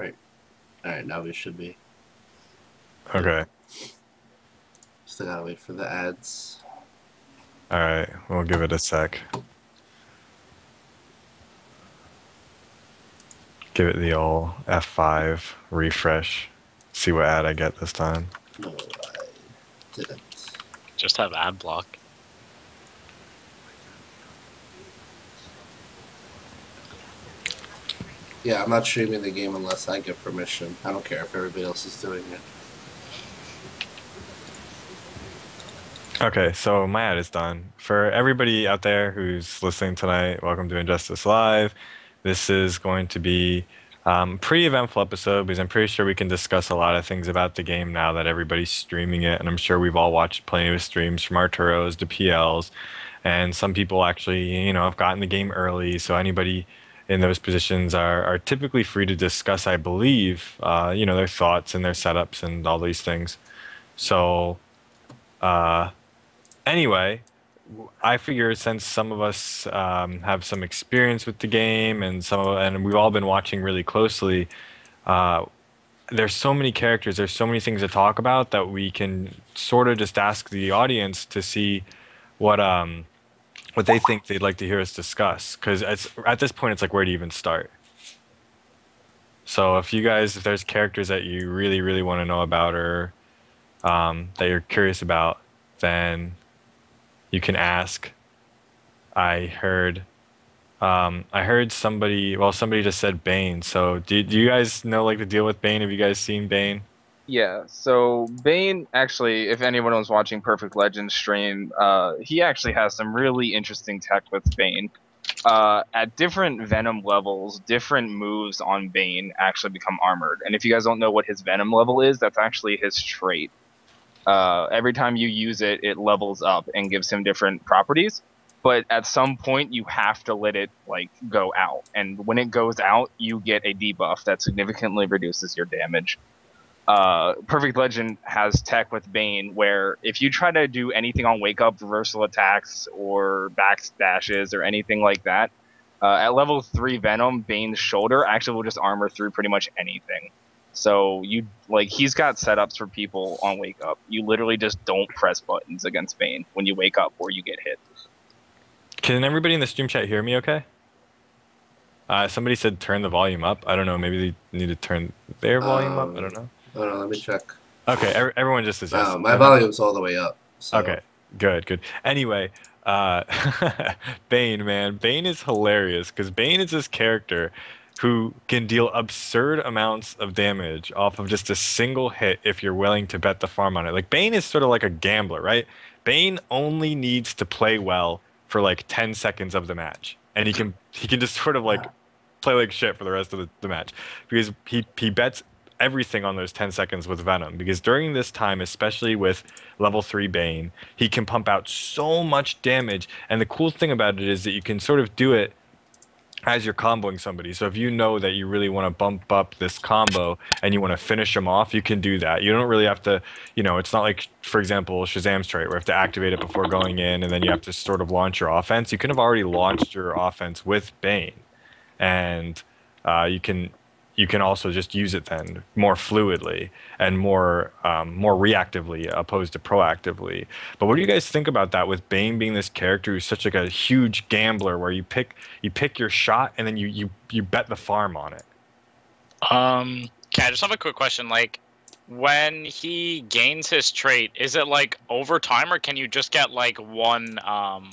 Right. All right, now we should be. Okay. Still gotta wait for the ads. All right. We'll give it a sec. Give it the old F5 refresh. See what ad I get this time. No, I didn't. Just have ad block. Yeah, I'm not streaming the game unless I get permission. I don't care if everybody else is doing it. Okay, so my ad is done. For everybody out there who's listening tonight, welcome to Injustice Live. This is going to be a pretty eventful episode because I'm pretty sure we can discuss a lot of things about the game now that everybody's streaming it. And I'm sure we've all watched plenty of streams from Arturos to PLs. And some people actually, have gotten the game early. So anybody in those positions are typically free to discuss, I believe, their thoughts and their setups and all these things. So, uh, anyway, I figure since some of us have some experience with the game and we've all been watching really closely, uh, there's so many characters, there's so many things to talk about that we can sort of just ask the audience to see what what they think they'd like to hear us discuss. Because at this point, it's like, where do you even start? So if there's characters that you really, really want to know about or that you're curious about, then you can ask. I heard somebody just said Bane. So do you guys know like the deal with Bane? Have you guys seen Bane? Yeah, so Bane actually, if anyone was watching Perfect Legends stream, he actually has some really interesting tech with Bane. At different Venom levels, different moves on Bane actually become armored. And if you guys don't know what his Venom level is, that's actually his trait. Every time you use it, it levels up and gives him different properties. But at some point, you have to let it like go out, and when it goes out, you get a debuff that significantly reduces your damage. Perfect Legend has tech with Bane where if you try to do anything on wake up, reversal attacks, or backstashes, or anything like that, at level 3 Venom, Bane's shoulder actually will just armor through pretty much anything. So he's got setups for people on wake up. You literally just don't press buttons against Bane when you wake up or you get hit. Can everybody in the stream chat hear me okay? Somebody said turn the volume up. I don't know. Maybe they need to turn their volume up. I don't know. Hold on, let me check. Okay, everyone just says yes. My volume's all the way up. So. Okay, good. Anyway, uh, Bane, man, Bane is hilarious because Bane is this character who can deal absurd amounts of damage off of just a single hit if you're willing to bet the farm on it. Like Bane is sort of like a gambler, right? Bane only needs to play well for like 10 seconds of the match, and he can just sort of like play like shit for the rest of the match because he bets everything on those 10 seconds with Venom because during this time, especially with level 3 Bane, he can pump out so much damage. And the cool thing about it is that you can sort of do it as you're comboing somebody. So if you know that you really want to bump up this combo and you want to finish them off, you can do that. You don't really have to, it's not like, for example, Shazam's trait where you have to activate it before going in and then you have to sort of launch your offense. You can have already launched your offense with Bane. And you can also just use it then more fluidly and more reactively opposed to proactively. But what do you guys think about that with Bane being this character who's such like a huge gambler where you pick your shot and then you bet the farm on it? Okay, I just have a quick question. Like, when he gains his trait, is it like over time, or can you just get like one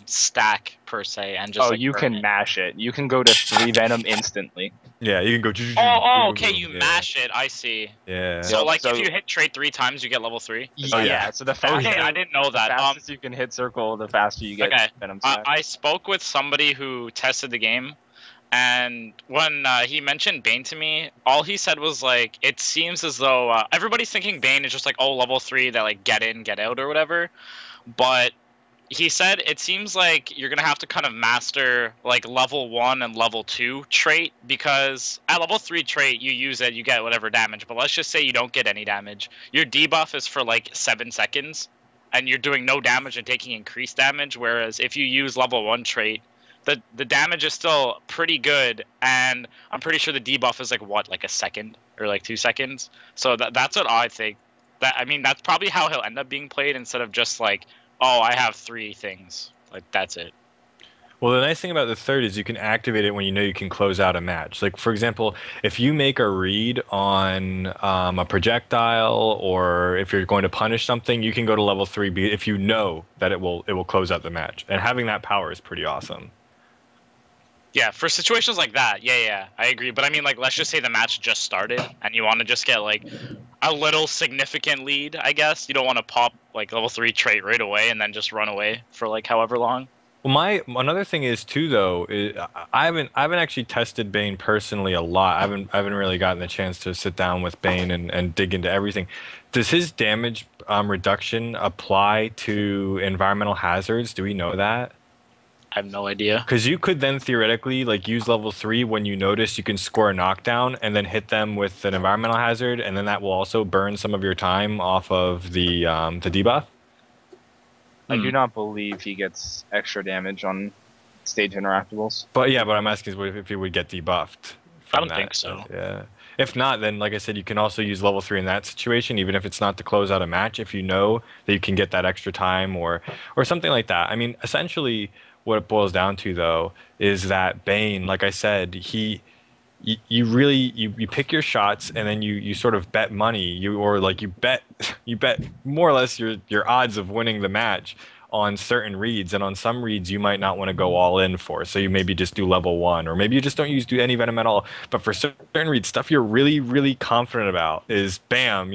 stack per se and just? Oh, like you burn can it? mash it. You can go to 3 Venom instantly. Yeah, you can go. Oh, okay, you Yeah. mash it. I see. Yeah. So, Yep, like, so- if you hit trait 3 times, you get level 3. Oh, yeah. So the Oh, faster, yeah. I didn't know the that. fastest you can hit circle, the faster you get Okay. Venom I, stack. I spoke with somebody who tested the game, and when he mentioned Bane to me, all he said was like, it seems as though everybody's thinking Bane is just like, oh, level 3 that like get in, get out or whatever, but he said it seems like you're gonna have to kind of master like level 1 and level 2 trait, because at level 3 trait you use it, you get whatever damage, but let's just say you don't get any damage. Your debuff is for like 7 seconds and you're doing no damage and taking increased damage, whereas if you use level 1 trait, the damage is still pretty good, and I'm pretty sure the debuff is like a second or like 2 seconds. So that's what I think. I mean, that's probably how he'll end up being played instead of just like, oh, I have 3 things. Like that's it. Well, the nice thing about the third is you can activate it when you know you can close out a match. Like, for example, if you make a read on a projectile, or if you're going to punish something, you can go to level 3 if you know that it will close out the match. And having that power is pretty awesome. Yeah, for situations like that, yeah, I agree. But I mean, like, let's just say the match just started and you want to just get like a little significant lead. I guess you don't want to pop like level 3 trait right away and then just run away for like however long. Well, my another thing is too though, I haven't actually tested Bane personally a lot. I haven't really gotten the chance to sit down with Bane and dig into everything. Does his damage reduction apply to environmental hazards? Do we know that? I have no idea. Because you could then theoretically like use level 3 when you notice you can score a knockdown and then hit them with an environmental hazard, and then that will also burn some of your time off of the debuff. I do not believe he gets extra damage on stage interactables. But yeah, but I'm asking is what if he would get debuffed I from don't think so. Yeah. If not, then like I said, you can also use level 3 in that situation, even if it's not to close out a match, if you know that you can get that extra time or something like that. I mean, essentially what it boils down to though is that Bane, like I said, you really you pick your shots, and then you sort of bet money, you bet you bet more or less your odds of winning the match on certain reads, and on some reads you might not want to go all in for, so you maybe just do level 1, or maybe you just don't do any venom at all. But for certain reads, stuff you're really confident about is bam,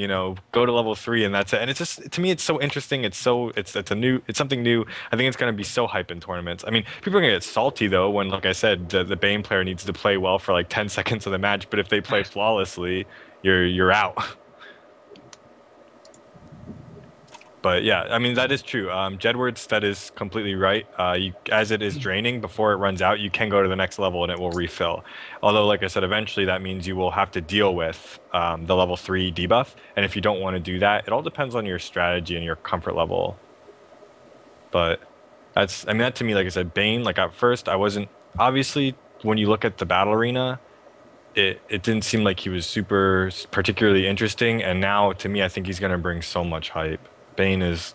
go to level 3 and that's it. And it's just, to me, it's so interesting. It's something new. I think it's going to be so hype in tournaments. I mean, people are going to get salty though when, like I said, the Bane player needs to play well for like 10 seconds of the match, but if they play flawlessly, you're out. But yeah, I mean, that is true. Jedward's, that is completely right. As it is draining, before it runs out, you can go to the next level and it will refill. Although, like I said, eventually that means you will have to deal with the level 3 debuff. And if you don't want to do that, it all depends on your strategy and your comfort level. But that to me, like I said, Bane, like at first, I wasn't, obviously, when you look at the battle arena, it didn't seem like he was super particularly interesting. And now, to me, I think he's going to bring so much hype. Bane is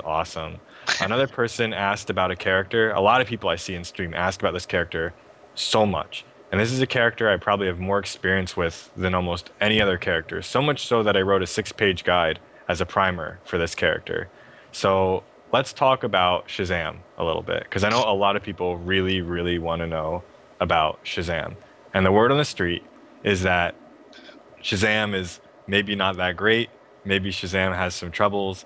awesome. Another person asked about a character. A lot of people I see in stream ask about this character so much. And this is a character I probably have more experience with than almost any other character. So much so that I wrote a 6-page guide as a primer for this character. So let's talk about Shazam a little bit, because I know a lot of people really want to know about Shazam. And the word on the street is that Shazam is maybe not that great. Maybe Shazam has some troubles.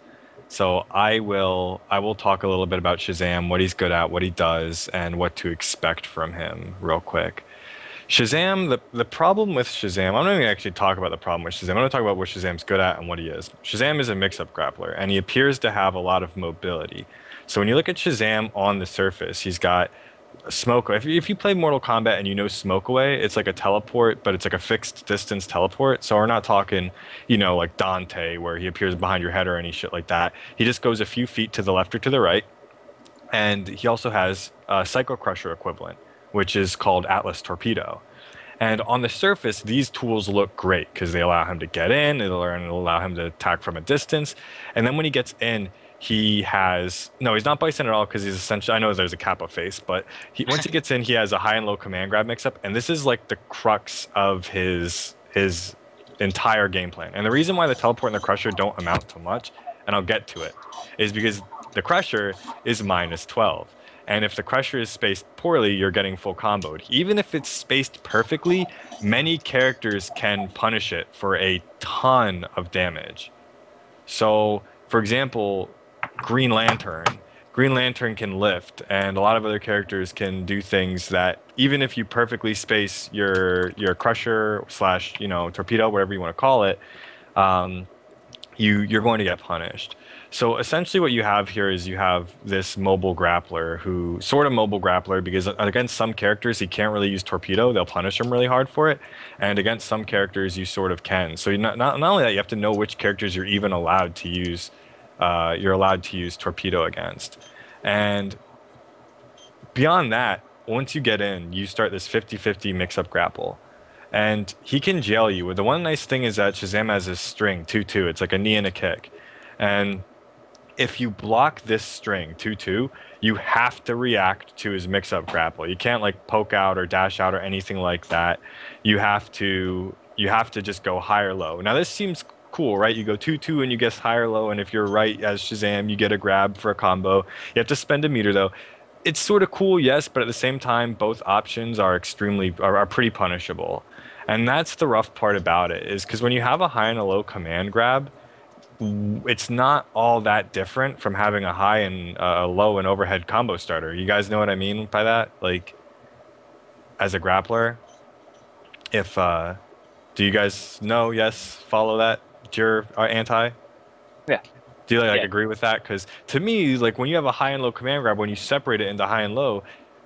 So I will talk a little bit about Shazam, what he's good at, what he does, and what to expect from him real quick. Shazam, the problem with Shazam, I'm not going to actually talk about the problem with Shazam. I'm going to talk about what Shazam's good at and what he is. Shazam is a mix-up grappler, and he appears to have a lot of mobility. So when you look at Shazam on the surface, he's got smoke. If you play Mortal Kombat and you know smoke away, it's like a teleport, but it's like a fixed distance teleport. So we're not talking, like Dante, where he appears behind your head or any shit like that. He just goes a few feet to the left or to the right. And he also has a Psycho Crusher equivalent, which is called Atlas Torpedo. And on the surface, these tools look great because they allow him to get in, it'll allow him to attack from a distance. And then when he gets in, he's not Bison at all, because he's essentially, I know there's a Kappa face, but once he gets in, he has a high and low command grab mix-up, and this is like the crux of his entire game plan. And the reason why the teleport and the Crusher don't amount to much, and I'll get to it, is because the Crusher is -12. And if the Crusher is spaced poorly, you're getting full comboed. Even if it's spaced perfectly, many characters can punish it for a ton of damage. So, for example, Green Lantern can lift, and a lot of other characters can do things that even if you perfectly space your Crusher / torpedo, whatever you want to call it, you're going to get punished. So essentially what you have here is you have this mobile grappler because against some characters he can't really use torpedo. They'll punish him really hard for it. And against some characters you sort of can. So not only that, you have to know which characters you're even allowed to use torpedo against. And beyond that, once you get in, you start this 50-50 mix-up grapple. And he can jail you. The one nice thing is that Shazam has this string, 2-2. It's like a knee and a kick. And if you block this string 2-2, you have to react to his mix-up grapple. You can't like poke out or dash out or anything like that. You have to just go high or low. Now this seems cool, right? You go 2-2 and you guess high or low, and if you're right as Shazam, you get a grab for a combo. You have to spend a meter though. It's sort of cool, yes, but at the same time, both options are are pretty punishable. And that's the rough part about it, is because when you have a high and a low command grab, it's not all that different from having a high and a low and overhead combo starter. You guys know what I mean by that? Like, as a grappler, if do you guys know? Yes, follow that. You're anti. Yeah. Do you like Yeah. agree with that? Because to me, like when you have a high and low command grab, when you separate it into high and low,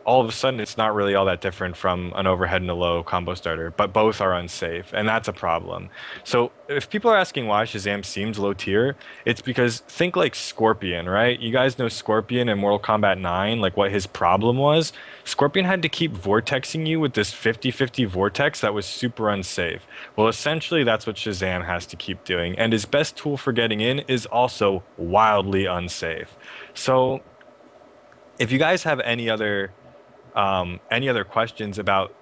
all of a sudden it's not really all that different from an overhead and a low combo starter, but both are unsafe, and that's a problem. So if people are asking why Shazam seems low tier, it's because think like Scorpion, right? You guys know Scorpion in Mortal Kombat 9, like what his problem was? Scorpion had to keep vortexing you with this 50-50 vortex that was super unsafe. Well, essentially that's what Shazam has to keep doing, and his best tool for getting in is also wildly unsafe. So if you guys have any other questions about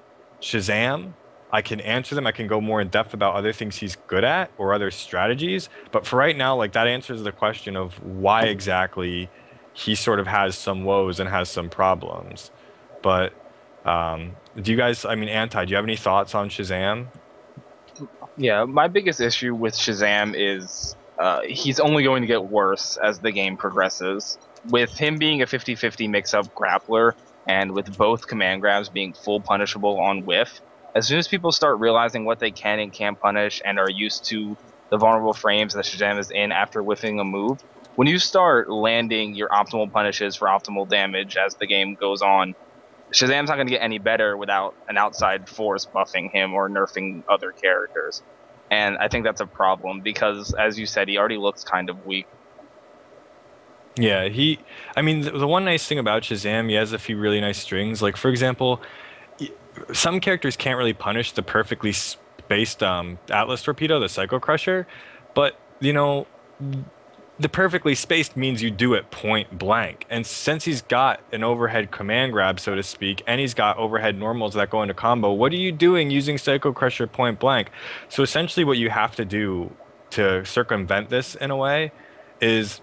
Shazam, I can answer them. I can go more in depth about other things he's good at or other strategies. But for right now, like that answers the question of why exactly he sort of has some woes and has some problems. But do you guys, I mean, Anti, do you have any thoughts on Shazam? Yeah, my biggest issue with Shazam is he's only going to get worse as the game progresses. With him being a 50-50 mix-up grappler, and with both command grabs being full punishable on whiff, as soon as people start realizing what they can and can't punish and are used to the vulnerable frames that Shazam is in after whiffing a move, when you start landing your optimal punishes for optimal damage as the game goes on, Shazam's not going to get any better without an outside force buffing him or nerfing other characters. And I think that's a problem because, as you said, he already looks kind of weak. Yeah, I mean, the one nice thing about Shazam, he has a few really nice strings. Like, for example, some characters can't really punish the perfectly spaced Atlas Torpedo, the Psycho Crusher, but, the perfectly spaced means you do it point blank. And since he's got an overhead command grab, so to speak, and he's got overhead normals that go into combo, what are you doing using Psycho Crusher point blank? So essentially what you have to do to circumvent this in a way is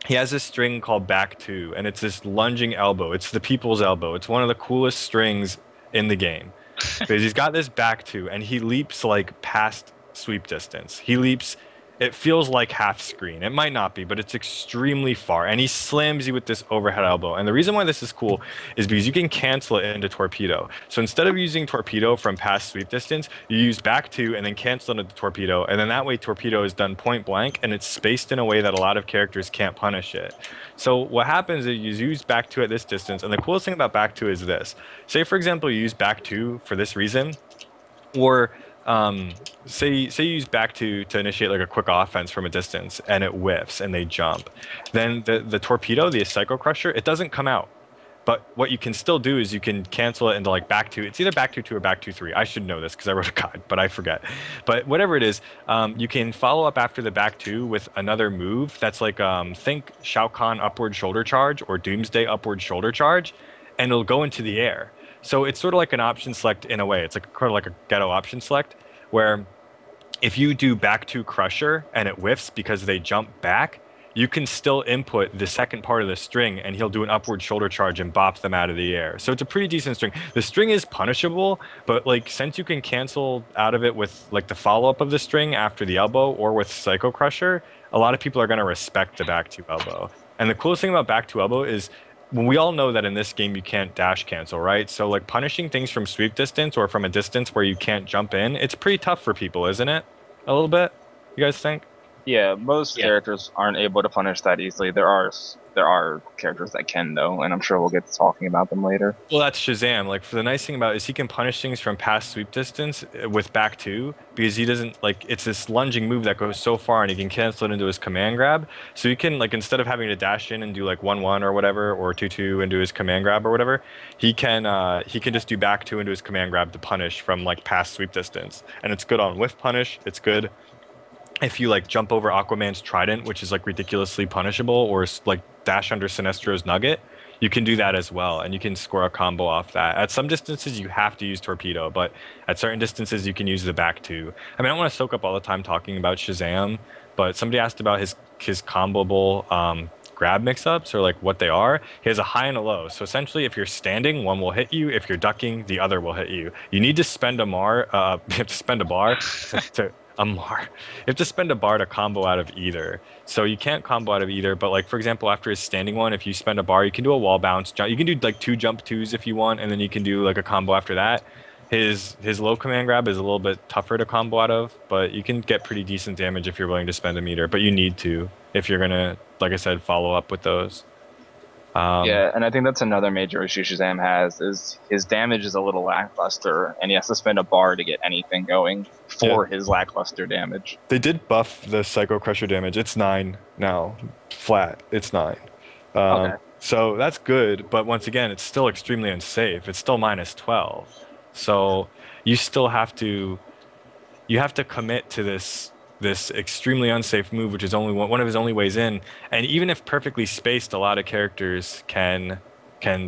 he has this string called back two, and it's this lunging elbow. It's the people's elbow. It's one of the coolest strings in the game because he's got this back two, and he leaps like past sweep distance. He leaps. It feels like half screen. It might not be, but it's extremely far. And he slams you with this overhead elbow. And the reason why this is cool is because you can cancel it into torpedo. So instead of using torpedo from past sweep distance, you use back two and then cancel it into torpedo. And then that way torpedo is done point blank, and it's spaced in a way that a lot of characters can't punish it. So what happens is you use back two at this distance. And the coolest thing about back two is this. Say, for example, you use back two for this reason, or say you use back to initiate like a quick offense from a distance, and it whiffs and they jump. Then the torpedo, the Psycho Crusher, it doesn't come out. But what you can still do is you can cancel it into like back two. It's either back 2-2 or back 2-3. I should know this because I wrote a guide, but I forget. But whatever it is, you can follow up after the back two with another move that's like think Shao Kahn upward shoulder charge or Doomsday upward shoulder charge, and it'll go into the air. So it's sort of like an option select in a way. It's like kind of like a ghetto option select, where if you do back two Crusher and it whiffs because they jump back, you can still input the second part of the string, and he'll do an upward shoulder charge and bop them out of the air. So it's a pretty decent string. The string is punishable, but like since you can cancel out of it with like the follow-up of the string after the elbow or with Psycho Crusher, a lot of people are going to respect the back two elbow. And the coolest thing about back two elbow is we all know that in this game you can't dash cancel, right? So like punishing things from sweep distance or from a distance where you can't jump in, it's pretty tough for people, isn't it? A little bit? You guys think? Yeah, most Yeah. characters aren't able to punish that easily. There are characters that can though, and I'm sure we'll get to talking about them later. Well, that's Shazam. Like, for the nice thing about it is he can punish things from past sweep distance with back two because he doesn't like it's this lunging move that goes so far and he can cancel it into his command grab. So you can like instead of having to dash in and do like 1-1 or whatever or 2-2 into his command grab or whatever, he can just do back two into his command grab to punish from like past sweep distance. And it's good on whiff punish. It's good if you like jump over Aquaman's trident, which is like ridiculously punishable, or like dash under Sinestro's nugget, you can do that as well, and you can score a combo off that. At some distances, you have to use torpedo, but at certain distances, you can use the back two. I mean, I don't want to soak up all the time talking about Shazam, but somebody asked about his comboable grab mix-ups or like what they are. He has a high and a low. So essentially, if you're standing, one will hit you. If you're ducking, the other will hit you. You need to spend a mar. You have to spend a bar to a mar. You have to spend a bar to combo out of either. So you can't combo out of either. But like for example, after his standing one, if you spend a bar, you can do a wall bounce jump. You can do like two jump twos if you want, and then you can do like a combo after that. His low command grab is a little bit tougher to combo out of, but you can get pretty decent damage if you're willing to spend a meter. But you need to if you're gonna, like I said, follow up with those. Yeah, and I think that's another major issue Shazam has is his damage is a little lackluster, and he has to spend a bar to get anything going for his lackluster damage. They did buff the Psycho Crusher damage. It's 9 now, flat. It's 9. Okay. So that's good, but once again, it's still extremely unsafe. It's still minus 12. So you still have to commit to this extremely unsafe move, which is only one of his only ways in. And even if perfectly spaced, a lot of characters can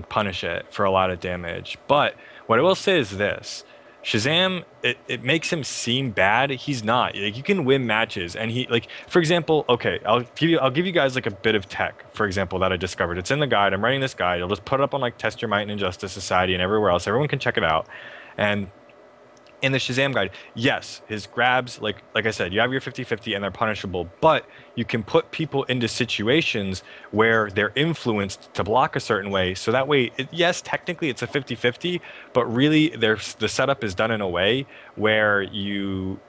punish it for a lot of damage. But what I will say is this. Shazam, it makes him seem bad. He's not. Like, you can win matches, and he like, for example, okay, I'll give you guys like a bit of tech, for example, that I discovered. It's in the guide. I'm writing this guide. I'll just put it up on like Test Your Might and Injustice Society and everywhere else. Everyone can check it out. And in the Shazam guide, yes, his grabs, like I said, you have your 50-50 and they're punishable, but you can put people into situations where they're influenced to block a certain way. So that way, yes, technically it's a 50-50, but really the setup is done in a way where you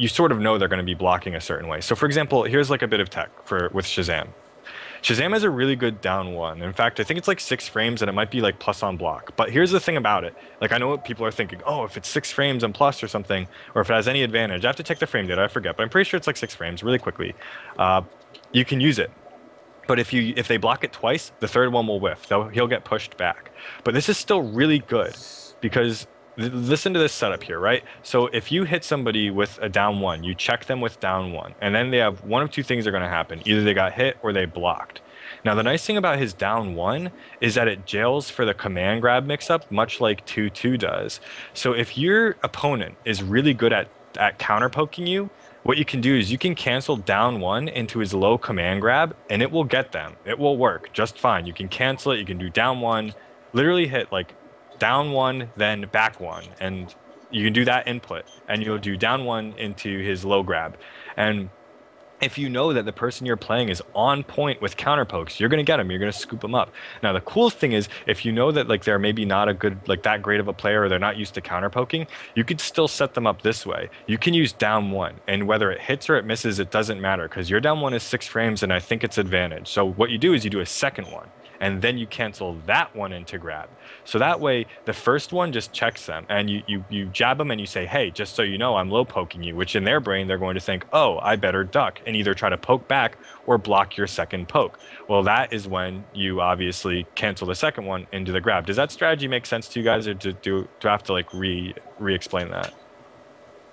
sort of know they're going to be blocking a certain way. So for example, here's like a bit of tech with Shazam. Shazam has a really good down one. In fact, I think it's like 6 frames and it might be like plus on block. But here's the thing about it. Like, I know what people are thinking. Oh, if it's 6 frames and plus or something, or if it has any advantage. I have to check the frame data. I forget, but I'm pretty sure it's like 6 frames really quickly. You can use it. But if they block it twice, the third one will whiff. He'll get pushed back. But this is still really good because listen to this setup here, right? So if you hit somebody with a down one, you check them with down one, and then they have one of two things are going to happen. Either they got hit or they blocked. Now, the nice thing about his down one is that it jails for the command grab mix-up, much like 2-2 does. So if your opponent is really good at counter poking you, what you can do is you can cancel down one into his low command grab, and it will get them. It will work just fine. You can cancel it. You can do down one, literally hit like down one, then back one, and you can do that input, and you'll do down one into his low grab. And if you know that the person you're playing is on point with counter pokes, you're going to get them. You're going to scoop them up. Now, the cool thing is, if you know that like they're maybe not a good, like that great of a player, or they're not used to counter poking, you could still set them up this way. You can use down one, and whether it hits or it misses, it doesn't matter because your down one is 6 frames, and I think it's advantage. So what you do is you do a second one, and then you cancel that one into grab. So that way, the first one just checks them, and you jab them and you say, hey, just so you know, I'm low poking you, which in their brain, they're going to think, oh, I better duck, and either try to poke back or block your second poke. Well, that is when you obviously cancel the second one into the grab. Does that strategy make sense to you guys, or do I have to like re-explain that?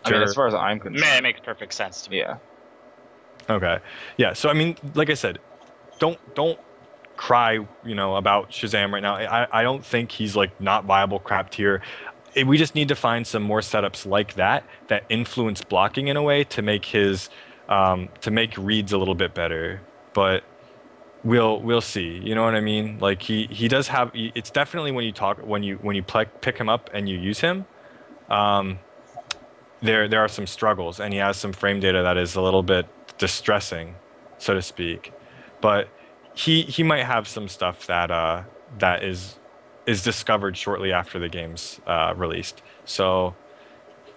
I mean, as far as I'm concerned, Man, it makes perfect sense to me. yeah. Okay. Yeah, so I mean, like I said, don't cry, about Shazam right now. I don't think he's like not viable crap tier. We just need to find some more setups like that influence blocking in a way to make his to make reads a little bit better. But we'll see. You know what I mean? Like he does have. It's definitely when you pick him up and you use him. There are some struggles, and he has some frame data that is a little bit distressing, so to speak. But he might have some stuff that is discovered shortly after the game's released. So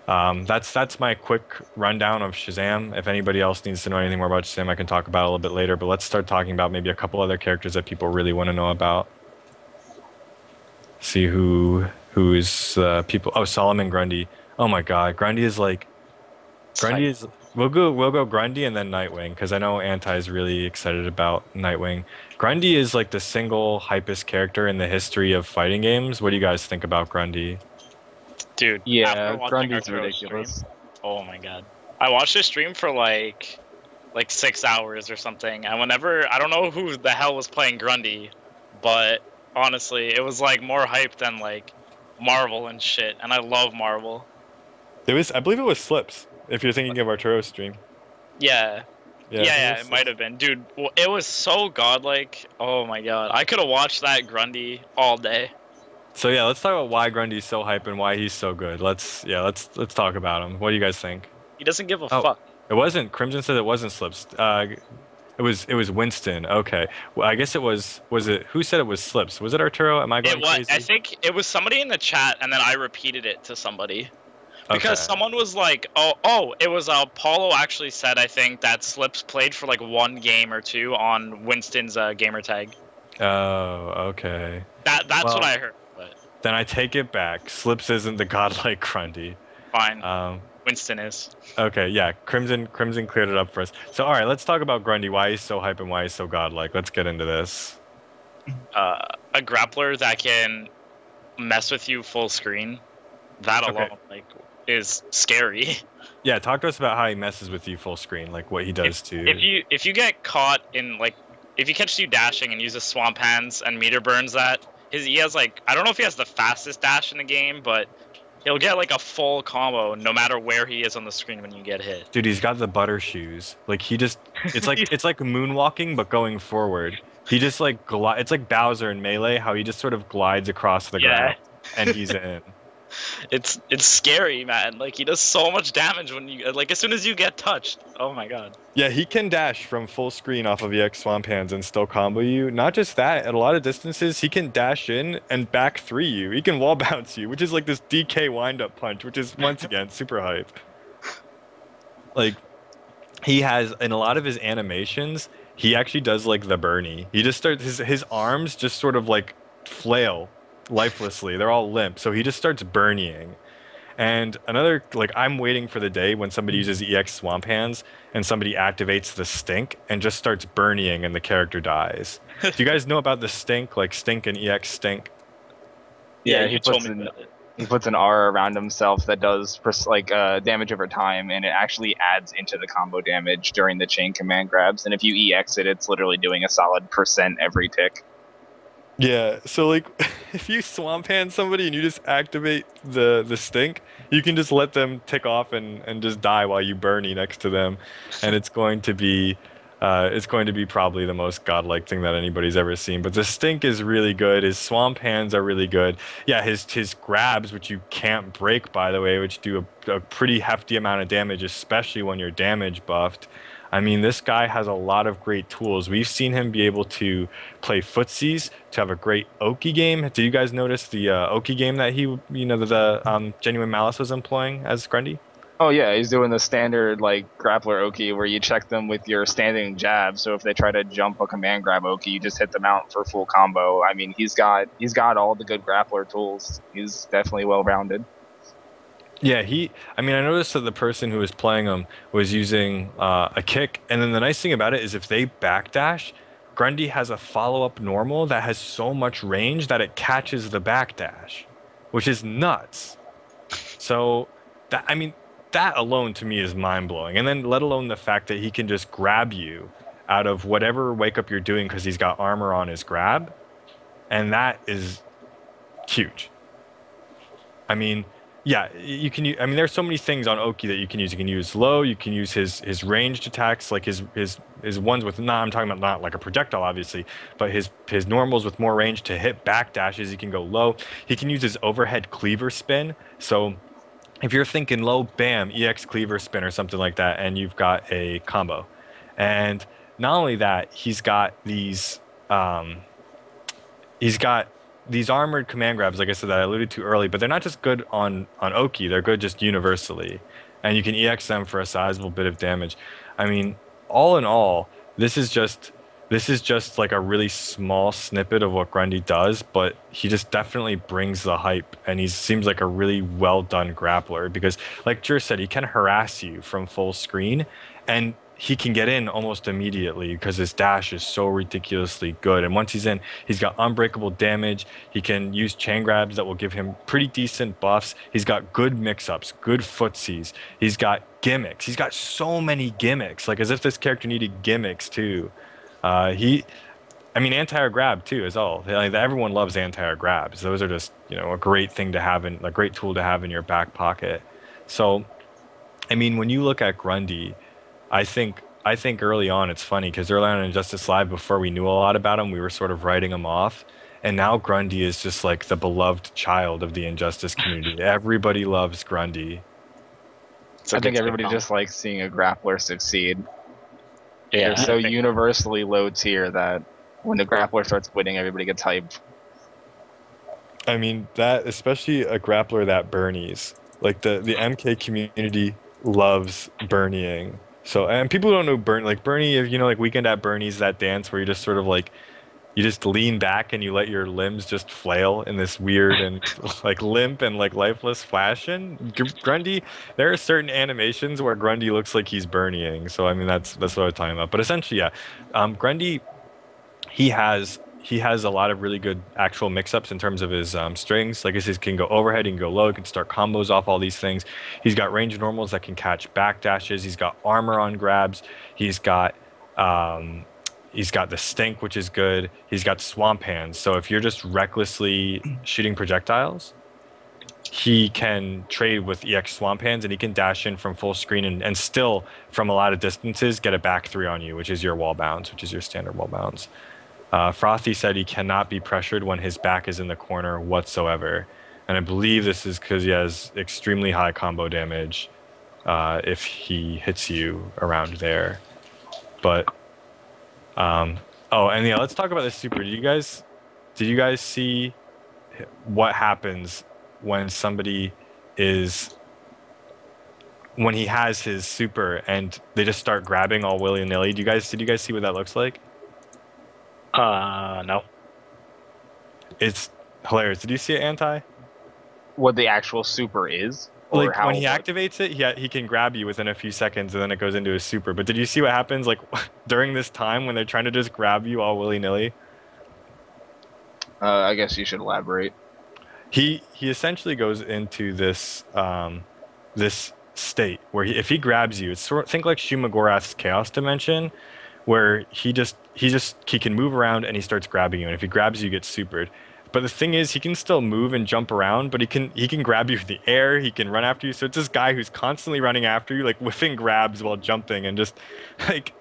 That's my quick rundown of Shazam. If anybody else needs to know anything more about Shazam, I can talk about it a little bit later. But let's start talking about maybe a couple other characters that people really want to know about. See who's people. Oh, Solomon Grundy. Oh my God, Grundy is like Grundy is. We'll go Grundy and then Nightwing because I know Anti is really excited about Nightwing. Grundy is like the single hypest character in the history of fighting games. What do you guys think about Grundy? Dude, Yeah, after watching Grundy's Arturo's stream, ridiculous. oh my god. I watched his stream for like 6 hours or something, and whenever I don't know who the hell was playing Grundy, but honestly, it was like more hype than like Marvel and shit, and I love Marvel. I believe it was Slips. If you're thinking of Arturo's stream, Yeah. yeah, I Yeah, think it yeah, was it might Slips. have been. Dude, it was so godlike. Oh my god. I could have watched that Grundy all day. So yeah, let's talk about why Grundy's so hype and why he's so good. Let's talk about him. What do you guys think? He doesn't give a Oh, fuck. it wasn't Crimson said it wasn't Slips. It was Winston. Okay. Well, I guess it was it who said it was Slips? Was it Arturo? Am I It going was. I crazy? think it was somebody in the chat, and then I repeated it to somebody because Okay. someone was like, "Oh, it was." Paulo actually said, I think that Slips played for like one game or two on Winston's gamer tag. Oh, okay. That's what Well, I heard. But then I take it back. Slips isn't the godlike Grundy. fine, Um, Winston is. okay, yeah. Crimson cleared it up for us. So all right, let's talk about Grundy. Why he's so hype and why he's so godlike. Let's get into this. A grappler that can mess with you full screen. That Okay. alone, like, is scary. Yeah, talk to us about how he messes with you full screen, like what he does to. If you get caught in like if he catches you dashing and uses swamp hands and meter burns that, he has like I don't know if he has the fastest dash in the game, but he'll get like a full combo no matter where he is on the screen when you get hit. Dude, he's got the butter shoes. Like he just it's like moonwalking but going forward. He just like it's like Bowser in Melee, how he just sort of glides across the Yeah. ground and he's in. It's scary, man. Like he does so much damage when you like as soon as you get touched. Oh my god. Yeah, he can dash from full screen off of EX Swamp Hands and still combo you. Not just that, at a lot of distances, he can dash in and back three you. He can wall bounce you, which is like this DK wind up punch, which is once again super hype. Like he has in a lot of his animations, he actually does like the Bernie. He just starts his arms just sort of like flail lifelessly. They're all limp, so he just starts burning. And another, like, I'm waiting for the day when somebody uses EX Swamp Hands and somebody activates the Stink and just starts burning and the character dies. Do you guys know about the Stink, like Stink and EX Stink? Yeah, you told me about it. he puts an R around himself that does damage over time, and it actually adds into the combo damage during the chain command grabs. And if you EX it, it's literally doing a solid % every tick. Yeah, so like if you swamp hand somebody and you just activate the stink, you can just let them tick off and just die while you burny next to them, and it's going to be probably the most godlike thing that anybody's ever seen. But the stink is really good. His swamp hands are really good. Yeah, his grabs, which you can't break by the way, which do a pretty hefty amount of damage, especially when you're damage buffed. I mean, this guy has a lot of great tools. We've seen him be able to play footsies, to have a great Oki game. Did you guys notice the Oki game that the Genuine Malice was employing as Grundy? Oh yeah, he's doing the standard like grappler Oki where you check them with your standing jab. So if they try to jump a command grab Oki, you just hit them out for full combo. I mean, he's got all the good grappler tools. He's definitely well rounded. Yeah, I mean, I noticed that the person who was playing him was using a kick, and then the nice thing about it is if they backdash, Grundy has a follow-up normal that has so much range that it catches the backdash, which is nuts. So, I mean, that alone to me is mind-blowing. And then let alone the fact that he can just grab you out of whatever wake up you're doing because he's got armor on his grab, and that is huge. I mean, yeah, you can. I mean, there's so many things on Oki that you can use. You can use low. You can use his ranged attacks, like his ones with not. I'm talking about not like a projectile, obviously, but his normals with more range to hit back dashes. He can go low. He can use his overhead cleaver spin. So if you're thinking low, bam, EX cleaver spin or something like that, and you've got a combo. And not only that, he's got these. He's got these armored command grabs, like I said, that I alluded to early, but they're not just good on Oki, they're good just universally. And you can EX them for a sizable bit of damage. I mean, all in all, this is just this is just like a really small snippet of what Grundy does, but he just definitely brings the hype, and he seems like a really well done grappler because, like Jur said, he can harass you from full screen, and he can get in almost immediately because his dash is so ridiculously good. And once he's in, he's got unbreakable damage. He can use chain grabs that will give him pretty decent buffs. He's got good mix-ups, good footsies. He's got gimmicks. He's got so many gimmicks, like as if this character needed gimmicks too. I mean, anti-air grab too is all. Like, everyone loves anti-air grabs. Those are just, a great thing to have a great tool to have in your back pocket. So, I mean, when you look at Grundy, I think early on it's funny because early on in Injustice Live, before we knew a lot about him, we were sort of writing him off, and now Grundy is just like the beloved child of the Injustice community. Everybody loves Grundy. I think everybody just likes seeing a grappler succeed. Yeah, They're so universally low tier that when the grappler starts winning, everybody gets hyped. I mean, that especially a grappler that Bernie's. Like the MK community loves Bernieing. So, and people who don't know Bernie, if like Weekend at Bernie's, that dance where you just sort of like you just lean back and you let your limbs just flail in this weird and like limp and like lifeless fashion. Grundy, there are certain animations where Grundy looks like he's Bernieing. So I mean that's what I was talking about. But essentially, yeah, Grundy, he has a lot of really good actual mix-ups in terms of his strings. Like I said, he can go overhead, he can go low, he can start combos off all these things. He's got range normals that can catch backdashes. He's got armor on grabs. He's got um, he's got the stink, which is good. He's got swamp hands. So if you're just recklessly shooting projectiles, he can trade with EX swamp hands, and he can dash in from full screen and still from a lot of distances get a back three on you, which is your wall bounce, which is your standard wall bounce. Frothy said he cannot be pressured when his back is in the corner whatsoever. And I believe this is because he has extremely high combo damage if he hits you around there. But, oh, and yeah, let's talk about this super. Did you guys see what happens when when he has his super and they just start grabbing all willy-nilly? Did you guys see what that looks like? no. It's hilarious. Did you see it, Anti? What the actual super is? Or Like how when he activates it, he can grab you within a few seconds, and then it goes into his super. But did you see what happens like during this time when they're trying to just grab you all willy-nilly? I guess you should elaborate. He essentially goes into this state where if he grabs you, think like Shumagorath's Chaos Dimension, where he can move around and he starts grabbing you, and if he grabs you, you get supered. But the thing is, he can still move and jump around, but he can grab you in the air, he can run after you. So it's this guy who's constantly running after you, like whiffing grabs while jumping, and just like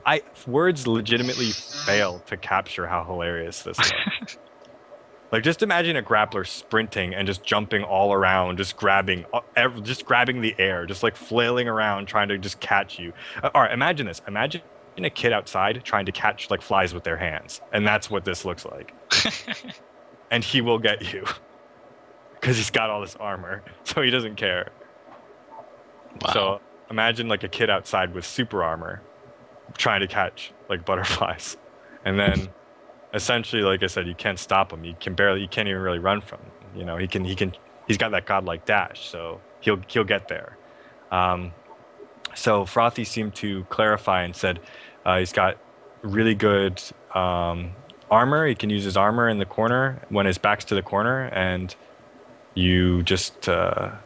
I words legitimately fail to capture how hilarious this is. Like, just imagine a grappler sprinting and just jumping all around, just grabbing the air, just like flailing around, trying to just catch you. All right, imagine this. Imagine a kid outside trying to catch like flies with their hands, and that's what this looks like. And he will get you because he's got all this armor, so he doesn't care. Wow. So imagine like a kid outside with super armor trying to catch like butterflies, and then essentially, like I said, you can't stop him. You can't even really run from him. He's got that godlike dash, so he'll get there. So Frothy seemed to clarify and said he's got really good armor. He can use his armor in the corner when his back's to the corner, and you just chat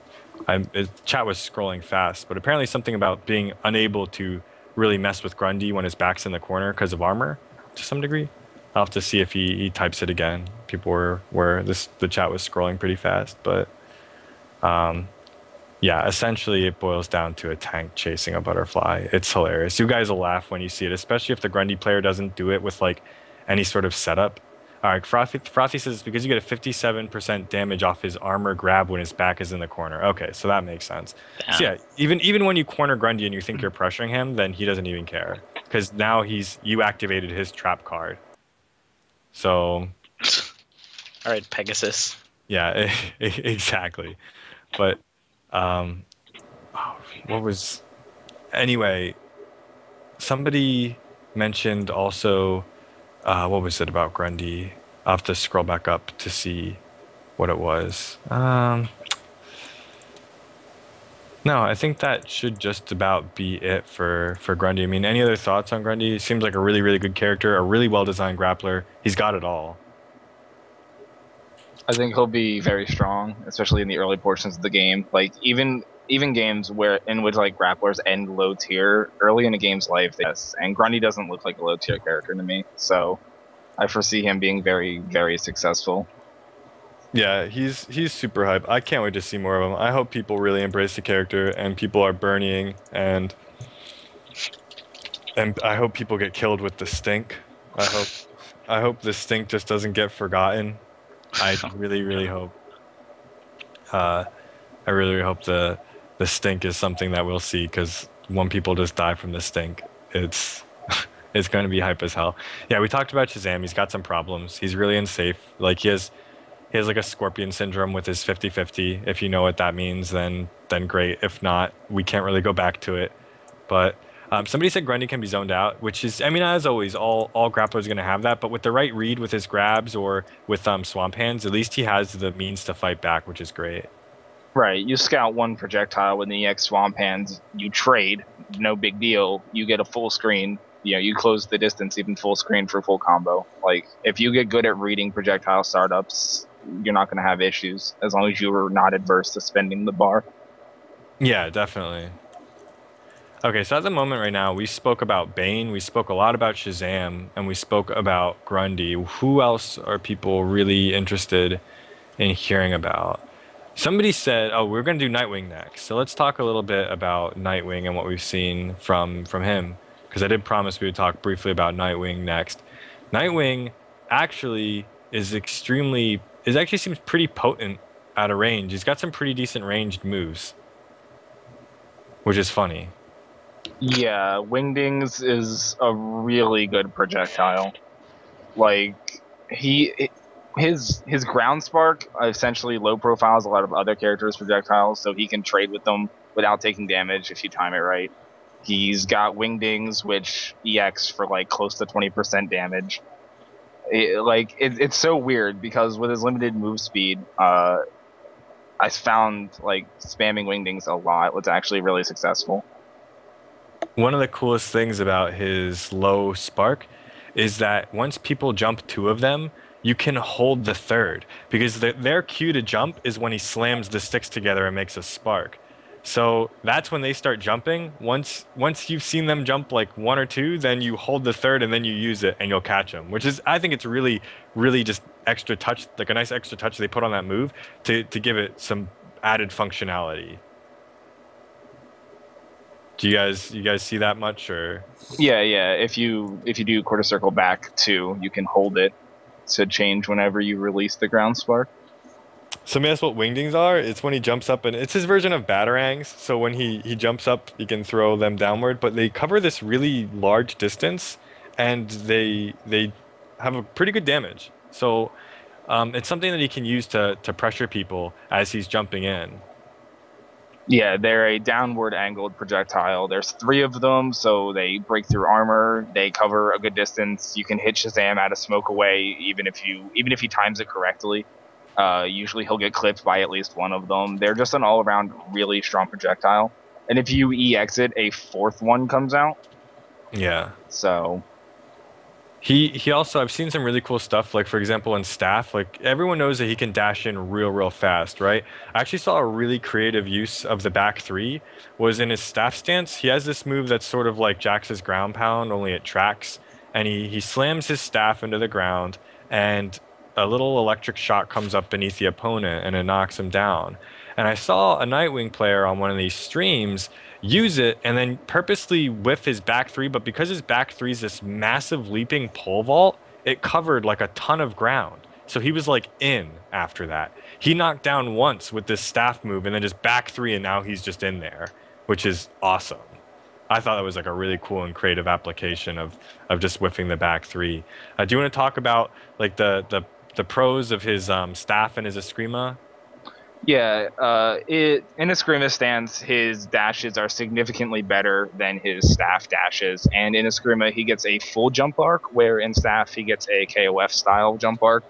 was scrolling fast, but apparently something about being unable to really mess with Grundy when his back's in the corner because of armor to some degree. I'll have to see if he types it again. People the chat was scrolling pretty fast, but yeah, essentially it boils down to a tank chasing a butterfly. It's hilarious. You guys will laugh when you see it, especially if the Grundy player doesn't do it with like any sort of setup. All right, Frothy says it's because you get a 57% damage off his armor grab when his back is in the corner. Okay, so that makes sense. Damn. So yeah, even when you corner Grundy and you think you're pressuring him, then he doesn't even care because now you activated his trap card. So All right, Pegasus. Yeah, exactly. But um, oh, what was anyway? Somebody mentioned also what was it about Grundy? I'll have to scroll back up to see what it was. No, I think that should just about be it for Grundy. I mean, any other thoughts on Grundy? He seems like a really, really good character, a really well-designed grappler. He's got it all. I think he'll be very strong, especially in the early portions of the game. Like even games where in which like grapplers end low tier early in a game's life, yes. And Grundy doesn't look like a low tier character to me, so I foresee him being very very successful. Yeah, he's super hype. I can't wait to see more of him. I hope people really embrace the character and people are burning and I hope people get killed with the stink. I hope I hope the stink just doesn't get forgotten. I really, really hope. Uh, I really, really hope the stink is something that we'll see because when people just die from the stink, it's it's going to be hype as hell. Yeah, we talked about Shazam. He's got some problems. He's really unsafe. Like he has like a scorpion syndrome with his 50-50. If you know what that means, then great. If not, we can't really go back to it. But somebody said Grundy can be zoned out, which is, I mean, as always, all grapplers are going to have that. But with the right read with his grabs or with swamp hands, at least he has the means to fight back, which is great. Right, you scout one projectile with the EX Swamp Hands, you trade, no big deal. You get a full screen. You know, you close the distance even full screen for full combo. Like if you get good at reading projectile startups, you're not going to have issues as long as you are not adverse to spending the bar. Yeah, definitely. Okay, so at the moment right now, we spoke about Bane, we spoke a lot about Shazam, and we spoke about Grundy. Who else are people really interested in hearing about? Somebody said, "Oh, we're going to do Nightwing next." So let's talk a little bit about Nightwing and what we've seen from him, because I did promise we would talk briefly about Nightwing next. Nightwing actually is actually seems pretty potent out of range. He's got some pretty decent ranged moves, which is funny. Yeah, Wingdings is a really good projectile. Like he his ground spark essentially low profiles a lot of other characters' projectiles, so he can trade with them without taking damage if you time it right. He's got Wingdings, which EX for like close to 20% damage. It's so weird because with his limited move speed, I found like spamming Wingdings a lot was actually really successful. One of the coolest things about his low spark is that once people jump two of them, you can hold the third because their cue to jump is when he slams the sticks together and makes a spark. So that's when they start jumping. Once you've seen them jump like one or two, then you hold the third and then you use it and you'll catch them. Which is I think it's really really just extra touch, like a nice extra touch they put on that move to give it some added functionality. Do you guys see that much or? Yeah. If you do quarter circle back too, you can hold it to change whenever you release the ground spark. So that's what wingdings are. It's when he jumps up and it's his version of batarangs. So when he jumps up, he can throw them downward, but they cover this really large distance and they have a pretty good damage. So it's something that he can use to pressure people as he's jumping in. Yeah, they're a downward angled projectile. There's three of them, so they break through armor. They cover a good distance. You can hit Shazam out of smoke away, even if he times it correctly. Usually he'll get clipped by at least one of them. They're just an all around really strong projectile. And if you exit, a fourth one comes out. Yeah. So He also I've seen some really cool stuff like for example in staff like everyone knows that he can dash in real fast, right? I actually saw a really creative use of the back three was in his staff stance. He has this move that's sort of like Jax's ground pound only it tracks and he slams his staff into the ground and a little electric shock comes up beneath the opponent and it knocks him down. And I saw a Nightwing player on one of these streams use it and then purposely whiff his back three, but because his back three is this massive leaping pole vault, it covered like a ton of ground. So he was like in after that. He knocked down once with this staff move and then just back three and now he's just in there, which is awesome. I thought that was like a really cool and creative application of just whiffing the back three. Do you want to talk about like the the pros of his staff and his Eskrima? Yeah, in Eskrima stance, his dashes are significantly better than his staff dashes, and in Eskrima he gets a full jump arc, where in staff he gets a KOF style jump arc.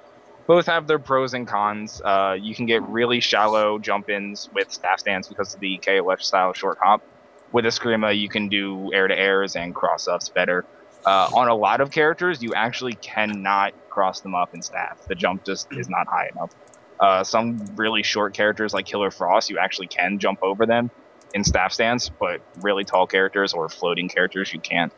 Both have their pros and cons. You can get really shallow jump ins with staff stance because of the KOF style short hop. With Eskrima, you can do air to airs and cross ups better. On a lot of characters, you actually cannot cross them up in staff. The jump just is not high enough. Some really short characters like Killer Frost, you actually can jump over them in staff stance, but really tall characters or floating characters, you can't.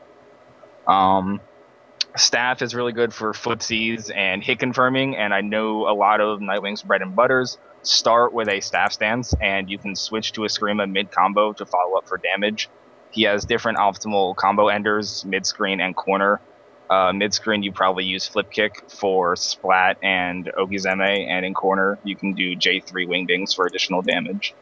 Staff is really good for footsies and hit confirming, and I know a lot of Nightwing's bread and butters start with a staff stance, and you can switch to a Screama mid combo to follow up for damage. He has different optimal combo enders, mid screen and corner. Mid screen, you probably use flip kick for splat and Ogizeme, and in corner, you can do J3 wingdings for additional damage.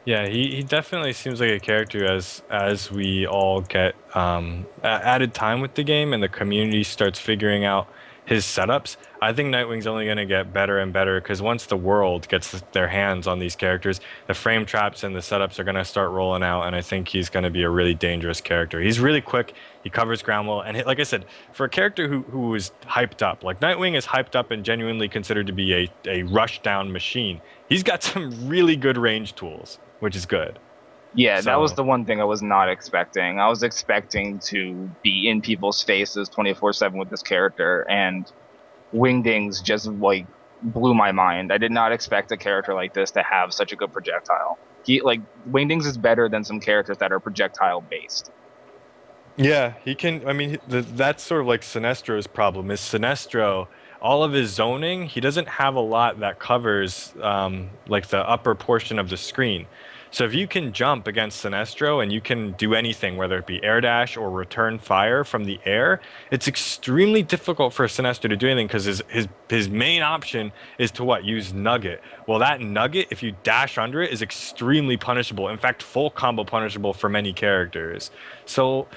Yeah, he definitely seems like a character as we all get added time with the game and the community starts figuring out his setups. I think Nightwing's only going to get better and better because once the world gets their hands on these characters, the frame traps and the setups are going to start rolling out, and I think he's going to be a really dangerous character. He's really quick, he covers ground well, and like I said, for a character who is hyped up, like Nightwing is hyped up and genuinely considered to be a rush down machine, he's got some really good range tools, which is good. Yeah, So- that was the one thing I was not expecting. I was expecting to be in people's faces 24/7 with this character, and Wingdings just like blew my mind. I did not expect a character like this to have such a good projectile. Wingdings is better than some characters that are projectile based. Yeah, he can. I mean, that's sort of like Sinestro's problem. Is Sinestro, all of his zoning, he doesn't have a lot that covers like the upper portion of the screen. So if you can jump against Sinestro and you can do anything, whether it be air dash or return fire from the air, it's extremely difficult for Sinestro to do anything because his main option is to what? Use Nugget. Well, that Nugget, if you dash under it, is extremely punishable. In fact, full combo punishable for many characters. So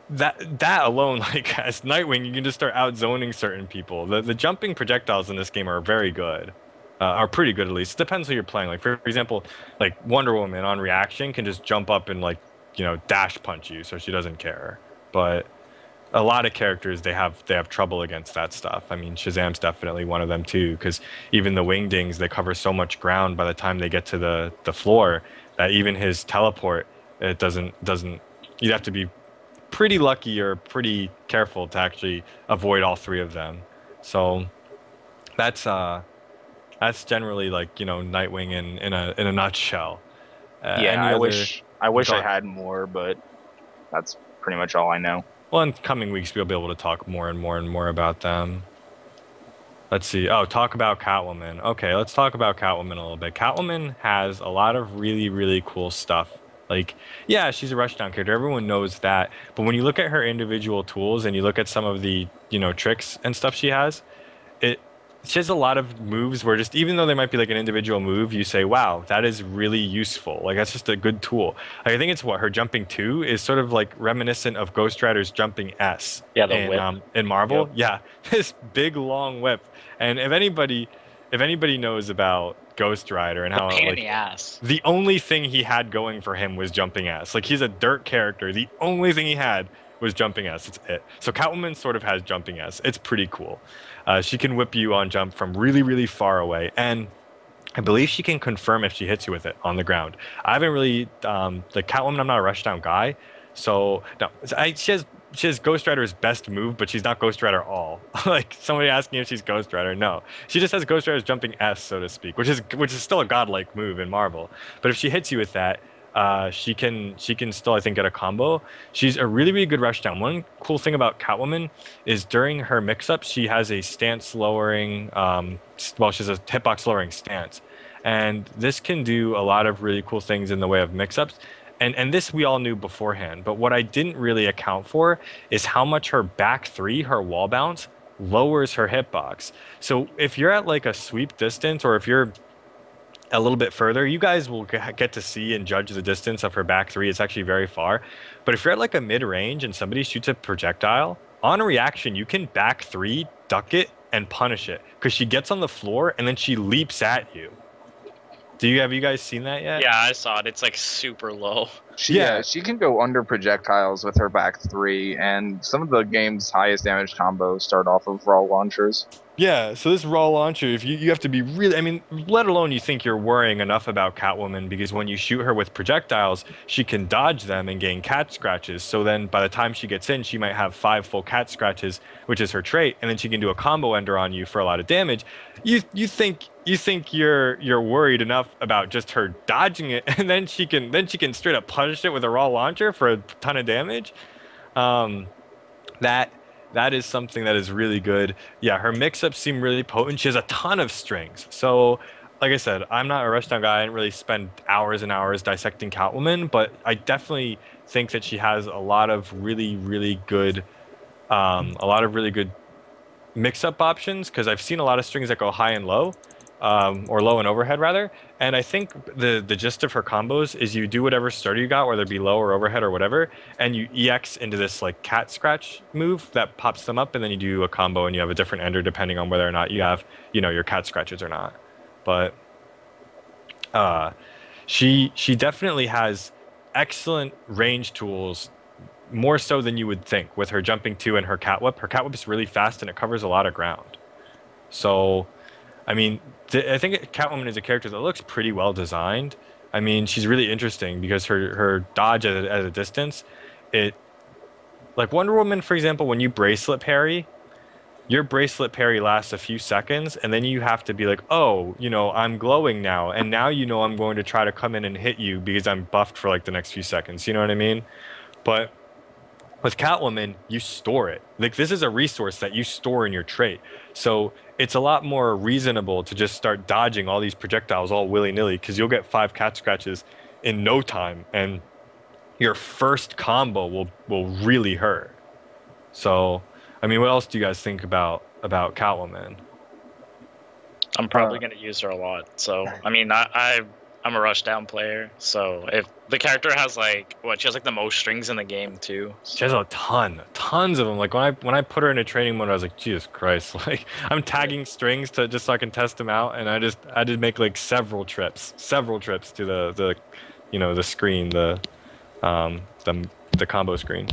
that alone, like as Nightwing, you can just start outzoning certain people. The jumping projectiles in this game are very good, are pretty good at least. It depends who you're playing. Like for example, like Wonder Woman on reaction can just jump up and like dash punch you, so she doesn't care. But a lot of characters they have trouble against that stuff. I mean, Shazam's definitely one of them too, because even the Wingdings they cover so much ground by the time they get to the floor that even his teleport it doesn't. You'd have to be pretty lucky or pretty careful to actually avoid all three of them. So that's generally like Nightwing in a nutshell. Yeah, I wish I thought- had more, but that's pretty much all I know. Well, in coming weeks we'll be able to talk more and more and more about them. Let's see. Oh, talk about Catwoman. Okay, let's talk about Catwoman a little bit. Catwoman has a lot of really, really cool stuff. Like, yeah, she's a rushdown character. Everyone knows that. But when you look at her individual tools and you look at some of the, tricks and stuff she has, she has a lot of moves where just even though they might be like an individual move, you say, wow, that is really useful. Like, that's just a good tool. Like, I think it's her jumping 2 is sort of like reminiscent of Ghost Rider's jumping S. Yeah, the whip. In Marvel. Yep. Yeah, this big long whip. And if anybody knows about Ghost Rider and how Pain in like the ass. the only thing he had going for him was jumping ass. Like he's a dirt character. The only thing he had was jumping ass. It's it. So Catwoman sort of has jumping ass. It's pretty cool. She can whip you on jump from really, really far away. And I believe she can confirm if she hits you with it on the ground. I haven't really, the Catwoman, I'm not a rushdown guy. So, no, she has Ghost Rider's best move, but she's not Ghost Rider all. Like somebody asking if she's Ghost Rider, no. She just has Ghost Rider's jumping S, so to speak, which is still a godlike move in Marvel. But if she hits you with that, she can still, I think, get a combo. She's a really, really good rushdown. One cool thing about Catwoman is during her mix-up, she has a stance lowering, she has a hitbox lowering stance. And this can do a lot of really cool things in the way of mix-ups. And this we all knew beforehand. But what I didn't really account for is how much her back 3, her wall bounce, lowers her hitbox. So if you're at like a sweep distance or if you're a little bit further, you guys will get to see and judge the distance of her back 3. It's actually very far. But if you're at like a mid-range and somebody shoots a projectile, on a reaction, you can back 3, duck it, and punish it because she gets on the floor and then she leaps at you. Have you guys seen that yet? Yeah, I saw it. It's like super low. She can go under projectiles with her back three, and some of the game's highest damage combos start off of raw launchers. Yeah, so this raw launcher, if you have to be really, I mean, let alone you think you're worrying enough about Catwoman because when you shoot her with projectiles, she can dodge them and gain cat scratches. So then by the time she gets in, she might have 5 full cat scratches, which is her trait, and then she can do a combo ender on you for a lot of damage. You think you're worried enough about just her dodging it, and then she can straight up punish it with a raw launcher for a ton of damage. That is something that is really good. Yeah, her mix-ups seem really potent. She has a ton of strings. So, like I said, I'm not a rushdown guy. I didn't really spend hours and hours dissecting Catwoman, but I definitely think that she has a lot of really good, mix-up options because I've seen a lot of strings that go high and low, or low and overhead rather. And I think the gist of her combos is you do whatever starter you got, whether it be low or overhead or whatever, and you EX into this like cat scratch move that pops them up, and then you do a combo and you have a different ender depending on whether or not you have, your cat scratches or not. But she definitely has excellent range tools, more so than you would think with her jumping 2 and her cat whip. Her cat whip is really fast and it covers a lot of ground. So I mean, I think Catwoman is a character that looks pretty well designed. I mean, she's really interesting because her dodge at a distance, like Wonder Woman, for example, when you bracelet parry, your bracelet parry lasts a few seconds, and then you have to be like, oh, I'm glowing now, and now I'm going to try to come in and hit you because I'm buffed for like the next few seconds. You know what I mean? But with Catwoman, you store it. Like this is a resource that you store in your trait. So it's a lot more reasonable to just start dodging all these projectiles all willy-nilly because you'll get 5 cat scratches in no time and your first combo will really hurt. So, I mean, what else do you guys think about Catwoman? I'm probably going to use her a lot. So, I mean, I'm a rushdown player. So, if the character has she has like the most strings in the game too. So. She has a tons of them. Like when I put her in a training mode, I was like, Jesus Christ! Like I'm tagging strings to just so I can test them out, and I did make like several trips to the screen, the combo screen.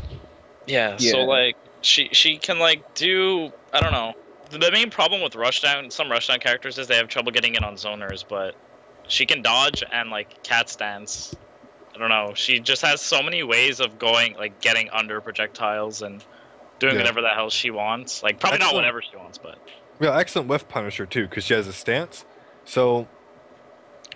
Yeah. So like she can like do, I don't know. The main problem with some rushdown characters is they have trouble getting in on zoners, but she can dodge and like cat stance. I don't know. She just has so many ways of getting under projectiles and doing whatever the hell she wants. Like, probably not whatever she wants, but... Yeah, excellent whiff punisher, too, because she has a stance. So,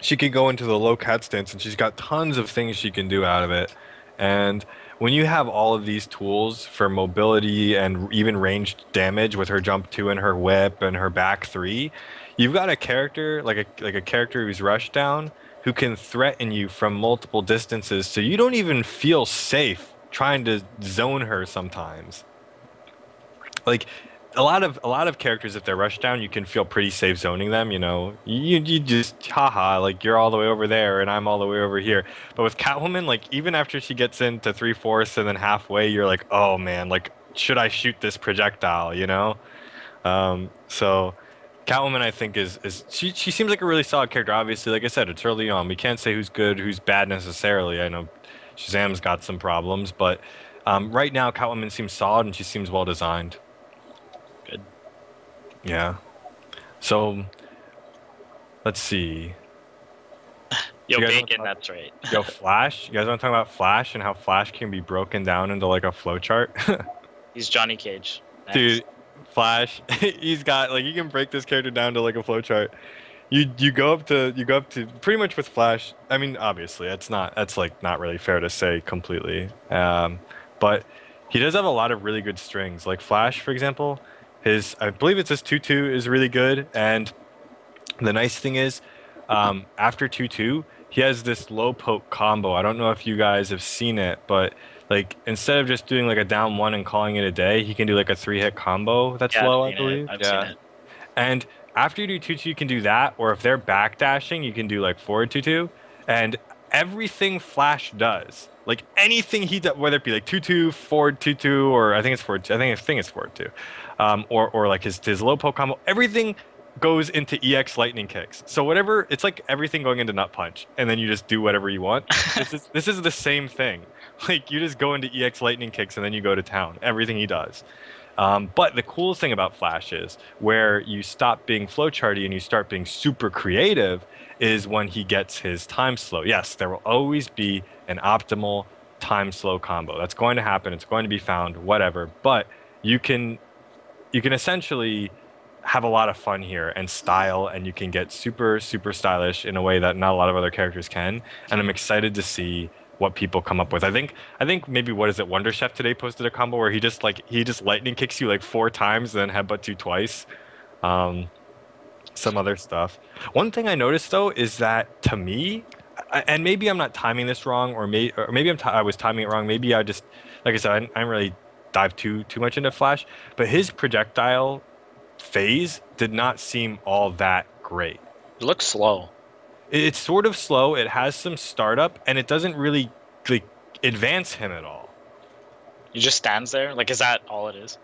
she can go into the low cat stance, and she's got tons of things she can do out of it. And when you have all of these tools for mobility and even ranged damage with her jump 2 and her whip and her back 3, you've got a character, like a character who's rushed down, who can threaten you from multiple distances, so you don't even feel safe trying to zone her sometimes. Like a lot of characters, if they're rushed down, you can feel pretty safe zoning them. You just haha, like you're all the way over there and I'm all the way over here. But with Catwoman, like even after she gets into 3/4 and then halfway, you're like, oh man, like should I shoot this projectile? So. Catwoman, I think, she seems like a really solid character. Obviously, like I said, it's early on. We can't say who's good, who's bad necessarily. I know Shazam's got some problems, but right now, Catwoman seems solid and she seems well designed. Good. Yeah. So, let's see. Yo, Bacon, that's right. Yo, Flash. You guys want to talk about Flash and how Flash can be broken down into like a flowchart? He's Johnny Cage. Next. Dude. Flash, he's got you can break this character down to like a flowchart. You go up to pretty much with Flash. I mean, obviously that's not really fair to say completely. But he does have a lot of really good strings. Like Flash, for example, I believe it's his 2/2 is really good. And the nice thing is, after 2/2, he has this low poke combo. I don't know if you guys have seen it, but like instead of just doing like a down 1 and calling it a day, he can do like a 3-hit combo that's low, I believe. I've seen it. And after you do 2/2, you can do that, or if they're backdashing, you can do like forward 2/2. And everything Flash does, like anything he does, whether it be like 2-2, forward 2-2, or I think it's forward, I think it's forward 2, or like his low poke combo, everything goes into EX lightning kicks. So whatever, it's like everything going into nut punch, and then you just do whatever you want. This is the same thing. Like you just go into EX lightning kicks and then you go to town. Everything he does. But the coolest thing about Flash is where you stop being flowcharty and you start being super creative is when he gets his time slow. Yes, there will always be an optimal time slow combo. That's going to happen. It's going to be found, whatever. But you can essentially have a lot of fun here and style, and you can get super super stylish in a way that not a lot of other characters can. And I'm excited to see what people come up with. I think maybe what is it? Wonder Chef today posted a combo where he just lightning kicks you like 4 times, then headbutt you twice. Um, some other stuff. One thing I noticed though is that to me, and maybe I'm not timing this wrong, or maybe I was timing it wrong. Maybe I just, like I said, I didn't really dive too much into Flash, but his projectile phase did not seem all that great. It looks slow. It's sort of slow. It has some startup, and it doesn't really like advance him at all. He just stands there. Like, is that all it is?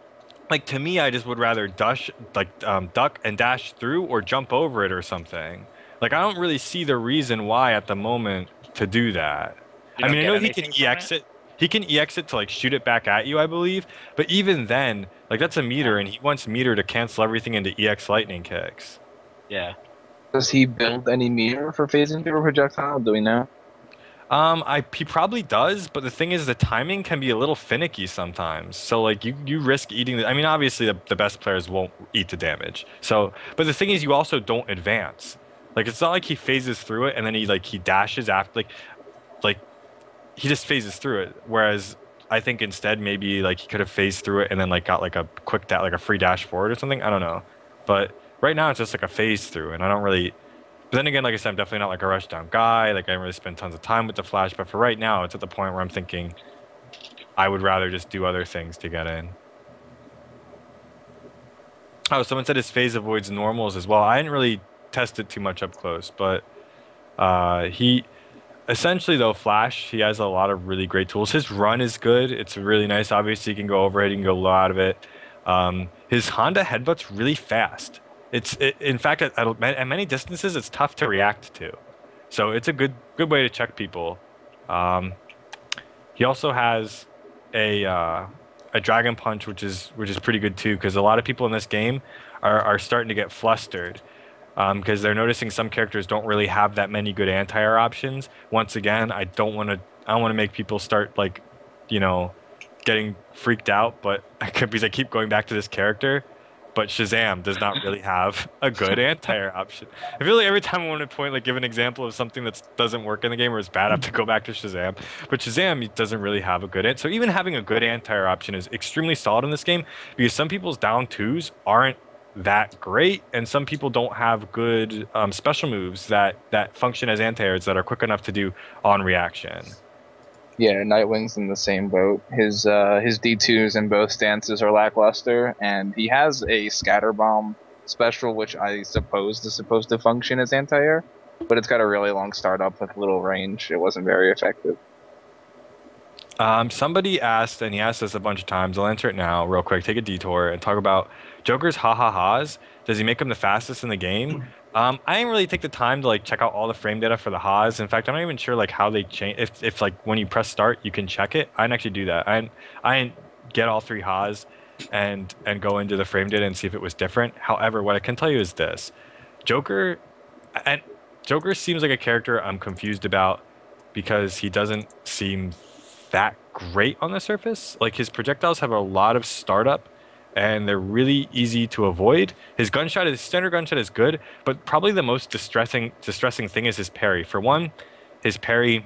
Like to me, I just would rather duck and dash through or jump over it or something. Like I don't really see the reason why at the moment to do that. You I don't mean, I get know he can anything from EX it. He can EX it to like shoot it back at you, I believe. But even then, like that's a meter, and he wants meter to cancel everything into EX lightning kicks. Yeah. Does he build any meter for phasing through a projectile? Do we know? He probably does, but the thing is, the timing can be a little finicky sometimes. So like you risk eating the. I mean, obviously the best players won't eat the damage. So, but the thing is, you also don't advance. Like it's not like he phases through it and then he dashes after like he just phases through it. Whereas I think instead maybe like he could have phased through it and then like got like a like a free dash forward or something. I don't know, but right now it's just like a phase through, and I don't really. But then again, like I said, I'm definitely not like a rushdown guy. Like I didn't really spend tons of time with the Flash. But for right now, it's at the point where I'm thinking I would rather just do other things to get in. Oh, someone said his phase avoids normals as well. I didn't really test it too much up close, but he essentially though Flash, he has a lot of really great tools. His run is good. It's really nice. Obviously, you can go overhead, you can go low out of it. His Honda headbutt's really fast. In fact at many distances it's tough to react to, so it's a good way to check people. Um, he also has a Dragon Punch, which is pretty good too, because a lot of people in this game are starting to get flustered because they're noticing some characters don't really have that many good anti-air options. Once again, I don't want to make people start like, you know, getting freaked out, but because I keep going back to this character. But Shazam does not really have a good anti-air option. I feel like every time I want to point, like, give an example of something that doesn't work in the game or is bad, I have to go back to Shazam. But Shazam doesn't really have a good So even having a good anti-air option is extremely solid in this game because some people's down twos aren't that great, and some people don't have good special moves that function as anti-airs that are quick enough to do on reaction. Yeah, Nightwing's in the same boat. His D2s in both stances are lackluster, and he has a scatter bomb special, which I suppose is supposed to function as anti-air, but it's got a really long startup with little range. It wasn't very effective. Somebody asked, and he asked us a bunch of times. I'll answer it now, real quick. Take a detour and talk about Joker's ha-ha-has. Does he make him the fastest in the game? I didn't really take the time to like check out all the frame data for the ha's. In fact, I'm not even sure like how they change. If like when you press start, you can check it. I didn't actually do that. I didn't get all 3 ha's and go into the frame data and see if it was different. However, what I can tell you is this: Joker and Joker seems like a character I'm confused about because he doesn't seem that great on the surface. Like his projectiles have a lot of startup and they're really easy to avoid. His standard gunshot is good, but probably the most distressing thing is his parry. For one, his parry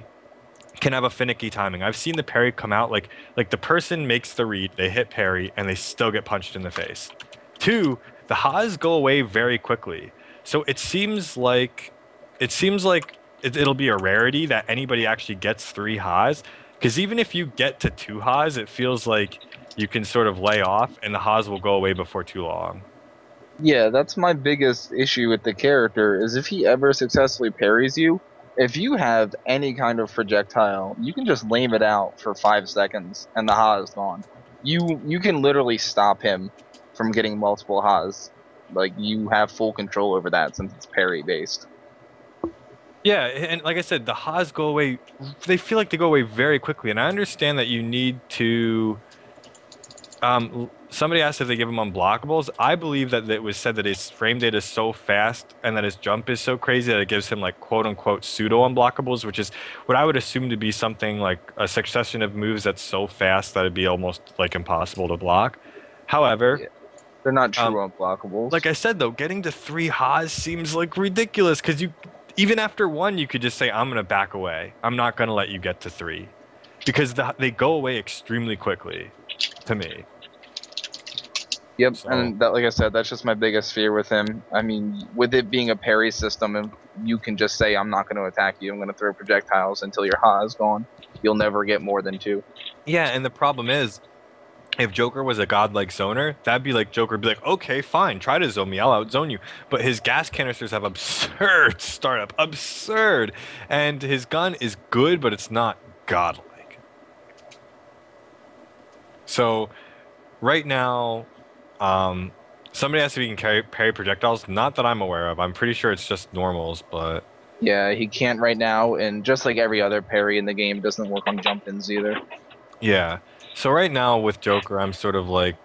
can have a finicky timing. I've seen the parry come out like the person makes the read, they hit parry, and they still get punched in the face. Two, the ha's go away very quickly. So it seems like it'll be a rarity that anybody actually gets 3 ha's. Because even if you get to 2 ha's, it feels like you can sort of lay off, and the ha's will go away before too long. Yeah, that's my biggest issue with the character, is if he ever successfully parries you, If you have any kind of projectile, you can just lame it out for 5 seconds and the Ha is gone. You can literally stop him from getting multiple Ha's. Like you have full control over that since it's parry based. Yeah, and like I said, the Haas go away. They feel like they go away very quickly, and I understand that you need to. Somebody asked if they give him unblockables. I believe that it was said that his frame data is so fast and that his jump is so crazy that it gives him like quote unquote pseudo unblockables, which is what I would assume to be something like a succession of moves that's so fast that it'd be almost like impossible to block. However, Yeah. They're not true um, unblockables. like I said though, getting to 3 Haas seems like ridiculous because you even after one you could just say I'm gonna back away. I'm not gonna let you get to 3 because they go away extremely quickly to me. Yep, So. and that, like I said, that's just my biggest fear with him. I mean, with it being a parry system, and you can just say, "I'm not going to attack you. I'm going to throw projectiles until your Ha is gone." You'll never get more than two. Yeah, and the problem is, if Joker was a godlike zoner, that'd be like Joker would be like, okay, fine, try to zone me, I'll outzone you. But his gas canisters have absurd startup, absurd, and his gun is good, but it's not godlike. So right now, um, somebody asked if he can parry projectiles. Not that I'm aware of. I'm pretty sure it's just normals, but Yeah, he can't right now, and just like every other parry in the game, doesn't work on jump-ins either. yeah. So right now with Joker, I'm sort of like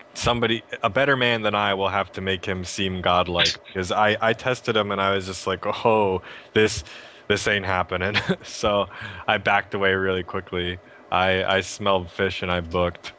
a better man than I will have to make him seem godlike because I tested him and I was just like, oh, this this ain't happening. So I backed away really quickly. I smelled fish and I booked.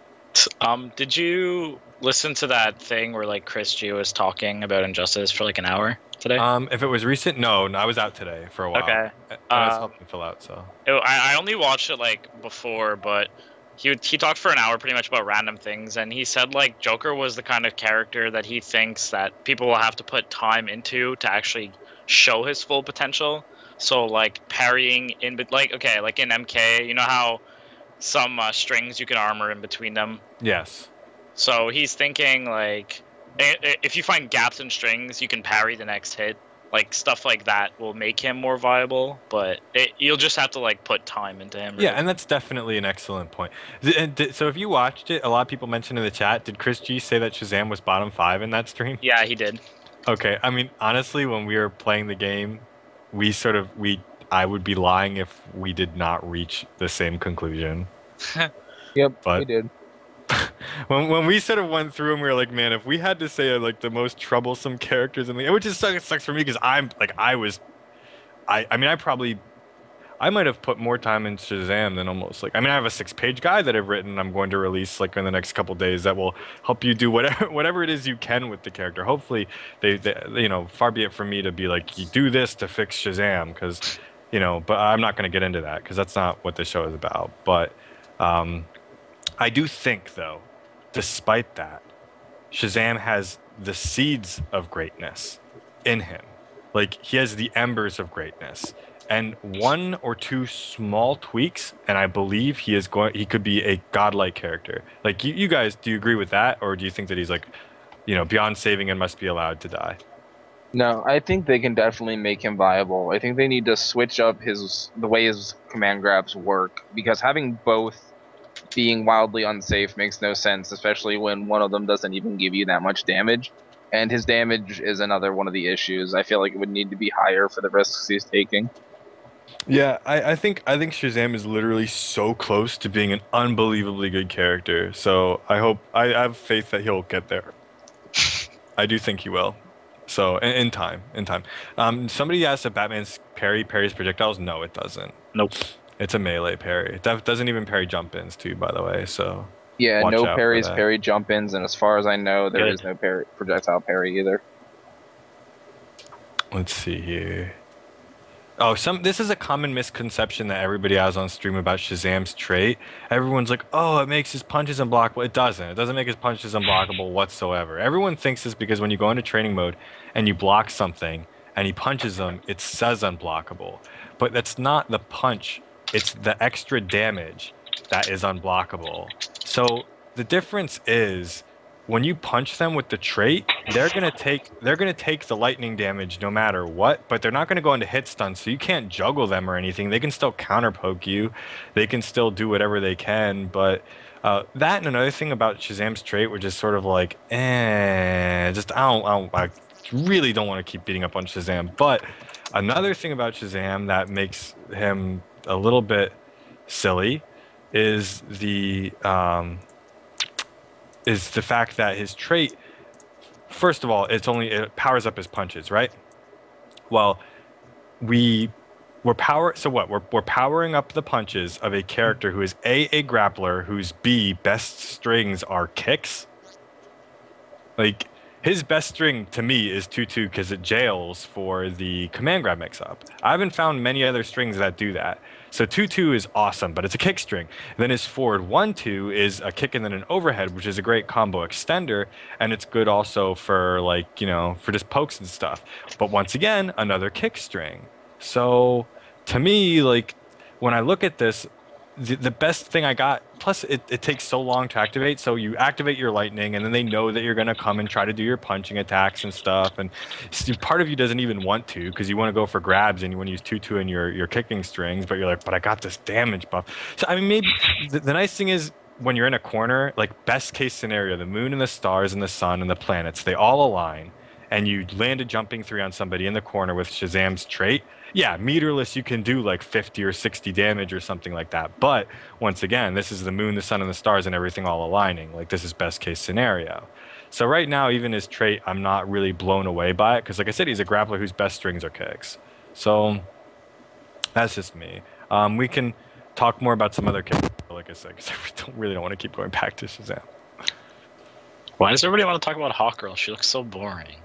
Did you listen to that thing where like Chris G was talking about Injustice for like an hour today? If it was recent, no, I was out today for a while. Okay. I was helping fill out, so. I only watched it like before, but he talked for an hour pretty much about random things, and he said like Joker was the kind of character that he thinks that people will have to put time into to actually show his full potential. So like parrying in, but like okay, like in MK, you know how some strings you can armor in between them. Yes. So he's thinking like if you find gaps in strings, you can parry the next hit. Like stuff like that will make him more viable, but you'll just have to like put time into him. Yeah, really. and that's definitely an excellent point. So if you watched it, a lot of people mentioned in the chat, did Chris G say that Shazam was bottom 5 in that stream? Yeah, he did. Okay, I mean, honestly, when we were playing the game, I would be lying if we did not reach the same conclusion. Yep, But he did. when we sort of went through and we were like, man, if we had to say like the most troublesome characters in the, which is sucks for me because I mean, I might have put more time in Shazam than almost like I mean I have a 6-page guide that I've written I'm going to release like in the next couple days that will help you do whatever it is you can with the character. Hopefully they you know, far be it from me to be like you do this to fix Shazam because you know, but I'm not going to get into that because that's not what the show is about. But I do think though, despite that, Shazam has the seeds of greatness in him. Like he has the embers of greatness. And 1 or 2 small tweaks, and I believe he could be a godlike character. Like you guys, do you agree with that? Or do you think that he's like, you know, beyond saving and must be allowed to die? No, I think they can definitely make him viable. I think they need to switch up the way his command grabs work because having both being wildly unsafe makes no sense, especially when one of them doesn't even give you that much damage. And his damage is another one of the issues. I feel like it would need to be higher for the risks he's taking. Yeah, I think Shazam is literally so close to being an unbelievably good character. So I have faith that he'll get there. I do think he will. So in time, in time. Somebody asked if Batman's parries projectiles. No, it doesn't. Nope. It's a melee parry. It doesn't even parry jump ins too, by the way. So Yeah, watch no out for parries, that. parry jump-ins, and as far as I know, there is no projectile parry either. Let's see here. Oh, this is a common misconception that everybody has on stream about Shazam's trait. Everyone's like, "Oh, it makes his punches unblockable." It doesn't. It doesn't make his punches unblockable whatsoever. Everyone thinks this because when you go into training mode and you block something and he punches them, it says unblockable. But that's not the punch. It's the extra damage that is unblockable. So the difference is when you punch them with the trait, they're gonna take the lightning damage no matter what, but they're not gonna go into hit stun, so you can't juggle them or anything. They can still counter poke you, they can still do whatever they can, but that and another thing about Shazam's trait, which is sort of like, just I really don't want to keep beating up on Shazam. But another thing about Shazam that makes him a little bit silly is the fact that his trait, first of all, it powers up his punches, right? Well, we we're powering up the punches of a character who is a grappler whose B best strings are kicks. Like his best string to me is 2-2 because it jails for the command grab mix up. I haven't found many other strings that do that. So 2-2 is awesome, but it's a kick string. Then his forward 1-2 is a kick and then an overhead, which is a great combo extender, and it's good also for like, for just pokes and stuff. But once again, another kick string. So to me, like when I look at this, the best thing I got, plus it takes so long to activate, so you activate your lightning and then they know that you're going to come and try to do your punching attacks and stuff, and part of you doesn't even want to because you want to go for grabs and you want to use 2-2 in your kicking strings, but you're like, but I got this damage buff. So I mean, maybe the nice thing is when you're in a corner, like best case scenario, the moon and the stars and the sun and the planets, they all align and you land a jumping 3 on somebody in the corner with Shazam's trait, yeah, meterless, you can do like 50 or 60 damage or something like that. But once again, this is the moon, the sun, and the stars and everything all aligning. Like this is best case scenario. So right now, even his trait, I'm not really blown away by it because, like I said, he's a grappler whose best strings are kicks. So that's just me. We can talk more about some other characters, like I said, because I really don't want to keep going back to Shazam. Why does everybody want to talk about Hawkgirl? She looks so boring.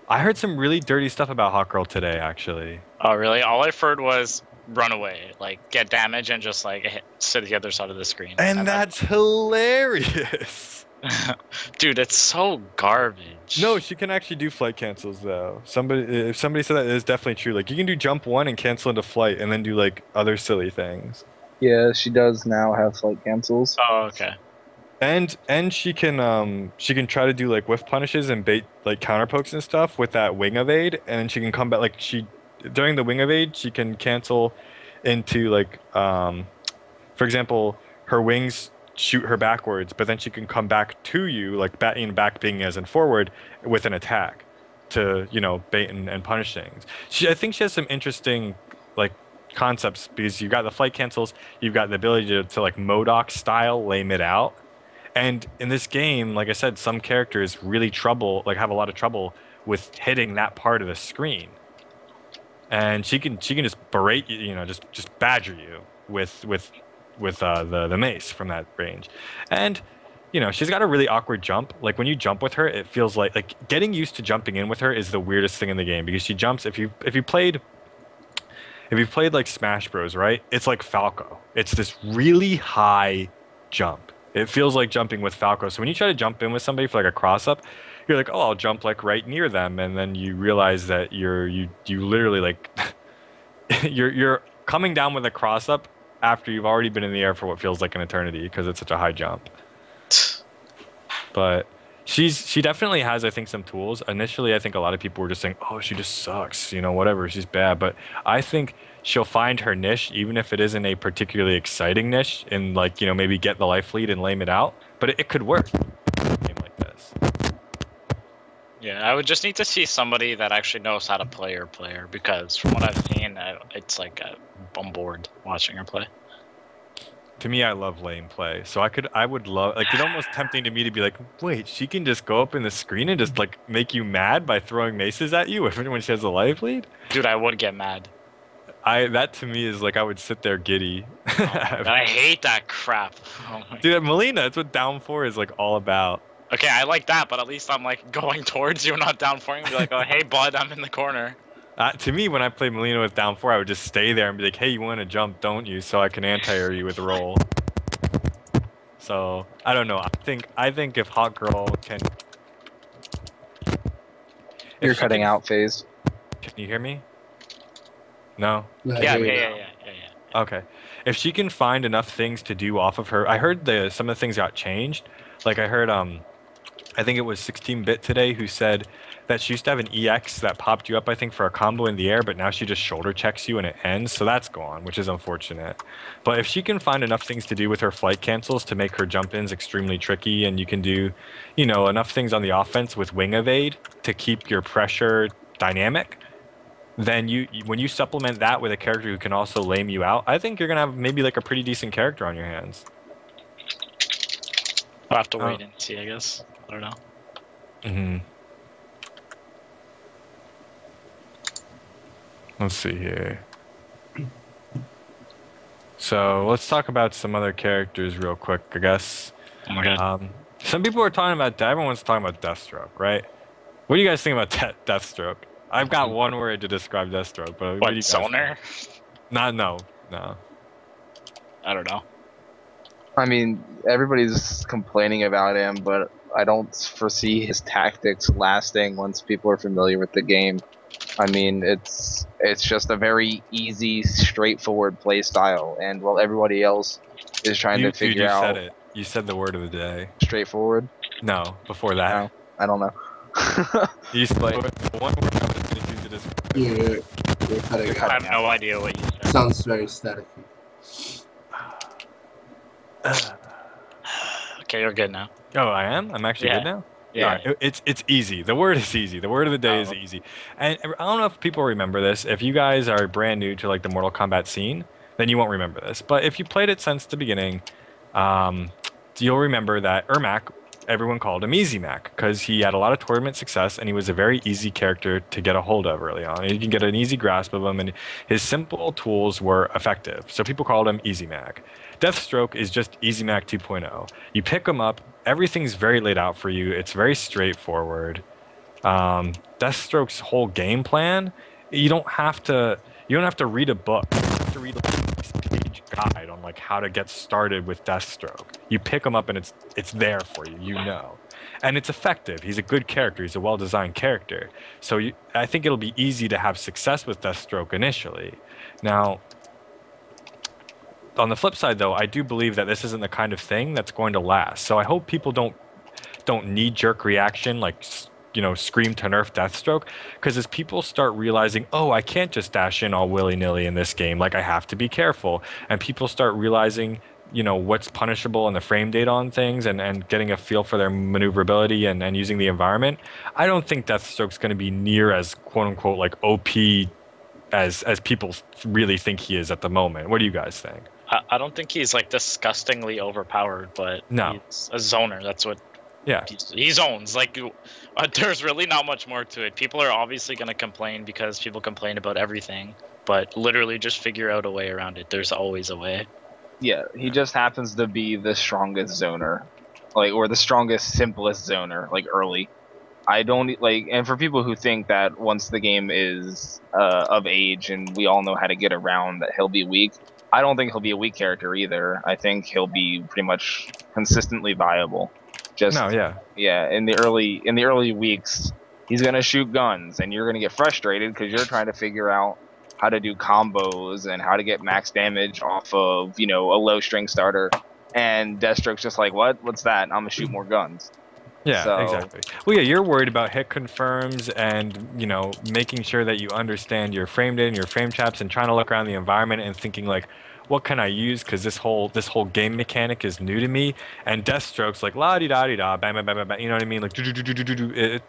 I heard some really dirty stuff about Hawkgirl today, actually. Oh, really? All I've heard was run away, like get damage and just like sit at the other side of the screen. And that's hilarious. Dude, it's so garbage. No, she can actually do flight cancels though. If somebody said that, it is definitely true. Like you can do jump 1 and cancel into flight, and then do like other silly things. Yeah, she does now have flight cancels. Oh, okay. And she can try to do like whiff punishes and bait like counter pokes and stuff with that wing evade, and then she can come back like during the wing evade she can cancel into like for example, her wings shoot her backwards, but then she can come back to you like back being as in forward with an attack to bait and punish things. I think she has some interesting like concepts because you've got the flight cancels, you've got the ability to like Modoc style lay mid out. And in this game, like I said, some characters really have a lot of trouble with hitting that part of the screen. And she can just berate you, just badger you with the mace from that range. And she's got a really awkward jump. Like when you jump with her, it feels like getting used to jumping in with her is the weirdest thing in the game because she jumps. If you played like Smash Bros, right? It's like Falco. It's this really high jump. It feels like jumping with Falco. So when you try to jump in with somebody for like a cross up, you're like, oh, I'll jump like right near them, and then you realize that you literally like you're coming down with a cross up after you've already been in the air for what feels like an eternity because it's such a high jump. But she definitely has, I think, some tools. Initially, I think a lot of people were just saying, oh, she just sucks, whatever, she's bad. But I think she'll find her niche, even if it isn't a particularly exciting niche, and like, maybe get the life lead and lame it out. But it could work in a game like this. Yeah, I would just need to see somebody that actually knows how to play her player because from what I've seen, it's like I'm bored watching her play. To me, I love lane play, so I would love, like, it's almost tempting to me to be like, wait, she can just go up in the screen and just like make you mad by throwing maces at you when she has a life lead. Dude, I would get mad. That to me is like I would sit there giddy. I hate that crap. Oh Dude, Melina, that's what down 4 is like all about. Okay, I like that, but at least I'm like going towards you, not down 4 and be like, oh hey bud, I'm in the corner. To me, when I play Melina with down 4, I would just stay there and be like, hey, you want to jump, don't you? So I can anti-air you with a roll. So, I don't know. I think if Hawkgirl can... You're cutting out, FaZe. Can you hear me? No? Yeah. Okay. If she can find enough things to do off of her... I heard some of the things got changed. Like, I heard I think it was 16-bit today, who said that she used to have an EX that popped you up, I think, for a combo in the air, but now she just shoulder checks you and it ends. So that's gone, which is unfortunate. But if she can find enough things to do with her flight cancels to make her jump ins extremely tricky, and you can do, enough things on the offense with wing evade to keep your pressure dynamic, then when you supplement that with a character who can also lame you out, I think you're gonna have maybe like a pretty decent character on your hands. I'll have to Oh. wait and see, I guess. I don't know. Mm-hmm. Let's see here. So let's talk about some other characters real quick, I guess. Oh my god. Some people are talking about, everyone's talking about Deathstroke, right? What do you guys think about Deathstroke? I've got one word to describe Deathstroke, but what do you guys Zoner? No. I don't know. I mean, everybody's complaining about him, but I don't foresee his tactics lasting once people are familiar with the game. I mean, it's just a very easy, straightforward play style, and while everybody else is trying to figure you out said it. You said the word of the day. straightforward. No, before that. No, I don't know. You said the one word I was going to use to describe. You're cutting I out. have no idea what you said. Sounds very staticky. Okay, you're good now. Oh, I am? I'm actually Yeah. good now? Yeah. Alright, it's easy. The word is easy. The word of the day is easy. And I don't know if people remember this. If you guys are brand new to like the Mortal Kombat scene, then you won't remember this. But if you played it since the beginning, you'll remember that Ermac, everyone called him Easy Mac because he had a lot of tournament success and he was a very easy character to get a hold of early on. And you can get an easy grasp of him, and his simple tools were effective. So people called him Easy Mac. Deathstroke is just Easy Mac 2.0. You pick him up, everything's very laid out for you. It's very straightforward. Deathstroke's whole game plan, you don't have to read a book. You don't have to read a 6-page guide on like how to get started with Deathstroke. You pick him up and it's there for you, and it's effective. He's a good character. He's a well-designed character. So I think it'll be easy to have success with Deathstroke initially. Now, on the flip side, though, I do believe that this isn't the kind of thing that's going to last. So I hope people don't knee-jerk reaction, like, scream to nerf Deathstroke, because as people start realizing, oh, I can't just dash in all willy-nilly in this game, like I have to be careful, and people start realizing, what's punishable and the frame data on things, and getting a feel for their maneuverability and using the environment, I don't think Deathstroke's going to be near as quote-unquote like OP as people really think he is at the moment. What do you guys think? I don't think he's like disgustingly overpowered, but No. He's a zoner. That's what Yeah. he zones. Like, there's really not much more to it. People are obviously going to complain because people complain about everything, but literally just figure out a way around it. There's always a way. Yeah, he just happens to be the strongest zoner, or the strongest, simplest zoner, early. I don't and for people who think that once the game is of age and we all know how to get around, that he'll be weak, I don't think he'll be a weak character either. I think he'll be pretty much consistently viable. Yeah, in the early weeks, he's gonna shoot guns, and you're gonna get frustrated because you're trying to figure out how to do combos and how to get max damage off of a low string starter. And Deathstroke's just like, what's that? I'm gonna shoot more guns. Yeah, exactly. Well, yeah, you're worried about hit confirms and, making sure that you understand your frame data and your frame traps and trying to look around the environment and thinking like, what can I use? Because this whole game mechanic is new to me. And Deathstroke's like la di da di da, bang bang bang bang bang. You know what I mean? Like do do do do do do.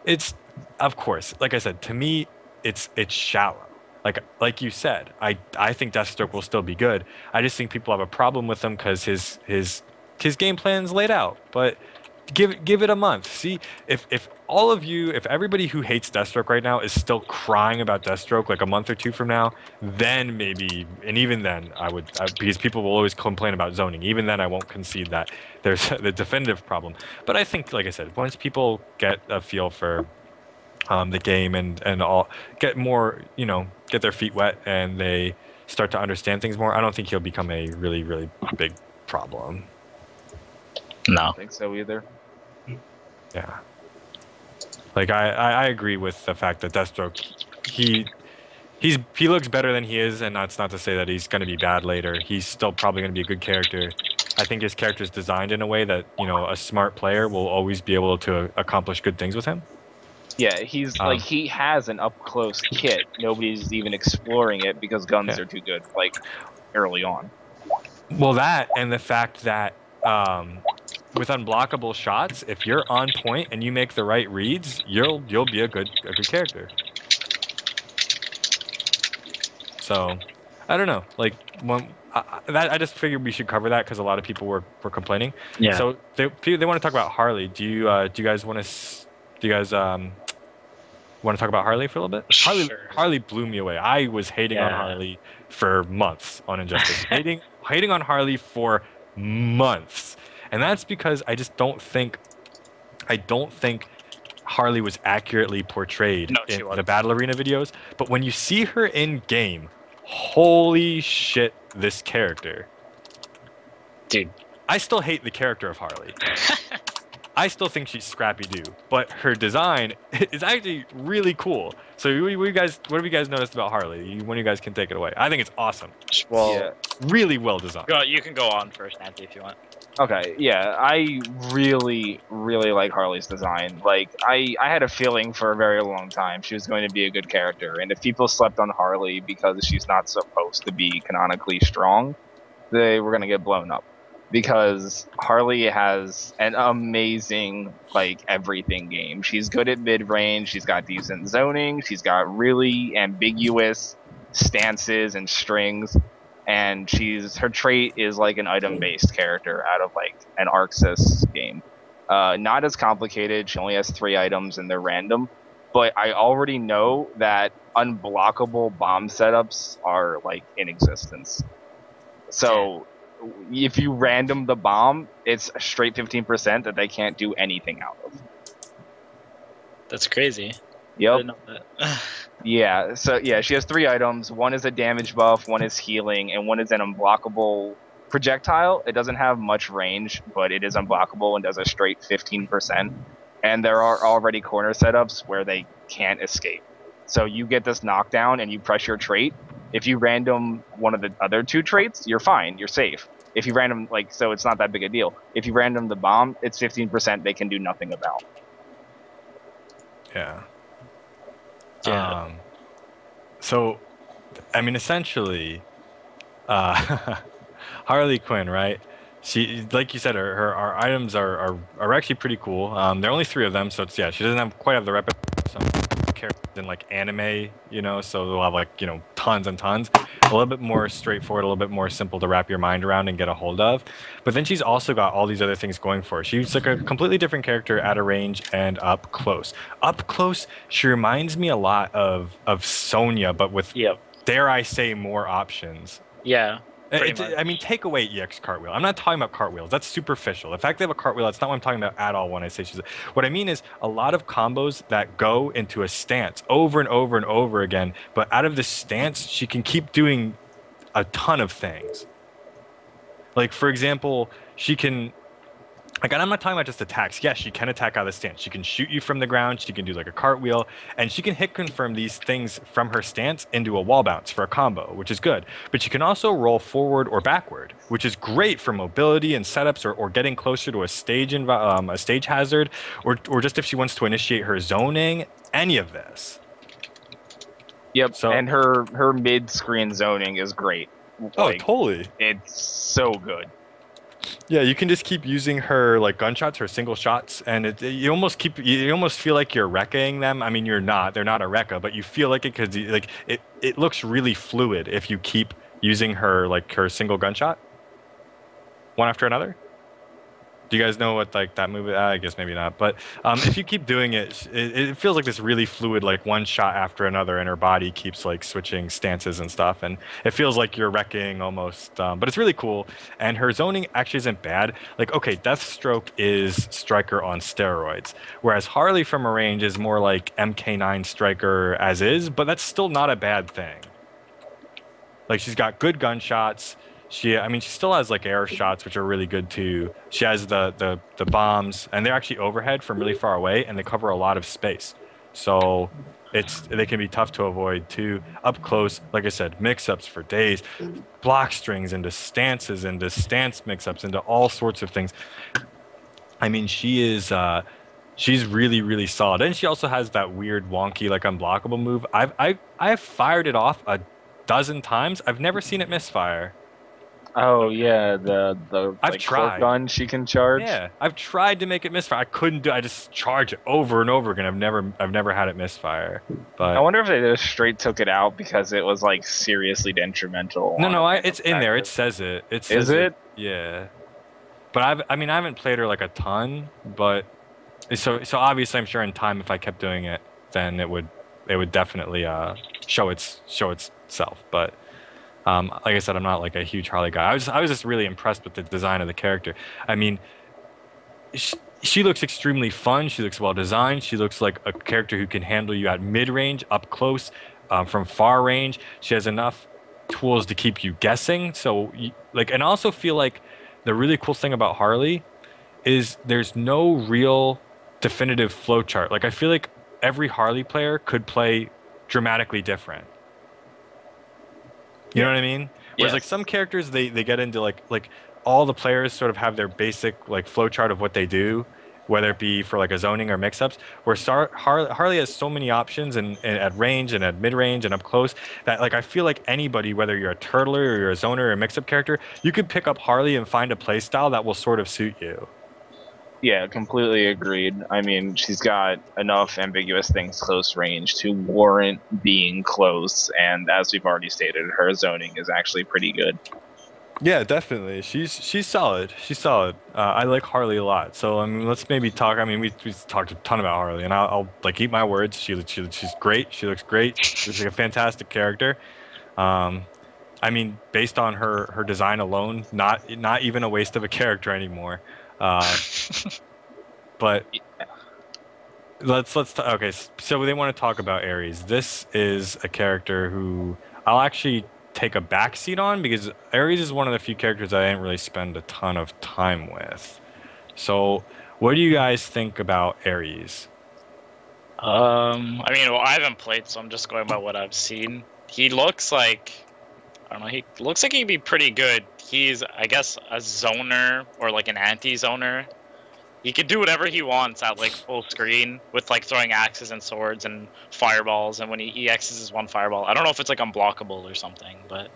It's of course, like I said, to me, it's shallow. Like you said, I think Deathstroke will still be good. I just think people have a problem with him because his game plan's laid out, but. Give it a month. See if everybody who hates Deathstroke right now is still crying about Deathstroke like a month or two from now, then maybe, and even then because people will always complain about zoning. Even then, I won't concede that there's the definitive problem. But I think, like I said, once people get a feel for the game and all get more, get their feet wet and they start to understand things more, I don't think he'll become a really, really big problem. No. I don't think so either. Yeah. Like I agree with the fact that Deathstroke, he looks better than he is, and that's not to say that he's going to be bad later. He's still probably going to be a good character. I think his character is designed in a way that, you know, a smart player will always be able to accomplish good things with him. Yeah, he's Um, he has an up close kit. Nobody's even exploring it because guns yeah. are too good. Like early on. Well, that and the fact that with unblockable shots, if you're on point and you make the right reads, you'll be a good character. So, I don't know. Like I just figured we should cover that because a lot of people were complaining. Yeah. So they want to talk about Harley. Do you guys want to do you guys want to talk about Harley for a little bit? Sure. Harley blew me away. I was hating on Yeah. Harley for months on Injustice. hating on Harley for months. And that's because I don't think Harley was accurately portrayed No, she in the wasn't. Battle Arena videos. But when you see her in game, holy shit, this character. Dude. I still hate the character of Harley. I still think she's Scrappy Doo, but her design is actually really cool. So, what have you guys noticed about Harley? One of you guys can take it away. I think it's awesome. Well, Yeah. Really well designed. You can go on first, Nancy, if you want. Okay, yeah, I really, really like Harley's design. Like, I had a feeling for a very long time she was going to be a good character, and if people slept on Harley because she's not supposed to be canonically strong, they were going to get blown up. Because Harley has an amazing, like, everything game. She's good at mid-range, she's got decent zoning, she's got really ambiguous stances and strings, and her trait is like an item-based character out of like an Arxis game. Not as complicated. She only has 3 items and they're random. But I already know that unblockable bomb setups are like in existence. So if you random the bomb, it's a straight 15% that they can't do anything out of. that's crazy. I Yep. didn't know that. Yeah, so yeah, she has 3 items. One is a damage buff, one is healing, and one is an unblockable projectile. It doesn't have much range, but it is unblockable and does a straight 15%. And there are already corner setups where they can't escape. So you get this knockdown and you press your trait. If you random one of the other 2 traits, you're fine, you're safe. If you random, like, so it's not that big a deal. If you random the bomb, it's 15% they can do nothing about. Yeah. Yeah. So, I mean, essentially, Harley Quinn, right? She, like you said, her items are actually pretty cool. There are only 3 of them, so it's, yeah, she doesn't quite have the rep some characters in like anime, you know, so they'll have like, you know, tons and tons. A little bit more straightforward, a little bit more simple to wrap your mind around and get a hold of. But then she's also got all these other things going for her. She's like a completely different character at a range and up close. Up close, she reminds me a lot of Sonya, but with, Yep. dare I say, more options. Yeah. Pretty much. I mean, take away EX cartwheel. I'm not talking about cartwheels. That's superficial. The fact they have a cartwheel, that's not what I'm talking about at all when I say she's... What I mean is a lot of combos that go into a stance over and over and over again, but out of the stance, she can keep doing a ton of things. Like, for example, she can... Like, and I'm not talking about just attacks. Yes, she can attack out of the stance. She can shoot you from the ground. She can do like a cartwheel, and she can hit confirm these things from her stance into a wall bounce for a combo, which is good. But she can also roll forward or backward, which is great for mobility and setups, or getting closer to a stage hazard, or just if she wants to initiate her zoning. Any of this. Yep, So- and her mid-screen zoning is great. Oh, Like, totally. it's so good. Yeah, you can just keep using her like gunshots, her single shots, and you almost feel like you're wrecking them. I mean, you're not; they're not a rekka, but you feel like it because like it looks really fluid if you keep using her like her single gunshot, one after another. Do you guys know what like that move? I guess maybe not, but if you keep doing it, it feels like this really fluid, like one shot after another, and her body keeps like switching stances and stuff, and it feels like you're wrecking almost. But it's really cool, and her zoning actually isn't bad. Like, okay, Deathstroke is Striker on steroids, whereas Harley from a range is more like MK9 Striker as is, but that's still not a bad thing. Like, she's got good gunshots. She still has like air shots, which are really good too. She has the bombs, and they're actually overhead from really far away, and they cover a lot of space. So They can be tough to avoid too. Up close, like I said, mix-ups for days, block strings into stances, into stance mix-ups, into all sorts of things. I mean, she's really, really solid. And she also has that weird, wonky, like unblockable move. I've fired it off a dozen times. I've never seen it misfire. Oh yeah, the I've like cloak tried. gun she can charge. Yeah, I've tried to make it misfire. I couldn't do. I just charge it over and over again. I've never had it misfire. I But wonder if they just straight took it out because it was like seriously detrimental. no, on it's in there. It practice. says it. It Is says it? Yeah. But I mean, I haven't played her like a ton. But so obviously, I'm sure in time, if I kept doing it, then it would definitely show itself. But like I said, I'm not like a huge Harley guy. I was just really impressed with the design of the character. I mean, she looks extremely fun. She looks well designed. She looks like a character who can handle you at mid range, up close, from far range. She has enough tools to keep you guessing. So and I also feel like the really cool thing about Harley is there's no real definitive flowchart. Like I feel like every Harley player could play dramatically different. You know what I mean? Whereas like Yes. some characters they get into like all the players sort of have their basic like flowchart of what they do, whether it be for like a zoning or mix-ups. Where Harley has so many options and at range and at mid-range and up close that like I feel like anybody, whether you're a turtler or you're a zoner or a mix-up character, you could pick up Harley and find a play style that will sort of suit you. Yeah, completely agreed. I mean, she's got enough ambiguous things close range to warrant being close, and as we've already stated, her zoning is actually pretty good. Yeah, definitely. She's solid. She's solid. I like Harley a lot. So I mean, let's maybe talk. I mean, we talked a ton about Harley, and I'll like eat my words. She's great. She looks great. She's like a fantastic character. I mean, based on her design alone, not even a waste of a character anymore. But okay. So they want to talk about Ares. This is a character who I'll actually take a backseat on because Ares is one of the few characters I didn't really spend a ton of time with. So, what do you guys think about Ares? I mean, well, I haven't played, so I'm just going by what I've seen. He looks like, I don't know, he looks like he'd be pretty good. He's, I guess, a zoner or like an anti-zoner. He could do whatever he wants at like full screen with like throwing axes and swords and fireballs, and when he EXs his one fireball. I don't know if it's like unblockable or something, but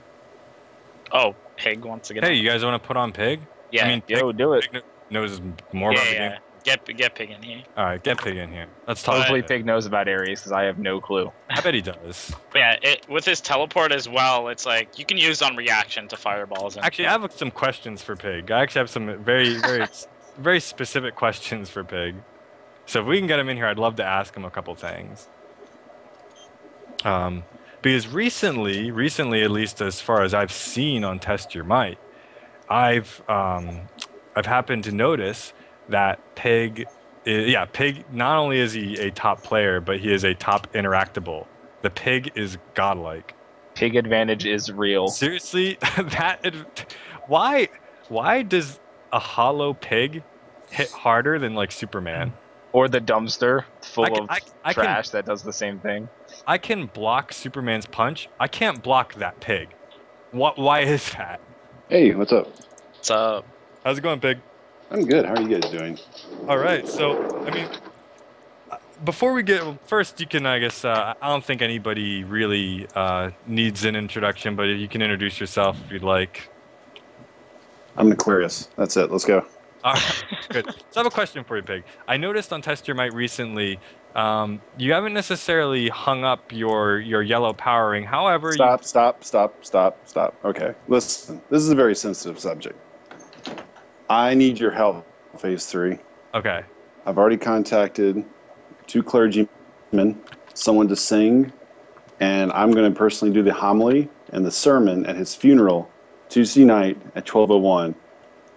oh, Pig wants to get Hey, on. you guys want to put on Pig? Yeah, I mean, Yo, do it. Pig knows more about the game. Get Pig in here. All right, get Pig in here. Let's talk. Hopefully, about it. Pig knows about Ares because I have no clue. I bet he does. But yeah, with his teleport as well, it's like you can use on reaction to fireballs. And Actually, I have some questions for Pig. I actually have some very specific questions for Pig. So if we can get him in here, I'd love to ask him a couple things. Because recently, at least as far as I've seen on Test Your Might, I've happened to notice that Pig, Pig. Not only is he a top player, but he is a top interactable. The Pig is godlike. Pig advantage is real. Seriously, why does a hollow pig hit harder than like Superman? Or the dumpster full of I trash that does the same thing. I can block Superman's punch. I can't block that pig. Why is that? Hey, what's up? so How's it going, Pig? I'm good. How are you guys doing? All right. So, I mean, before we get first, you can, I guess, I don't think anybody really needs an introduction, but you can introduce yourself if you'd like. I'm an Aquarius. That's it. Let's go. All right, good. So I have a question for you, Pig. I noticed on Test Your Might recently, you haven't necessarily hung up your yellow powering. However, Stop. Okay. Listen, this is a very sensitive subject. I need your help, Phase 3. Okay. I've already contacted 2 clergymen, someone to sing, and I'm going to personally do the homily and the sermon at his funeral Tuesday night at 12:01.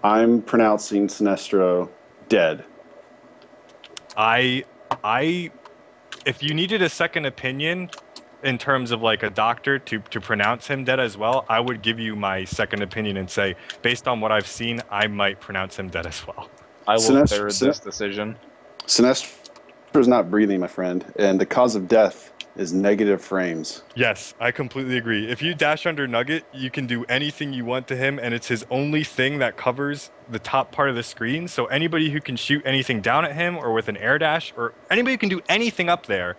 I'm pronouncing Sinestro dead. If you needed a second opinion in terms of like a doctor to pronounce him dead as well, I would give you my second opinion and say, based on what I've seen, I might pronounce him dead as well. I will Sinestro- third this decision. Sinestro is not breathing, my friend, and the cause of death is negative frames. Yes, I completely agree. If you dash under Nugget, you can do anything you want to him, and it's his only thing that covers the top part of the screen. So anybody who can shoot anything down at him or with an air dash, or anybody who can do anything up there,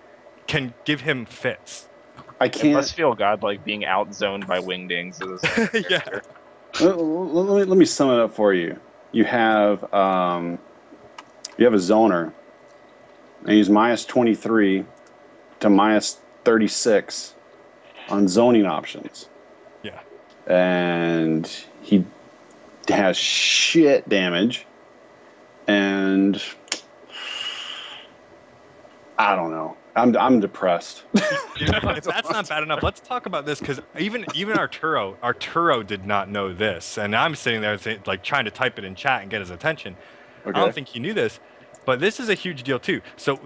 can give him fits. I It can't. must feel godlike being outzoned by wingdings as a Yeah. character. Let me sum it up for you. You have a zoner, and he's minus 23 to minus 36 on zoning options. Yeah. And he has shit damage, and I don't know. I'm depressed. If that's not bad enough, let's talk about this, because even Arturo did not know this, and I'm sitting there like trying to type it in chat and get his attention. Okay. I don't think he knew this, but this is a huge deal too. So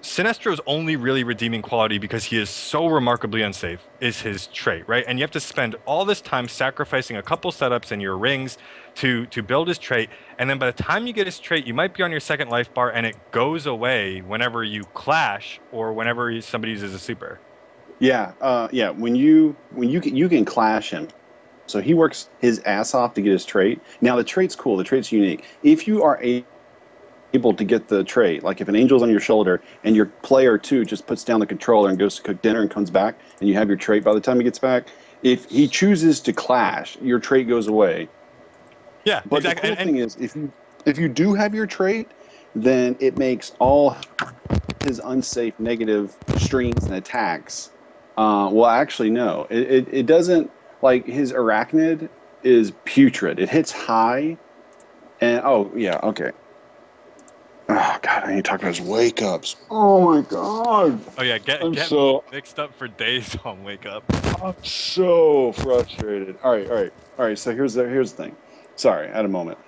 Sinestro's only really redeeming quality, because he is so remarkably unsafe, is his trait, right? And you have to spend all this time sacrificing a couple setups and your rings to build his trait, and then by the time you get his trait, you might be on your second life bar, and it goes away whenever you clash or whenever somebody uses a super. Yeah, When you can clash him, so he works his ass off to get his trait. Now the trait's cool. The trait's unique. If you are able to get the trait, like if an angel's on your shoulder and your player 2 just puts down the controller and goes to cook dinner and comes back, and you have your trait by the time he gets back, if he chooses to clash, your trait goes away. Yeah, But exactly. the cool thing is, if you do have your trait, then it makes all his unsafe negative strings and attacks. Well, actually, no. It doesn't. Like, his arachnid is putrid. It hits high, and okay. Oh God, I need to talk about his wake ups. Oh my God. Oh yeah, get mixed up for days on Wake Up. I'm so frustrated. All right. So here's the thing. Sorry, I had a moment.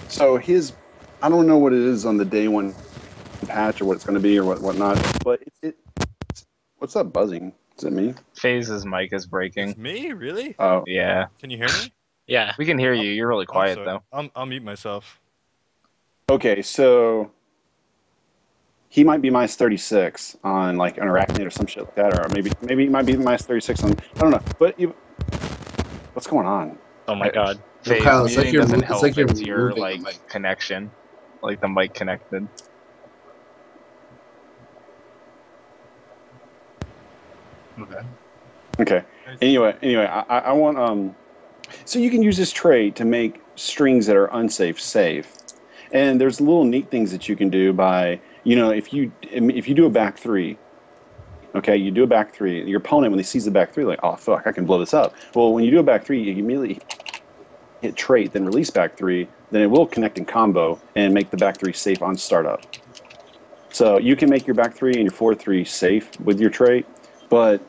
So I don't know what it is on the day one patch or what it's going to be or whatnot, but what's up buzzing? Is it me? FaZe's mic is breaking. It's me? Really? Oh, Yeah. Can you hear me? Yeah. We can hear you. You're really quiet, though. I'll mute myself. okay. So he might be minus 36 on like an arachnid or some shit like that, or maybe he might be minus 36 on. I don't know. But what's going on? Oh my god. FaZe Kyle, it's like muting you're doesn't it's help. like you're It's your moving like the mic. connection, like the mic connected. Okay. Anyway, I want so you can use this trait to make strings that are unsafe safe, and there's little neat things that you can do by if you do a back three. Okay, you do a back three. Your opponent, when he sees the back three, like, oh fuck, I can blow this up. Well, when you do a back three, you immediately hit trait, then release back three. Then it will connect in combo and make the back three safe on startup. So you can make your back three and your 4-3 safe with your trait, but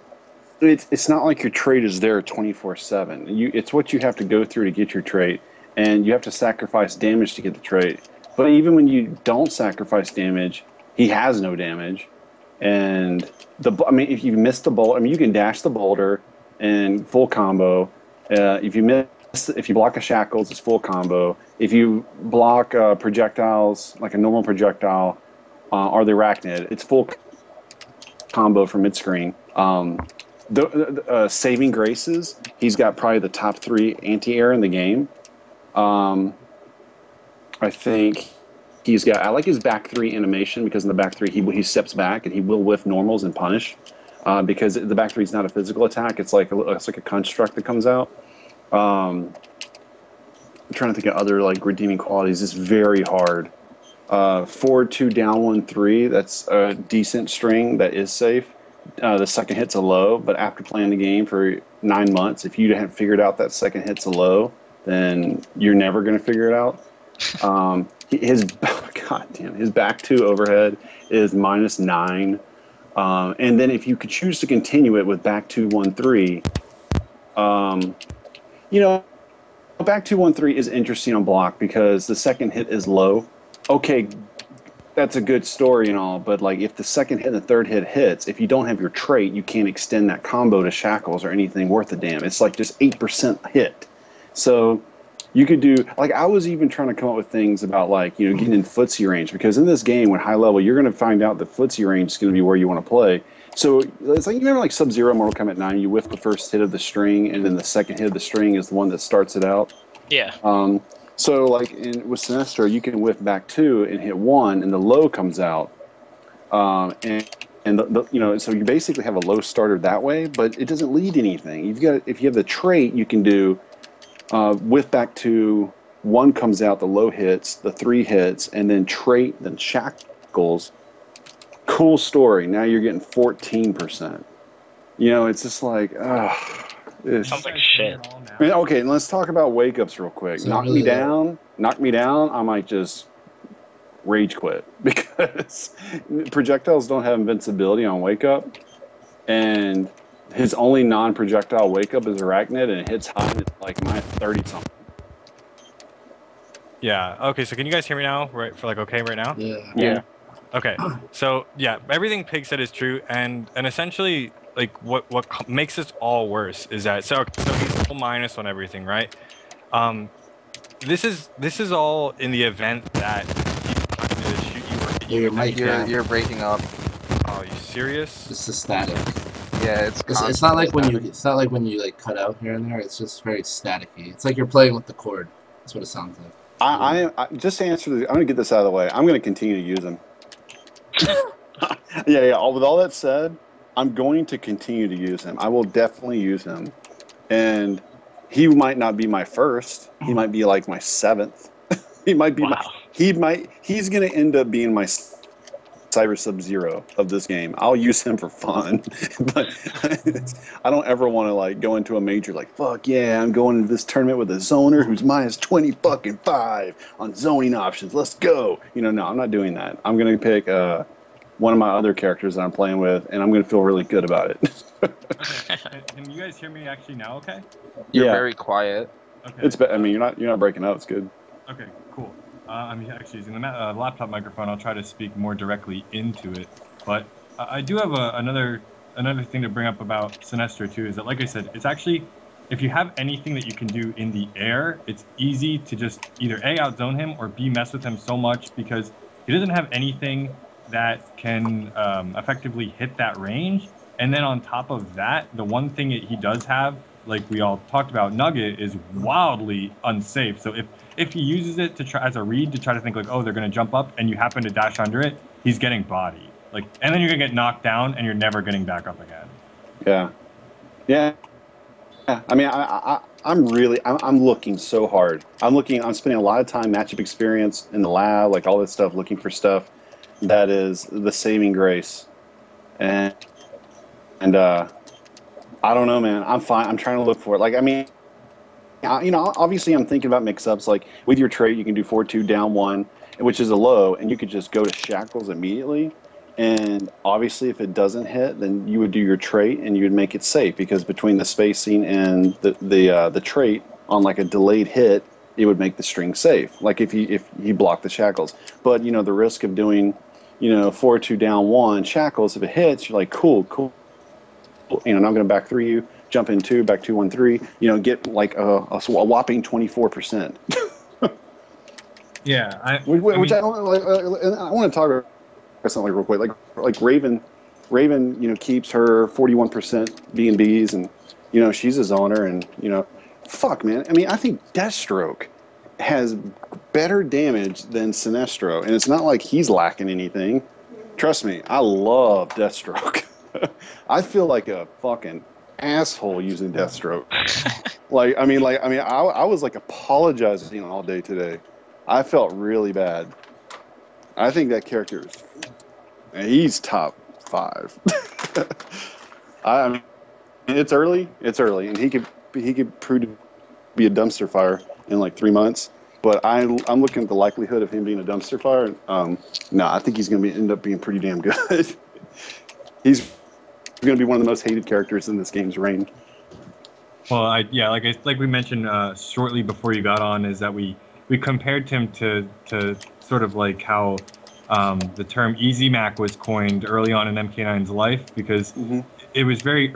it's not like your trait is there 24/7. It's what you have to go through to get your trait, and you have to sacrifice damage to get the trait. But even when you don't sacrifice damage, he has no damage. And if you miss the boulder, you can dash the boulder and full combo. If you block a shackles, it's full combo. If you block projectiles, like a normal projectile, or the arachnid, it's full combo for mid screen. The saving graces, he's got probably the top 3 anti-air in the game. I think I like his back 3 animation, because in the back 3 he steps back and he will whiff normals and punish, because the back 3 is not a physical attack. It's like a construct that comes out. I'm trying to think of other like redeeming qualities. It's very hard. Forward 2, down 1, 3. That's a decent string that is safe. The second hit's a low, but after playing the game for 9 months, if you haven't figured out that second hit's a low, then you're never going to figure it out. His back 2 overhead is -9, and then if you could choose to continue it with back 2, 1, 3, back 2, 1, 3 is interesting on block because the second hit is low. Okay, that's a good story and all, but like if the second hit and the third hit hits, if you don't have your trait, you can't extend that combo to shackles or anything worth a damn. It's like just 8% hit. So You could do, like, I was even trying to come up with things about, like, you know, getting in footsie range, because in this game, with high level, you're going to find out that footsie range is going to be where you want to play. So it's like, you remember, like, Sub-Zero Mortal Kombat 9, you whiff the first hit of the string, and then the second hit of the string is the one that starts it out. Yeah. So, like, with Sinestro, you can whiff back 2 and hit 1, and the low comes out. And you know, so you basically have a low starter that way, but it doesn't lead to anything. You've got, if you have the trait, you can do whiff back 2, 1 comes out, the low hits, the 3 hits, and then trait, then shackles. Cool story. Now you're getting 14%. You know, it's just like, Sounds like shit. I mean, okay, and let's talk about wake ups real quick. So really Knock me down. I might just rage quit because projectiles don't have invincibility on wake up, and his only non-projectile wake up is arachnid, and it hits high, and it's like my 30 something. Yeah. Okay. So can you guys hear me now? Right? For like okay right now? Yeah. Okay. So yeah, everything Pig said is true, and essentially like what makes this all worse is that so he's full minus on everything, right? This is all in the event that he's trying to shoot you or hit you. Your mic You're breaking up. Oh, you serious? It's just static. Yeah, It's not like when you like cut out here and there. It's just very staticky. It's like you're playing with the cord. That's what it sounds like. I just to answer I'm going to get this out of the way. I'm going to continue to use him. Yeah. With all that said, I'm going to continue to use him. I will definitely use him, and he might not be my first. He might be like my 7th. He might be he's going to end up being my Cyber Sub-Zero of this game. I'll use him for fun, but I don't ever want to like go into a major like, fuck yeah, I'm going into this tournament with a zoner who's minus 20 on zoning options. Let's go. You know, no, I'm not doing that. I'm going to pick one of my other characters that I'm playing with, and I'm going to feel really good about it. Okay. Can you guys hear me actually now? Okay. You're Yeah. very quiet. Okay. I mean, you're not breaking up. It's good. Okay, cool. I'm actually using the laptop microphone. I'll try to speak more directly into it. But I do have another thing to bring up about Sinestro too. Is that, like I said, it's actually, if you have anything that you can do in the air, it's easy to just either A, outzone him, or B, mess with him so much because he doesn't have anything that can effectively hit that range. And then on top of that, the one thing that he does have, like we all talked about, Nugget, is wildly unsafe. So if he uses it to try as a read to try to think like, oh, they're going to jump up, and you happen to dash under it, he's getting bodied. Like, and then you're going to get knocked down, and you're never getting back up again. Yeah. I mean, I'm looking so hard. I'm spending a lot of time matchup experience in the lab, like all this stuff, looking for stuff that is the saving grace. And I don't know, man. I'm fine. I'm trying to look for it. Like, I mean, you know, obviously I'm thinking about mix-ups. Like, with your trait, you can do 4-2, down 1, which is a low, and you could just go to shackles immediately. And obviously, if it doesn't hit, then you would do your trait, and you would make it safe, because between the spacing and the trait on, like, a delayed hit, it would make the string safe, like if you block the shackles. But, you know, the risk of doing, you know, 4-2, down 1, shackles, if it hits, you're like, cool. You know, now I'm going to back 3 you, jump in 2, back 2, 1, 3. You know, get like a whopping 24%. Yeah, which I don't like. I want to talk about something real quick. Like Raven, you know, keeps her 41% B&Bs, and you know she's a zoner, and you know, fuck man. I mean, I think Deathstroke has better damage than Sinestro, and it's not like he's lacking anything. Trust me, I love Deathstroke. I feel like a fucking asshole using Deathstroke. I was like apologizing all day today. I felt really bad. I think that character he's top 5. I mean, it's early, and he could prove to be a dumpster fire in like 3 months. But I'm looking at the likelihood of him being a dumpster fire. No, I think he's going to end up being pretty damn good. He's going to be one of the most hated characters in this game's reign. Well, like we mentioned shortly before you got on, is that we compared him to sort of like how the term Easy Mac was coined early on in MK9's life, because it was very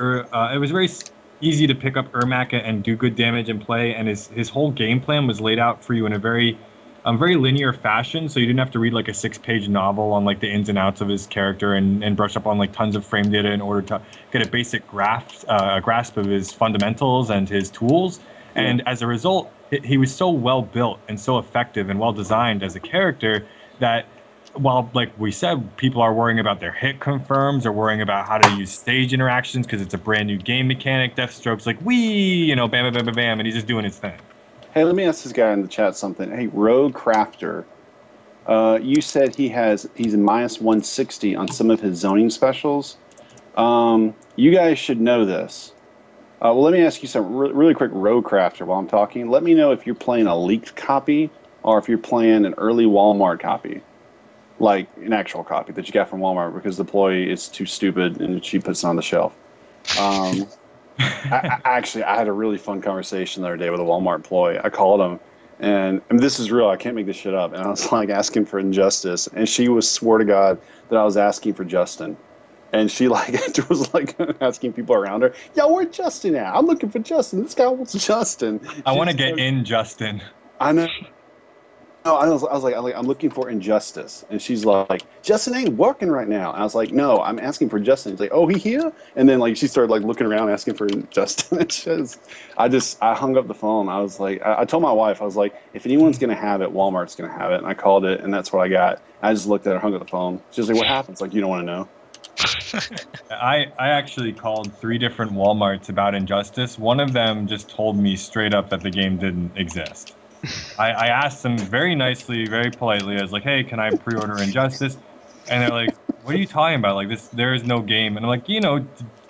easy to pick up Ermac and do good damage and play. And his whole game plan was laid out for you in a very linear fashion. So you didn't have to read like a 6-page novel on like the ins and outs of his character and brush up on like tons of frame data in order to get a basic grasp of his fundamentals and his tools. And as a result, he was so well built and so effective and well designed as a character that while, like we said, people are worrying about their hit confirms or worrying about how to use stage interactions because it's a brand new game mechanic, Deathstroke's like, wee, bam, bam, bam, bam, bam, and he's just doing his thing. Hey, let me ask this guy in the chat something. Hey, Rogue Crafter, you said he's a minus 160 on some of his zoning specials. You guys should know this. Well, let me ask you something really quick, Rogue Crafter, while I'm talking. Let me know if you're playing a leaked copy or if you're playing an early Walmart copy. Like an actual copy that you got from Walmart because the employee is too stupid and she puts it on the shelf. I had a really fun conversation the other day with a Walmart employee. I called him, and this is real. I can't make this shit up. And I was like asking for Injustice, and she swore to God that I was asking for Justin. And she was like asking people around her, "Yo, where's Justin at? I'm looking for Justin. This guy wants Justin." I want to get in Justin. I know. No, I was like, I'm looking for Injustice, and she's like, Justin ain't working right now. And I was like, no, I'm asking for Justin. He's like, oh, he here? And then like she started like looking around asking for Justin. I hung up the phone. I was like, I told my wife, I was like, if anyone's gonna have it, Walmart's gonna have it. And I called it, and that's what I got. I just looked at her, hung up the phone. She was like, what happens? Like, you don't want to know. I actually called 3 different Walmarts about Injustice. One of them just told me straight up that the game didn't exist. I asked them very nicely, very politely. I was like, hey, can I pre-order Injustice? And they're like, what are you talking about? Like, there is no game. And I'm like,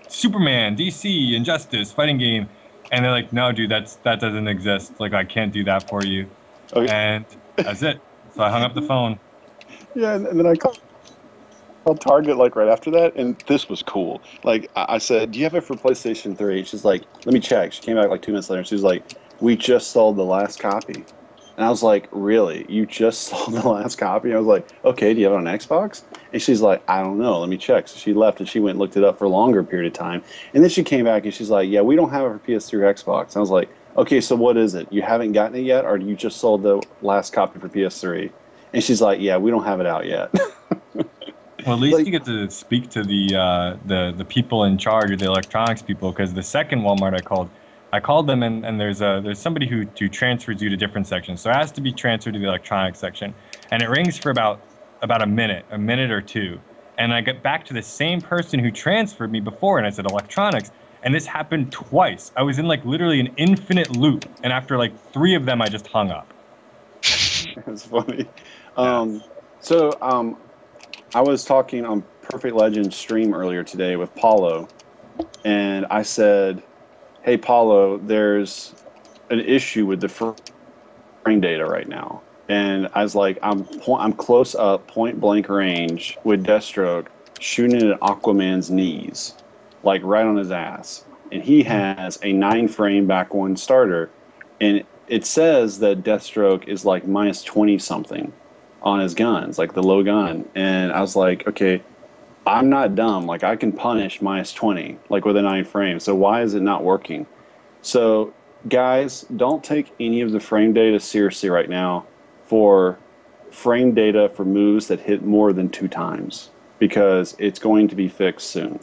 Superman, DC, Injustice, fighting game. And they're like, no, dude, that doesn't exist. Like, I can't do that for you. Okay. And that's it. So I hung up the phone. Yeah, and then I called Target like right after that, and this was cool. Like, I said, do you have it for PlayStation 3? She's like, let me check. She came back like 2 minutes later, and she was like, we just sold the last copy. And I was like, really? You just sold the last copy? I was like, okay, do you have it on Xbox? And she's like, I don't know. Let me check. So she left and she went and looked it up for a longer period of time. And then she came back and she's like, yeah, we don't have it for PS3 or Xbox. And I was like, okay, so what is it? You haven't gotten it yet, or you just sold the last copy for PS3? And she's like, yeah, we don't have it out yet. Well, at least you get to speak to the people in charge, or the electronics people, because the second Walmart I called them, and there's somebody who transfers you to different sections. So it has to be transferred to the electronics section, and it rings for about a minute or two, and I get back to the same person who transferred me before, and I said electronics, and this happened twice. I was in like literally an infinite loop, and after like 3 of them, I just hung up. That's funny. I was talking on Perfect Legends stream earlier today with Paulo, and I said, hey, Paulo, there's an issue with the frame data right now. And I was like, I'm close up, point blank range with Deathstroke, shooting at Aquaman's knees, like right on his ass. And he has a 9-frame back 1 starter. And it says that Deathstroke is like minus 20 something on his guns, like the low gun. And I was like, okay, I'm not dumb. Like, I can punish minus 20, like with a 9 frame. So why is it not working? So, guys, don't take any of the frame data seriously right now for frame data for moves that hit more than 2 times, because it's going to be fixed soon.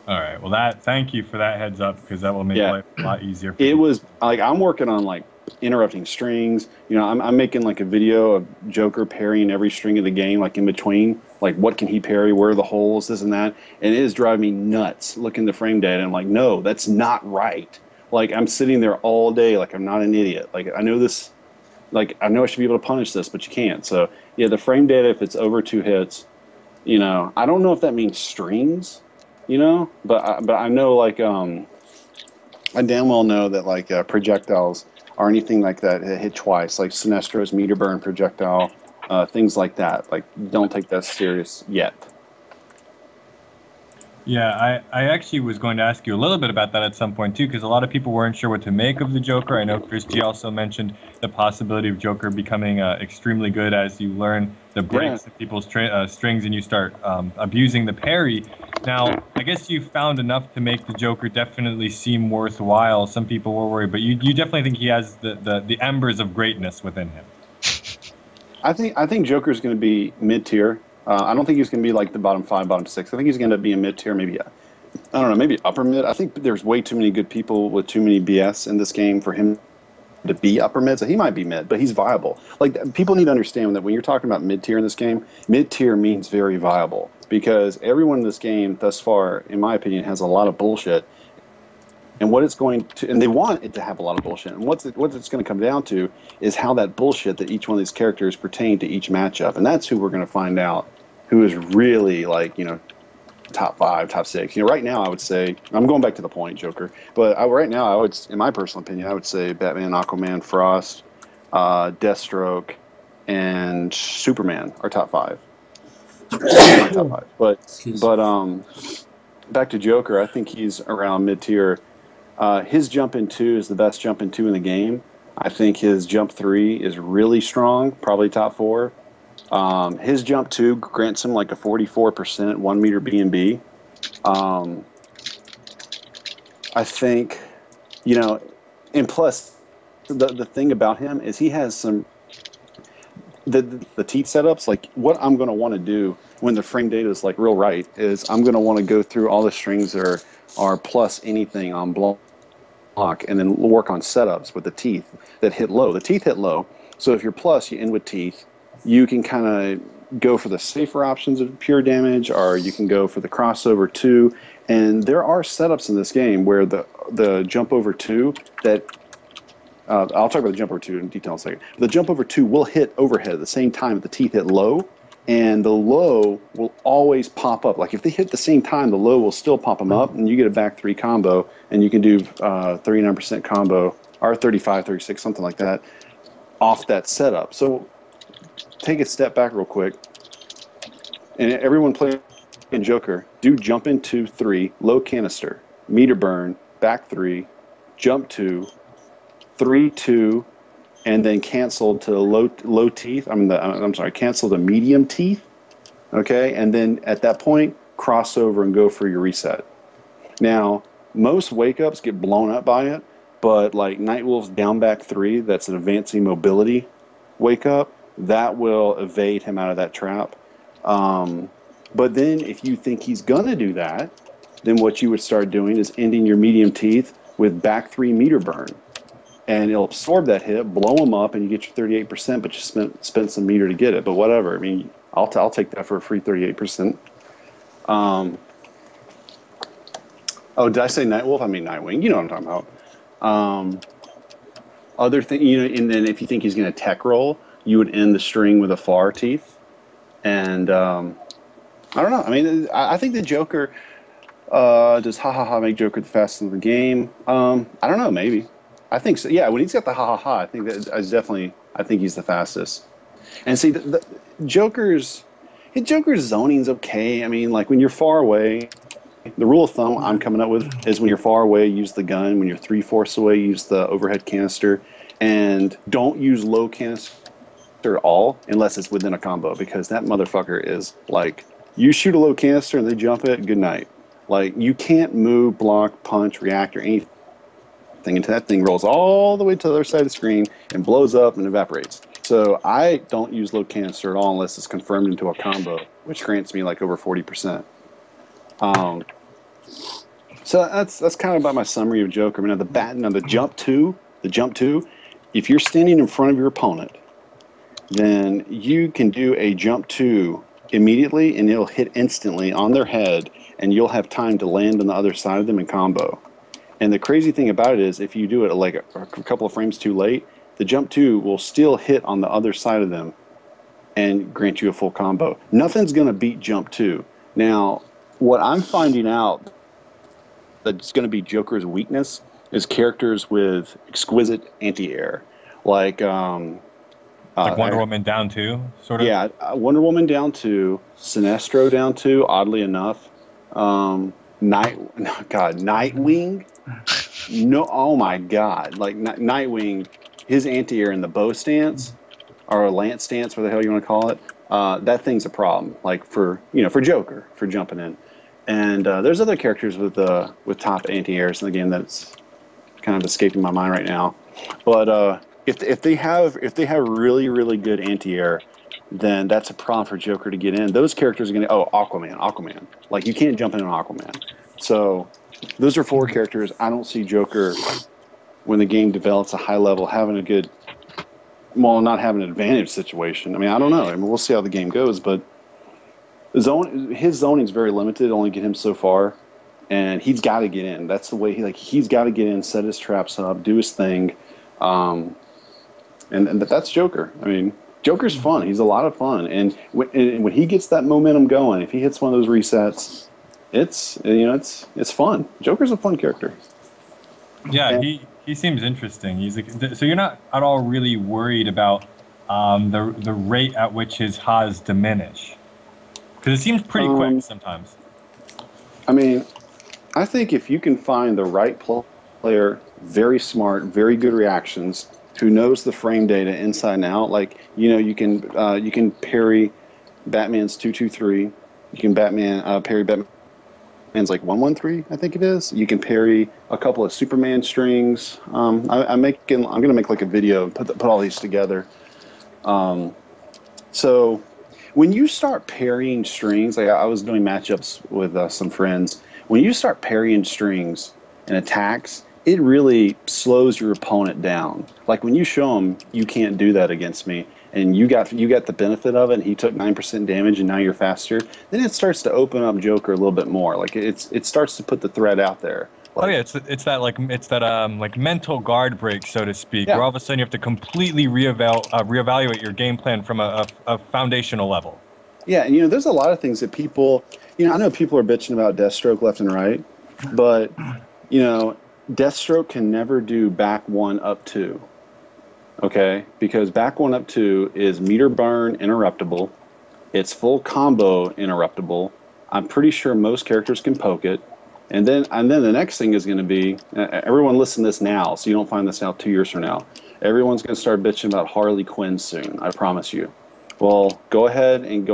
All right. Well, thank you for that heads up, because that will make life a lot easier. It was like, I'm working on like interrupting strings. I'm making like a video of Joker parrying every string of the game, like in between, like what can he parry, where are the holes, this and that. And it is driving me nuts looking at the frame data. I'm like, no, that's not right. Like, I'm sitting there all day, like I'm not an idiot. Like, I know this, like I know I should be able to punish this, but you can't. So yeah, the frame data, if it's over 2 hits, I don't know if that means strings, but I know, like, I damn well know that like projectiles or anything like that hit twice, like Sinestro's meter burn projectile, things like that. Like, don't take that serious yet. Yeah, I actually was going to ask you a little bit about that at some point too, because a lot of people weren't sure what to make of the Joker. I know Chris G also mentioned the possibility of Joker becoming extremely good as you learn the Yeah. breaks of people's strings and you start abusing the parry. Now, I guess you found enough to make the Joker definitely seem worthwhile. Some people were worried, but you definitely think he has the embers of greatness within him. I think Joker's going to be mid tier. I don't think he's going to be like the bottom 5, bottom 6. I think he's going to be a mid tier, maybe. I don't know, maybe upper mid. I think there's way too many good people with too many BS in this game for him to be upper mid. So he might be mid, but he's viable. Like people need to understand that when you're talking about mid tier in this game, mid tier means very viable because everyone in this game thus far, in my opinion, has a lot of bullshit. And what it's going to, and they want it to have a lot of bullshit. And what it's going to come down to is how that bullshit that each one of these characters pertain to each matchup, and that's who we're going to find out who is really like top 5, top 6. Right now I would say I'm going back to the point, Joker, but right now I would, in my personal opinion, I would say Batman, Aquaman, Frost, Deathstroke, and Superman are top 5. My top 5, but back to Joker, I think he's around mid tier. His jump in 2 is the best jump in 2 in the game. I think his jump 3 is really strong, probably top 4. His jump 2 grants him like a 44% 1 meter B&B. I think, and plus, the thing about him is he has some the teeth setups. Like what I'm going to want to do when the frame data is like real right is I'm going to want to go through all the strings that are plus anything on block and then work on setups with the teeth that hit low. The teeth hit low, so if you're plus, you end with teeth. You can kind of go for the safer options of pure damage, or you can go for the crossover 2. And there are setups in this game where the jump over 2 that I'll talk about the jump over 2 in detail in a second. The jump over 2 will hit overhead at the same time that the teeth hit low, and the low will always pop up. Like if they hit the same time, the low will still pop them up, and you get a back 3 combo, and you can do 39% combo, or 35, 36, something like that, off that setup. So take a step back real quick, and everyone playing Joker, do jump in 2, 3, low canister, meter burn, back 3, jump 2, 3, 2, and then cancel to low teeth. Cancel to medium teeth. Okay, and then at that point, cross over and go for your reset. Now, most wake ups get blown up by it, but like Nightwolf's down back 3, that's an advancing mobility wake up, that will evade him out of that trap. But then if you think he's gonna do that, then what you would start doing is ending your medium teeth with back 3 meter burn. And it'll absorb that hit, blow them up, and you get your 38%, but you spent some meter to get it. But whatever. I mean, I'll take that for a free 38%. Oh, did I say Nightwolf? I mean Nightwing. You know what I'm talking about. Other thing, and then if you think he's going to tech roll, you would end the string with a far teeth. And I don't know. I mean, I think the Joker does make Joker the fastest in the game. I don't know, maybe. I think so. Yeah, when he's got the I think that is definitely. I think he's the fastest. And see, the Joker's zoning's okay. I mean, like when you're far away, the rule of thumb I'm coming up with is when you're far away, use the gun. When you're 3/4 away, use the overhead canister, and don't use low canister at all unless it's within a combo, because that motherfucker is like, you shoot a low canister and they jump it. Good night. Like you can't move, block, punch, react, or anything until that thing rolls all the way to the other side of the screen and blows up and evaporates. So I don't use low canister at all unless it's confirmed into a combo, which grants me like over 40%. So that's kind of about my summary of Joker. I mean, the jump two, if you're standing in front of your opponent, then you can do a jump 2 immediately, and it'll hit instantly on their head, and you'll have time to land on the other side of them in combo. And the crazy thing about it is, if you do it like a couple of frames too late, the jump 2 will still hit on the other side of them and grant you a full combo. Nothing's going to beat jump 2. Now, what I'm finding out that's going to be Joker's weakness is characters with exquisite anti-air. Like Wonder Woman down 2, sort of? Yeah, Wonder Woman down 2, Sinestro down 2, oddly enough. Nightwing. No, oh my God! Like Nightwing, his anti-air in the bow stance or lance stance, whatever the hell you want to call it. That thing's a problem. Like for Joker for jumping in, and there's other characters with top anti-airs in the game that's kind of escaping my mind right now. But if they have really really good anti-air, then that's a problem for Joker to get in. Those characters are going to Aquaman. Like you can't jump in on Aquaman. So those are four characters. I don't see Joker when the game develops a high level having a good, well, not having an advantage situation. I mean, I don't know. I mean, we'll see how the game goes, but his zoning is very limited. Only get him so far, and he's got to get in. That's the way he's got to get in, set his traps up, do his thing, and that's Joker. I mean, Joker's fun. He's a lot of fun, and when he gets that momentum going, if he hits one of those resets, it's fun. Joker's a fun character. Yeah, And, he seems interesting. So you're not at all really worried about the rate at which his Ha's diminish, because it seems pretty quick sometimes. I mean, I think if you can find the right player, very smart, very good reactions, who knows the frame data inside and out, like you can parry Batman's 223, you can parry Batman's like 113, I think it is. You can parry a couple of Superman strings. I'm gonna make like a video and put all these together. So when you start parrying strings, like I was doing matchups with some friends, when you start parrying strings and attacks, it really slows your opponent down. Like when you show him you can't do that against me, and you got the benefit of it, and he took 9% damage, and now you're faster, then it starts to open up Joker a little bit more. Like it starts to put the threat out there. Like, oh yeah, it's that mental guard break, so to speak, Yeah. where all of a sudden you have to completely reevaluate your game plan from a foundational level. Yeah, and there's a lot of things that people, I know people are bitching about Deathstroke left and right, but Deathstroke can never do back one up two. Okay, because back one up two is meter burn interruptible. It's full combo interruptible. I'm pretty sure most characters can poke it. And then the next thing is going to be, everyone listen to this now, so you don't find this out 2 years from now. Everyone's going to start bitching about Harley Quinn soon, I promise you. Well, go ahead and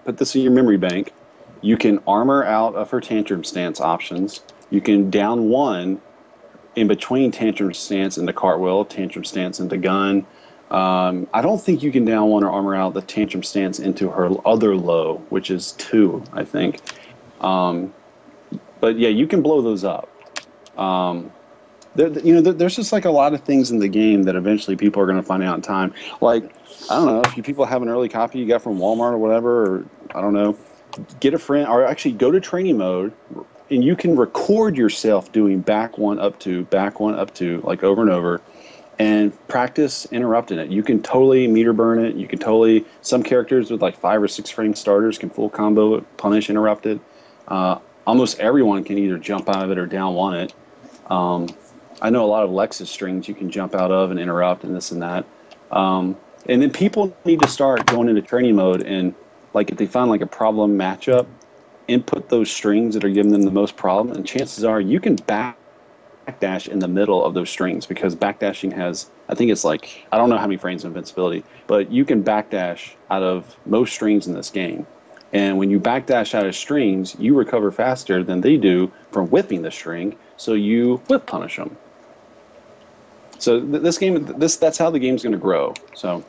put this in your memory bank. You can armor out of her tantrum stance options. You can down one in between tantrum stance and the cartwheel, tantrum stance into gun. I don't think you can down one or armor out the tantrum stance into her other low, which is 2, I think. But yeah, you can blow those up. There's just like a lot of things in the game that eventually people are going to find out in time. Like, I don't know, if you people have an early copy you got from Walmart or whatever, or I don't know, get a friend, or actually go to training mode, and you can record yourself doing back one up two, like over and over, and practice interrupting it. You can totally meter burn it. You can totally, some characters with like 5 or 6 frame starters can full combo it, punish, interrupt it. Almost everyone can either jump out of it or down one it. I know a lot of Lexus strings you can jump out of and interrupt and this and that. And then people need to start going into training mode, and like if they find like a problem matchup, input those strings that are giving them the most problem, and chances are you can backdash in the middle of those strings, because backdashing has, I think it's like, I don't know how many frames of invincibility, but you can backdash out of most strings in this game. And when you backdash out of strings, you recover faster than they do from whipping the string, so you whip punish them. So that's how the game's going to grow. So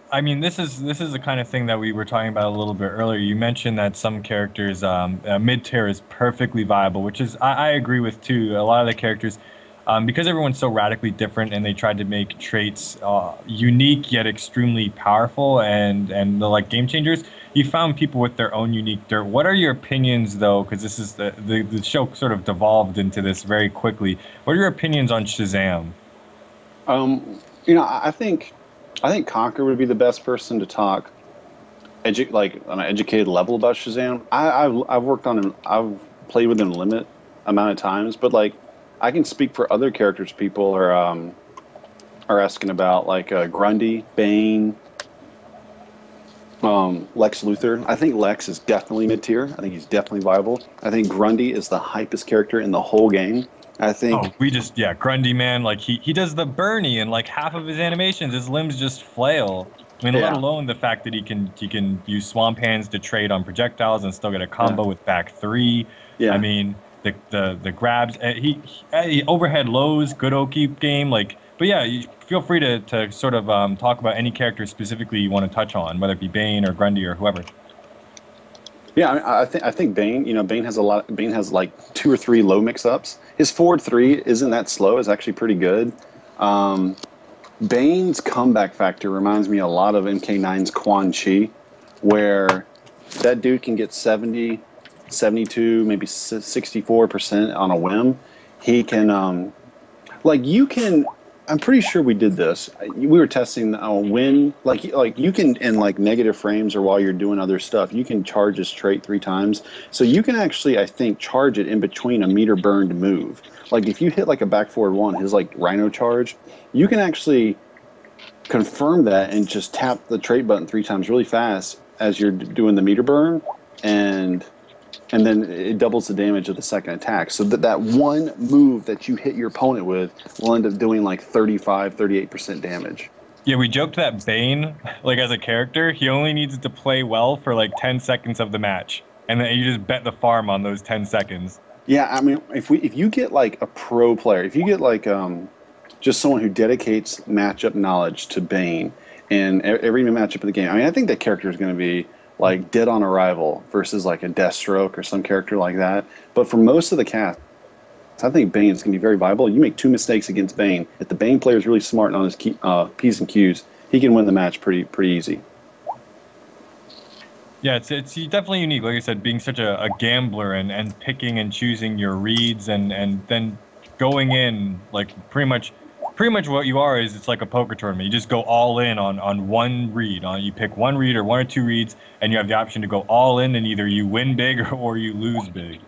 I mean, this is the kind of thing that we were talking about a little bit earlier. You mentioned that some characters, mid-tier is perfectly viable, which is I agree with too. A lot of the characters, because everyone's so radically different, and they tried to make traits unique yet extremely powerful and the like game changers. You found people with their own unique dirt. What are your opinions, though? Because this is the show sort of devolved into this very quickly. What are your opinions on Shazam? I think Conker would be the best person to talk, like on an educated level about Shazam. I've worked on him. I've played with him a limit amount of times, but like I can speak for other characters people are asking about, like Grundy, Bane. Lex Luthor. I think Lex is definitely mid tier. I think he's definitely viable. I think Grundy is the hypest character in the whole game. I think, Oh, Grundy, man, like he does the Bernie and like half of his animations, his limbs just flail. I mean, let yeah, alone the fact that he can use swamp hands to trade on projectiles and still get a yeah, combo with back three. I yeah. mean, the grabs, he overhead lows, good Oki game. Like, but yeah, you feel free to sort of talk about any character specifically you want to touch on, whether it be Bane or Grundy or whoever. Yeah, I think Bane. Bane has a lot. Bane has like 2 or 3 low mix-ups. His forward three isn't that slow. It's actually pretty good. Um, Bane's comeback factor reminds me a lot of MK9's Quan Chi, where that dude can get 70, 72, maybe 64% on a whim. He can like you can. I'm pretty sure we did this. We were testing when like you can in like negative frames or while you're doing other stuff, you can charge his trait 3 times. So you can actually, I think, charge it in between a meter burned move. Like if you hit like a back forward one, his like Rhino charge, you can actually confirm that and just tap the trait button 3 times really fast as you're doing the meter burn, and then it doubles the damage of the second attack. So that one move that you hit your opponent with will end up doing like 35, 38% damage. Yeah, we joked that Bane, like as a character, he only needs to play well for like 10 seconds of the match, and then you just bet the farm on those 10 seconds. Yeah, I mean, if you get like a pro player, if you get like just someone who dedicates matchup knowledge to Bane in every matchup of the game, I mean, I think that character is going to be like dead on arrival versus like a Deathstroke or some character like that. But for most of the cast, I think Bane is going to be very viable. You make 2 mistakes against Bane. If the Bane player is really smart and on his P's and Q's, he can win the match pretty easy. Yeah, it's definitely unique. Like I said, being such a gambler and picking and choosing your reads and then going in like pretty much what you are is it's like a poker tournament. You just go all in on one read. You pick one read or 1 or 2 reads, and you have the option to go all in, and either you win big or you lose big.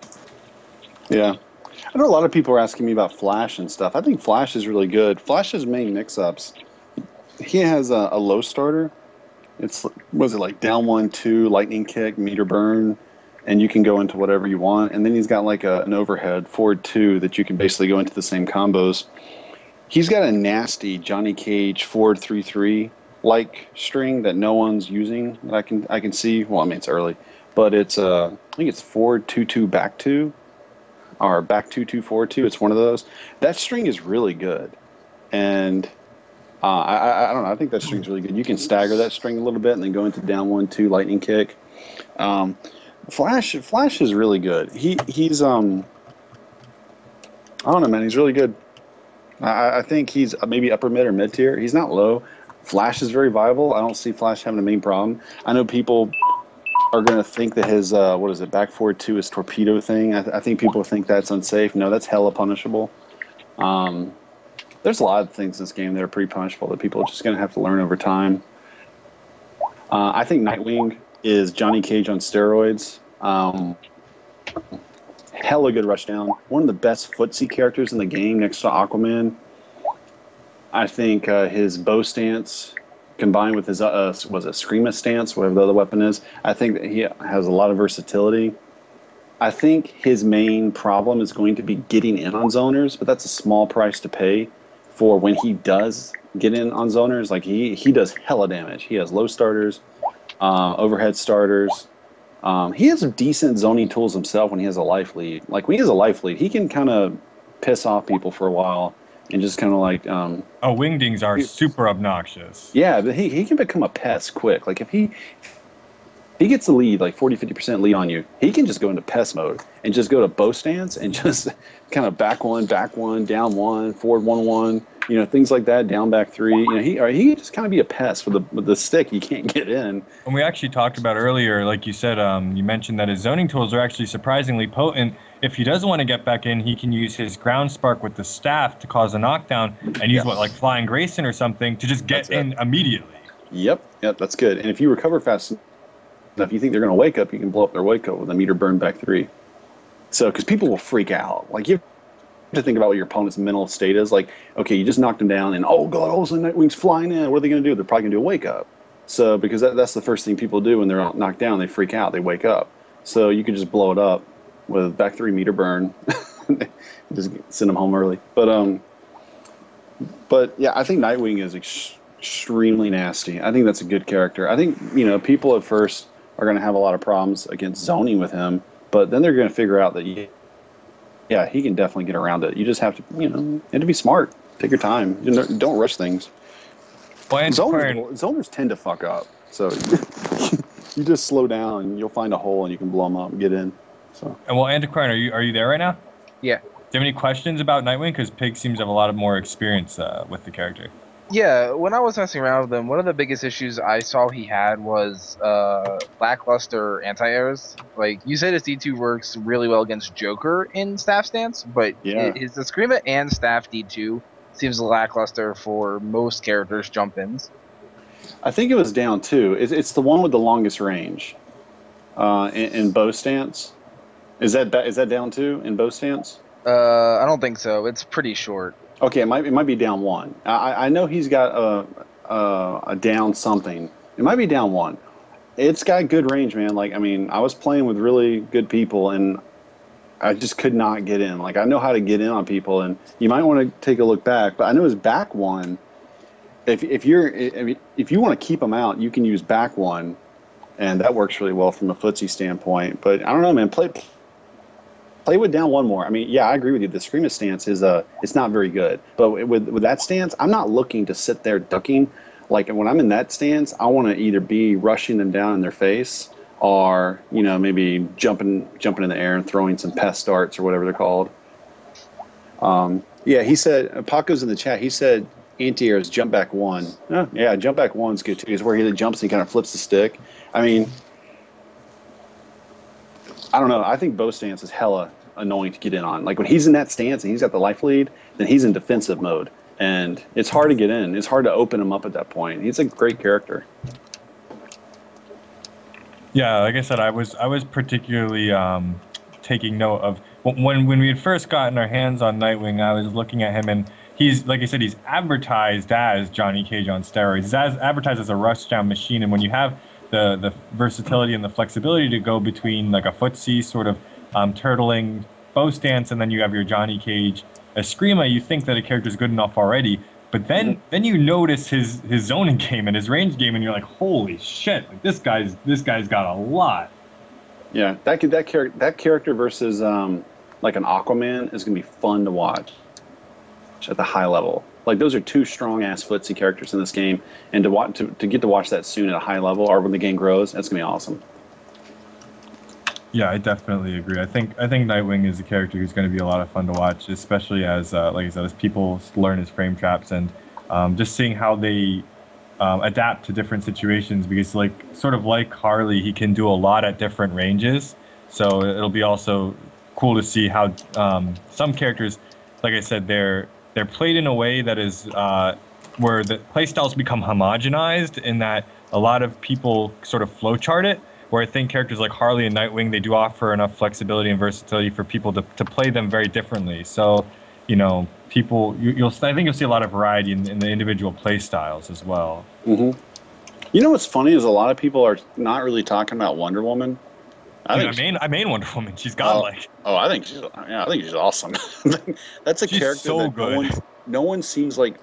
Yeah. I know a lot of people are asking me about Flash and stuff. I think Flash is really good. Flash's main mix-ups, he has a low starter. It's, was it like down 1-2, lightning kick, meter burn, and you can go into whatever you want. And then he's got like an overhead forward 2 that you can basically go into the same combos. He's got a nasty Johnny Cage forward 3-3 like string that no one's using that I can see. Well, I mean it's early, but it's I think it's forward 2-2 back 2 or back 2-2 forward 2. It's one of those. That string is really good, and I don't know. I think that string's really good. You can stagger that string a little bit and then go into down 1-2 lightning kick. Flash is really good. He's I don't know, man. He's really good. I think he's maybe upper mid or mid tier. He's not low. Flash is very viable. I don't see Flash having a main problem. I know people are going to think that his back forward 2 is torpedo thing. I think people think that's unsafe. No, that's hella punishable. There's a lot of things in this game that are pretty punishable that people are just going to have to learn over time. I think Nightwing is Johnny Cage on steroids. Hella good rushdown. One of the best footsie characters in the game next to Aquaman. I think his bow stance combined with his was it Screama stance, whatever the other weapon is. I think that he has a lot of versatility. I think his main problem is going to be getting in on zoners, but that's a small price to pay for when he does get in on zoners. Like he does hella damage. He has low starters, overhead starters. He has some decent zoning tools himself when he has a life lead. Like when he has a life lead, he can kind of piss off people for a while and just kind of like. Wingdings are super obnoxious. Yeah, but he can become a pest quick. Like if he gets the lead, like 40-50% lead on you, he can just go into pest mode and just go to bow stance and just kind of back one, down 1, forward 1-1, things like that, down back 3. He can just kind of be a pest with the stick. He can't get in. And we actually talked about earlier, like you said, you mentioned that his zoning tools are actually surprisingly potent. If he does want to get back in, he can use his ground spark with the staff to cause a knockdown and use like Flying Grayson or something to just get in immediately. Yep, that's good. And if you recover fast enough, you think they're going to wake up, you can blow up their wake up with a meter burn back 3. So, because people will freak out. Like, you have to think about what your opponent's mental state is. Like, okay, you just knocked them down, and oh god, all of a sudden Nightwing's flying in. What are they going to do? They're probably going to do a wake up. So because that's the first thing people do when they're knocked down, they freak out, they wake up. So you could just blow it up with back 3-meter burn, just send them home early. But yeah, I think Nightwing is extremely nasty. I think that's a good character. I think people at first are going to have a lot of problems against zoning with him, but then they're going to figure out that yeah, he can definitely get around it. You just have to you have to be smart. Take your time. Don't rush things. Well, Zoners tend to fuck up, so you just slow down and you'll find a hole and you can blow them up and get in. So. And well, Antiquarian, are you there right now? Yeah. Do you have any questions about Nightwing? Because Pig seems to have a lot of more experience with the character. Yeah, when I was messing around with him, one of the biggest issues I saw he had was lackluster anti-airs. Like, you said his D2 works really well against Joker in staff stance, but his Eskrima and staff D2 seems lackluster for most characters' jump-ins. I think it was down 2. It's the one with the longest range in bow stance. Is that down 2 in bow stance? I don't think so. It's pretty short. Okay, it might be down 1. I know he's got a down something. It might be down 1. It's got good range, man. Like, I mean, I was playing with really good people, and I just could not get in. Like, I know how to get in on people, and you might want to take a look back. But I know his back 1. If you want to keep him out, you can use back 1, and that works really well from a footsie standpoint. But I don't know, man. Play with down 1 more. I mean, yeah, I agree with you. The Screamer stance is it's not very good. But with that stance, I'm not looking to sit there ducking. Like, when I'm in that stance, I want to either be rushing them down in their face or, maybe jumping in the air and throwing some pest darts or whatever they're called. Yeah, he said, Paco's in the chat, he said anti-air is jump back 1. Oh, yeah, jump back 1's good too. It's where he jumps and he kind of flips the stick. I mean, I don't know. I think bow stance is hella annoying to get in on. Like, when he's in that stance and he's got the life lead, then he's in defensive mode. And it's hard to get in. It's hard to open him up at that point. He's a great character. Yeah, like I said, I was particularly taking note of when we had first gotten our hands on Nightwing. I was looking at him, and he's, like I said, he's advertised as Johnny Cage on steroids. He's advertised as a rushdown machine, and when you have the versatility and the flexibility to go between like a footsie sort of turtling bow stance, and then you have your Johnny Cage Eskrima, you think that a character is good enough already. But then you notice his zoning game and his range game, and you're like, holy shit! Like, this guy's got a lot. Yeah, that character versus like an Aquaman is gonna be fun to watch at the high level. Like, those are 2 strong ass footsie characters in this game, and to get to watch that soon at a high level or when the game grows, that's gonna be awesome. Yeah, I definitely agree. I think Nightwing is a character who's going to be a lot of fun to watch, especially as, like I said, as people learn his frame traps and just seeing how they adapt to different situations. Because, like, sort of like Harley, he can do a lot at different ranges. So it'll be also cool to see how some characters, like I said, they're played in a way that is where the playstyles become homogenized, in that a lot of people sort of flowchart it. Where I think characters like Harley and Nightwing, they do offer enough flexibility and versatility for people to play them very differently. So, people, I think you'll see a lot of variety in the individual play styles as well. Mm-hmm. You know what's funny is a lot of people are not really talking about Wonder Woman. I mean Wonder Woman. She's godlike. I think she's awesome. That's a she's character so that good. No one seems like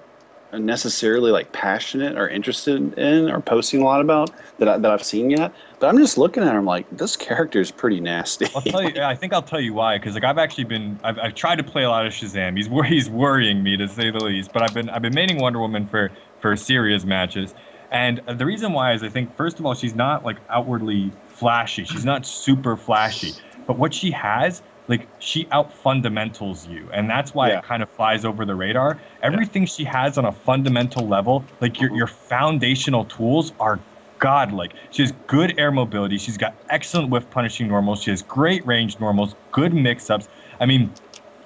necessarily like passionate or interested in or posting a lot about that I've seen yet. But I'm just looking at her. I'm like, this character is pretty nasty. I'll tell you. I think I'll tell you why. Because, like, I've tried to play a lot of Shazam. He's worrying me, to say the least. But I've been maining Wonder Woman for serious matches. And the reason why is, I think, first of all, she's not like outwardly flashy. She's not super flashy. But what she has, like, she out fundamentals you, and that's why it kind of flies over the radar. Everything she has on a fundamental level, like your foundational tools, are godlike. She has good air mobility. She's got excellent whiff punishing normals. She has great range normals, good mix-ups. I mean,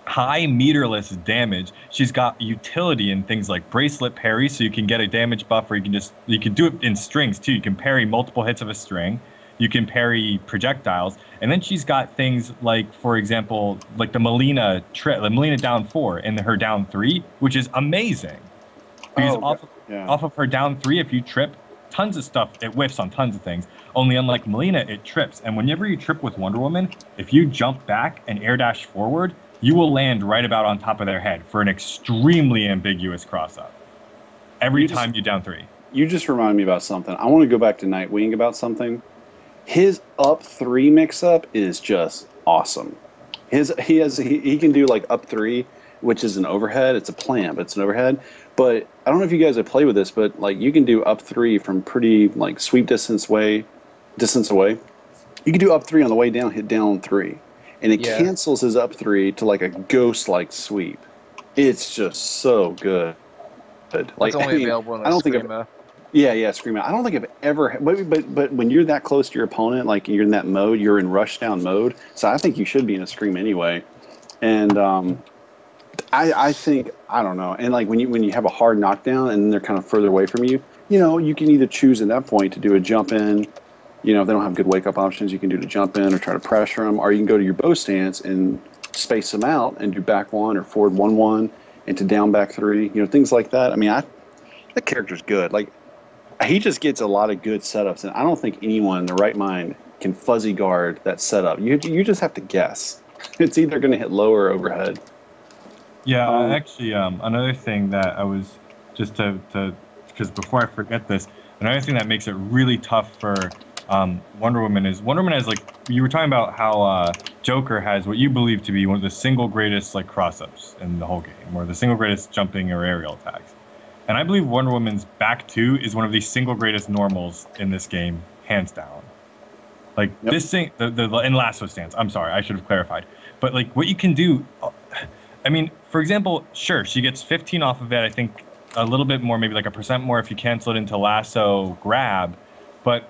high meterless damage. She's got utility in things like bracelet parry, so you can get a damage buff, or you can do it in strings too. You can parry multiple hits of a string. You can parry projectiles. And then she's got things like, for example, like the Melina down 4 and her down 3, which is amazing. Because off of her down 3, if you trip tons of stuff. It whiffs on tons of things. Only unlike Melina, it trips. And whenever you trip with Wonder Woman, if you jump back and air dash forward, you will land right about on top of their head for an extremely ambiguous cross-up. Every time you down 3. You just remind me about something. I want to go back to Nightwing about something. His up 3 mix-up is just awesome. He can do like up 3, which is an overhead. It's a plant, but it's an overhead. But I don't know if you guys have played with this, but like you can do up 3 from pretty like sweep distance away. You can do up 3 on the way down, hit down 3, and it cancels his up 3 to like a ghost-like sweep. It's just so good. Like, it's only available in the Screamo. Yeah, Screamo. I don't think I've ever, but when you're that close to your opponent, like you're in that mode, you're in rushdown mode. So I think you should be in a Scream anyway. And I think, I don't know. And like when you have a hard knockdown and they're kind of further away from you, you can either choose at that point to do a jump in. If they don't have good wake up options, you can do to jump in or try to pressure them, or you can go to your bow stance and space them out and do back 1 or forward 1-1 into down back 3. Things like that. I mean, that character's good. Like, he just gets a lot of good setups, and I don't think anyone in their right mind can fuzzy guard that setup. You just have to guess. It's either going to hit low or overhead. Yeah, actually, another thing that I was just because before I forget this, another thing that makes it really tough for Wonder Woman has like you were talking about how Joker has what you believe to be one of the single greatest like cross-ups in the whole game, or the single greatest jumping or aerial attacks. And I believe Wonder Woman's back 2 is one of the single greatest normals in this game, hands down. Like this thing, the in lasso stance. I'm sorry, I should have clarified. But like what you can do, I mean, for example, sure, she gets 15 off of it. I think a little bit more, maybe like 1% more if you cancel it into lasso grab. But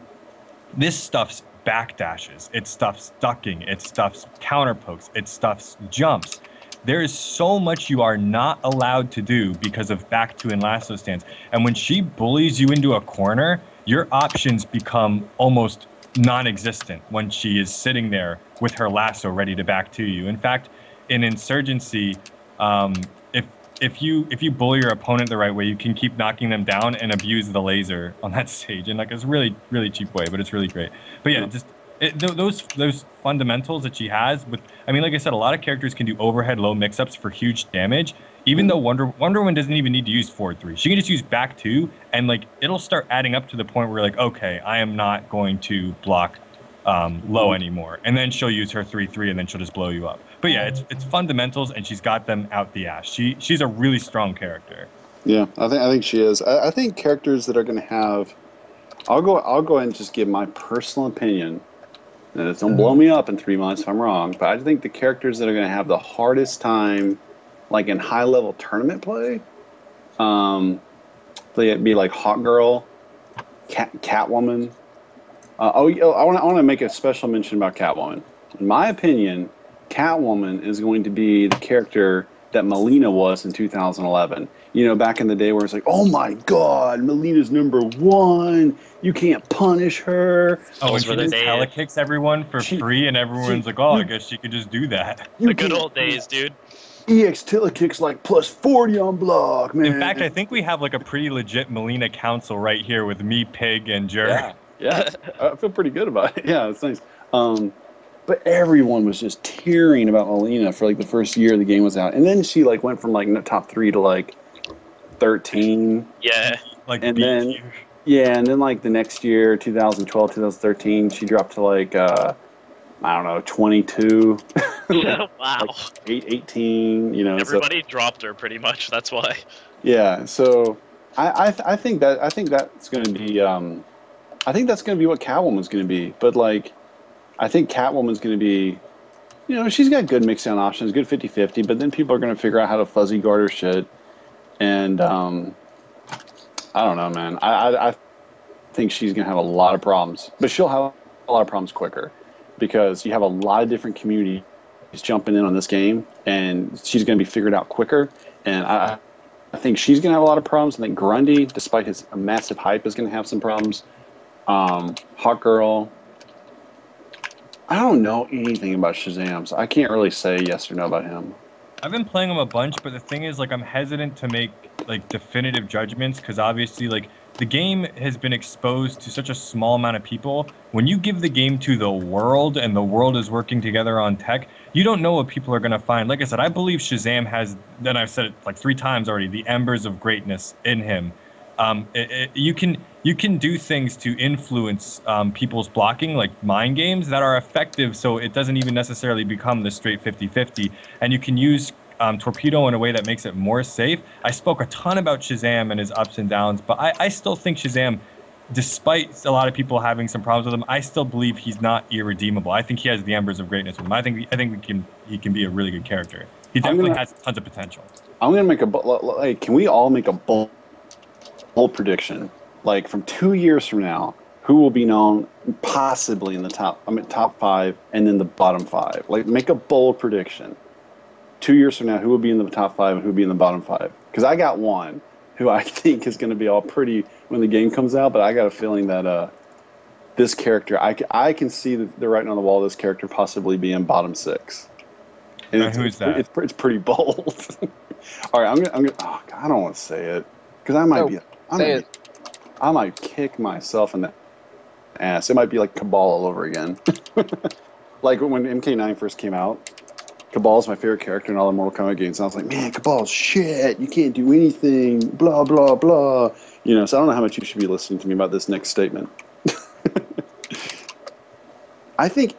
this stuff's backdashes, it stuffs ducking, it stuffs counter pokes, it stuffs jumps. There is so much you are not allowed to do because of back 2 and lasso stance. And when she bullies you into a corner, your options become almost non-existent when she is sitting there with her lasso ready to back to you. In fact, in Insurgency, if you bully your opponent the right way, you can keep knocking them down and abuse the laser on that stage. And like it's a really, really cheap way, but it's really great. But yeah, just those fundamentals that she has with, I mean, like I said, a lot of characters can do overhead low mix-ups for huge damage, even though Wonder Woman doesn't even need to use forward 3. She can just use back 2, and like it'll start adding up to the point where like, okay, I am not going to block low anymore. And then she'll use her 3-3 and then she'll just blow you up. But yeah, it's fundamentals, and she's got them out the ass. She's a really strong character. Yeah, I think she is. I think characters that are going to have, I'll go ahead and just give my personal opinion. And don't blow me up in 3 months if I'm wrong, but I think the characters that are going to have the hardest time, like in high-level tournament play, they'd be like Hawk Girl, Catwoman. I want to make a special mention about Catwoman. In my opinion, Catwoman is going to be the character that Melina was in 2011. Back in the day where it's like, oh my God, Melina's #1. You can't punish her. Oh, and she just telekicks everyone for free, and everyone's like, oh, I guess she could just do that. The good old days, dude. EX telekicks like plus 40 on block, man. In fact, I think we have like a pretty legit Melina council right here with me, Pig, and Jerk. Yeah. I feel pretty good about it. Yeah, it's nice. But everyone was just tearing about Melina for like the first year the game was out, and then she like went from like top 3 to like 13. Yeah, like and then and then like the next year, 2012, 2013, she dropped to like I don't know, 22. Wow. Like 18. Everybody dropped her pretty much. That's why. Yeah. So I think that's going to be I think that's going to be what Catwoman's going to be. But like, I think Catwoman's going to be, she's got good mix-down options, good 50-50, but then people are going to figure out how to fuzzy guard her shit. And I don't know, man. I think she's going to have a lot of problems. But she'll have a lot of problems quicker because you have a lot of different communities jumping in on this game, and she's going to be figured out quicker. And I think she's going to have a lot of problems. I think Grundy, despite his massive hype, is going to have some problems. Hawk Girl. I don't know anything about Shazam, so I can't really say yes or no about him. I've been playing him a bunch, but the thing is, like, I'm hesitant to make like definitive judgments because obviously, like, the game has been exposed to such a small amount of people. When you give the game to the world and the world is working together on tech, you don't know what people are going to find. Like I said, I believe Shazam has, and I've said it like 3 times already, the embers of greatness in him. You can do things to influence people's blocking, like mind games, that are effective, so it doesn't even necessarily become the straight 50-50. And you can use Torpedo in a way that makes it more safe. I spoke a ton about Shazam and his ups and downs, but I still think Shazam, despite a lot of people having some problems with him, I still believe he's not irredeemable. I think he has the embers of greatness with him. I think he can be a really good character. He definitely has tons of potential. I'm gonna make can we all make a bold prediction? Like from 2 years from now, who will be known possibly in the top 5 and then the bottom 5? Like make a bold prediction. 2 years from now, who will be in the top 5 and who will be in the bottom 5? Because I got one who I think is going to be all pretty when the game comes out, but I got a feeling that this character, I can see that they're writing on the wall this character possibly being bottom 6. And who's that? It's pretty bold. All right, I'm gonna. Oh, God, I don't want to say it because I might I might kick myself in the ass. It might be like Cabal all over again. Like when MK9 first came out. Cabal's my favorite character in all the Mortal Kombat games. And I was like, man, Cabal's shit. You can't do anything. Blah, blah, blah. You know, so I don't know how much you should be listening to me about this next statement. I think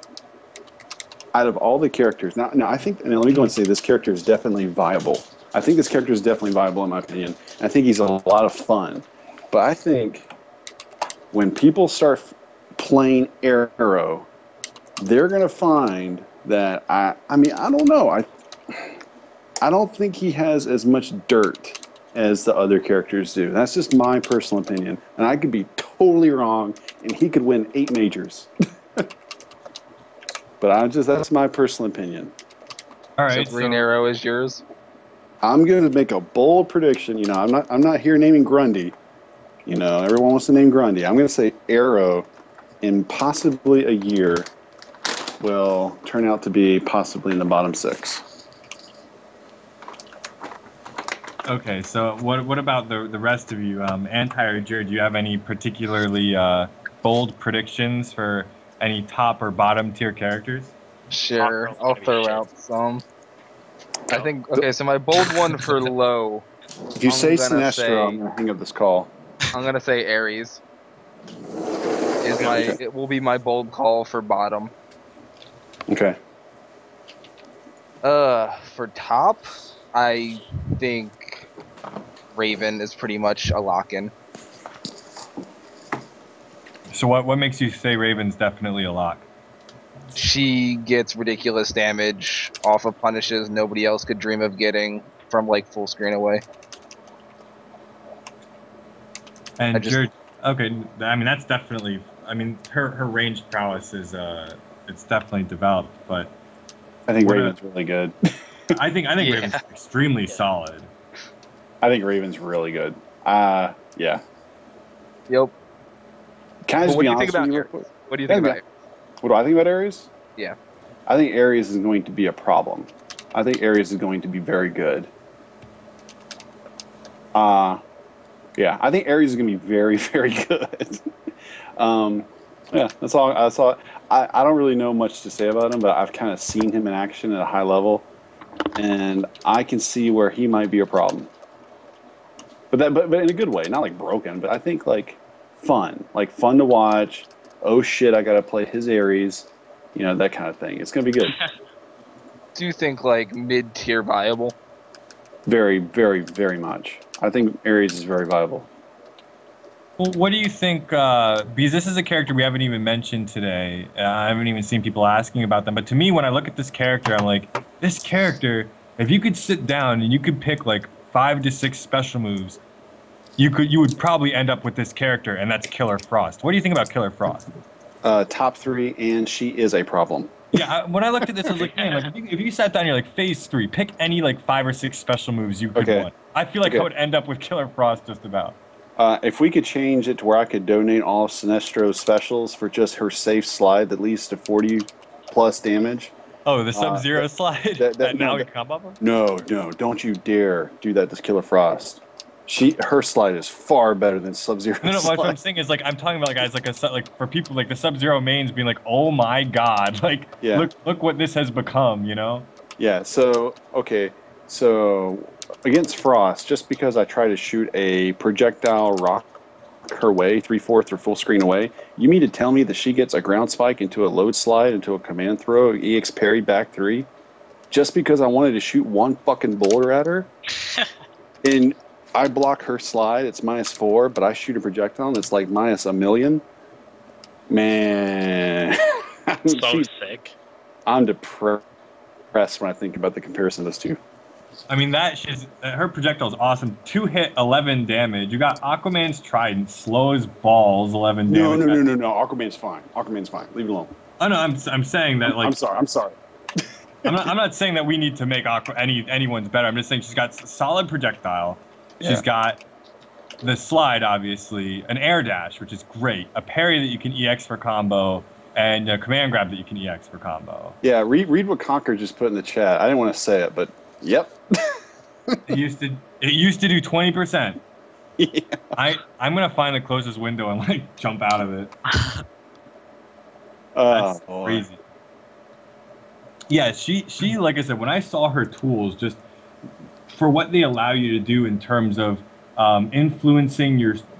out of all the characters, now I think, and let me go and say this character is definitely viable. I think this character is definitely viable in my opinion. I think he's a lot of fun. But I think when people start playing Arrow, they're going to find that I mean, I don't know. I don't think he has as much dirt as the other characters do. That's just my personal opinion. And I could be totally wrong, and he could win 8 majors. But that's my personal opinion. All right, so Green Arrow is yours? I'm going to make a bold prediction. You know, I'm not here naming Grundy. You know, everyone wants to name Grundy. I'm going to say Arrow in possibly a year will turn out to be possibly in the bottom 6. Okay, so what about the rest of you? Anti or Jared, do you have any particularly bold predictions for any top or bottom tier characters? Sure, I'll throw out some. I think, okay, so my bold one for low. If you say Sinestro, I'm going to hang up this call. I'm going to say Ares. It will be my bold call for bottom. Okay. For top, I think Raven is pretty much a lock-in. So what makes you say Raven's definitely a lock? She gets ridiculous damage off of punishes nobody else could dream of getting from like full screen away. And Jared, okay, I mean that's definitely. I mean her ranged prowess is it's definitely developed, but I think Raven's really good. I think Raven's extremely solid. I think Raven's really good. Yeah. Yep. Can I just be honest with you? What do you think about it? What do I think about Ares? Yeah. I think Ares is going to be a problem. I think Ares is going to be very good. Yeah, I think Ares is going to be very, very good. Yeah, that's all. I don't really know much to say about him, but I've kind of seen him in action at a high level, and I can see where he might be a problem. But in a good way, not like broken, but I think like fun to watch. Oh shit, I got to play his Ares, you know, that kind of thing. It's going to be good. Do you think like mid-tier viable? Very, very, very much. I think Ares is very viable. Well, what do you think? Because this is a character we haven't even mentioned today. I haven't even seen people asking about them. But to me, when I look at this character, I'm like, this character, if you could sit down and you could pick like 5 to 6 special moves, you would probably end up with this character, and that's Killer Frost. What do you think about Killer Frost? Top 3, and she is a problem. Yeah, when I looked at this, I was like, man, like if you sat down, you're like phase 3, pick any like 5 or 6 special moves you could want. I feel like I would end up with Killer Frost just about. If we could change it to where I could donate all of Sinestro's specials for just her safe slide that leads to 40+ damage. Oh, the Sub-Zero slide that now we come up with? No, don't you dare do that to Killer Frost. Her slide is far better than Sub-Zero. No, what I'm saying is, like, I'm talking about, like, as like for people like the Sub-Zero mains being like, oh my god, like, Yeah. look what this has become, you know? Yeah. So okay. So against Frost, just because I try to shoot a projectile rock her way 3/4 or full screen away, you mean to tell me that she gets a ground spike into a load slide, into a command throw, EX parry back 3, just because I wanted to shoot one fucking boulder at her? And I block her slide, it's -4, but I shoot a projectile and it's like -1,000,000. Man, So sick. I'm depressed when I think about the comparison of those two. I mean, her projectile is awesome. 2 hit, 11 damage. You got Aquaman's Trident, slow as balls, 11 damage. No. Aquaman's fine. Leave it alone. Oh no, I'm saying that, like, I'm sorry. I'm not saying that we need to make anyone's better. I'm just saying she's got solid projectile. Yeah. She's got the slide, obviously, an air dash, which is great, a parry that you can EX for combo, and a command grab that you can EX for combo. Yeah, read what Conker just put in the chat. I didn't want to say it, but yep. It used to do 20%. Yeah. I'm gonna find the closest window and, like, jump out of it. That's crazy. Yeah, she like I said, when I saw her tools, just for what they allow you to do in terms of influencing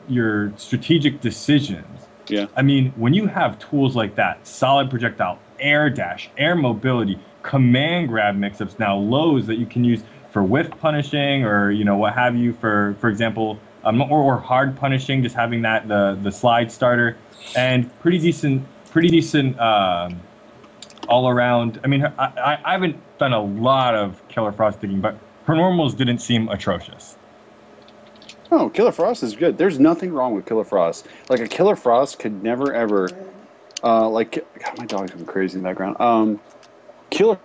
your strategic decisions. Yeah. I mean, when you have tools like that, solid projectile, air dash, air mobility, command grab mix-ups, now lows that you can use for whiff punishing, or, you know, what have you, for example, or hard punishing, just having that the slide starter, and pretty decent all around. I mean, I haven't done a lot of Killer Frost digging, but her normals didn't seem atrocious. Oh, Killer Frost is good. There's nothing wrong with Killer Frost. Like, a Killer Frost could never ever, like, God, my dog's going crazy in the background. Killer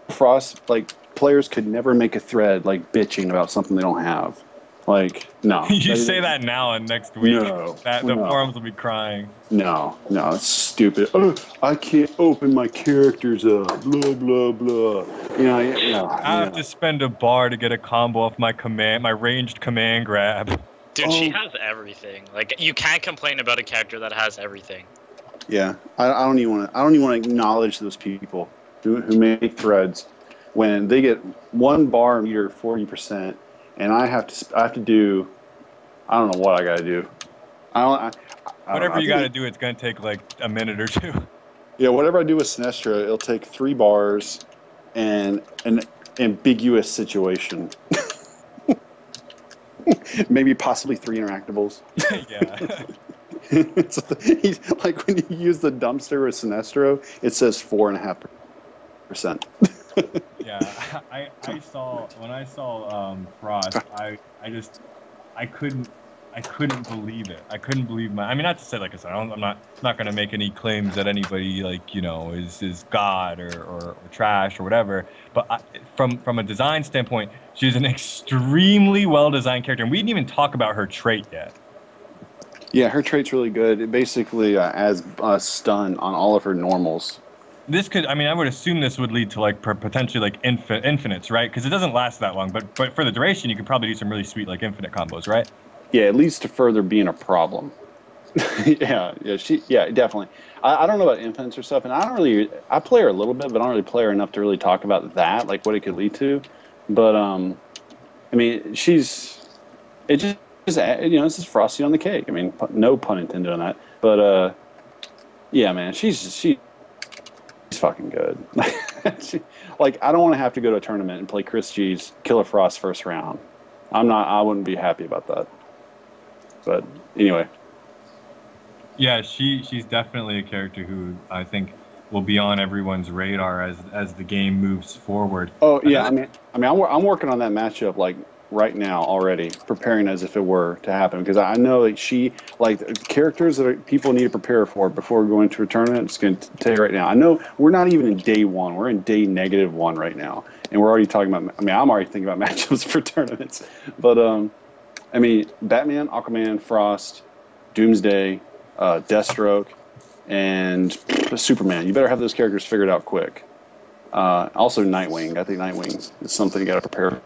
Frost, like, players could never make a thread, like, bitching about something they don't have. Like, no. You say that now, and next week, No, the forums will be crying. No, it's stupid. Oh, I can't open my characters up. Blah blah blah. I have to spend a bar to get a combo off my ranged command grab. Dude, she has everything. Like, you can't complain about a character that has everything. Yeah, I don't even want to acknowledge those people who make threads when they get one bar meter 40%, and I have to do. I don't know what I got to do. Whatever you got to do, it's going to take like a minute or two. Yeah, whatever I do with Sinestro, it'll take 3 bars and an ambiguous situation. Maybe possibly 3 interactables. Yeah. He's, like, when you use the dumpster with Sinestro, it says 4.5%. Yeah, I saw when I saw Frost, I couldn't believe it. I couldn't believe I mean, not to say, like I said, I'm not going to make any claims that anybody, like, you know, is God or trash or whatever. But from a design standpoint, she's an extremely well designed character, and we didn't even talk about her trait yet. Yeah, her trait's really good. It basically adds a stun on all of her normals. This could, I mean, I would assume this would lead to, like, potentially, like, infinites, right? Because it doesn't last that long, but for the duration, you could probably do some really sweet, like, infinite combos, right? Yeah, it leads to further being a problem. yeah, definitely. I don't know about infinites or stuff, and I play her a little bit, but I don't really play her enough to really talk about that, like what it could lead to. But I mean, it's just this is frosty on the cake. I mean, no pun intended on that. But yeah, man, she's fucking good. Like, I don't want to have to go to a tournament and play Chris G's Killer Frost first round. I wouldn't be happy about that. But anyway. Yeah, she's definitely a character who I think will be on everyone's radar as the game moves forward. Oh yeah, I mean, I'm working on that matchup, like, right now already, preparing as if it were to happen, because I know that characters that people need to prepare for before going to a tournament. I'm just going to tell you right now. I know we're not even in day 1; we're in day -1 right now, and we're already talking about. I mean, I'm already thinking about matchups for tournaments. But I mean, Batman, Aquaman, Frost, Doomsday, Deathstroke, and Superman. You better have those characters figured out quick. Also, Nightwing. I think Nightwing is something you got to prepare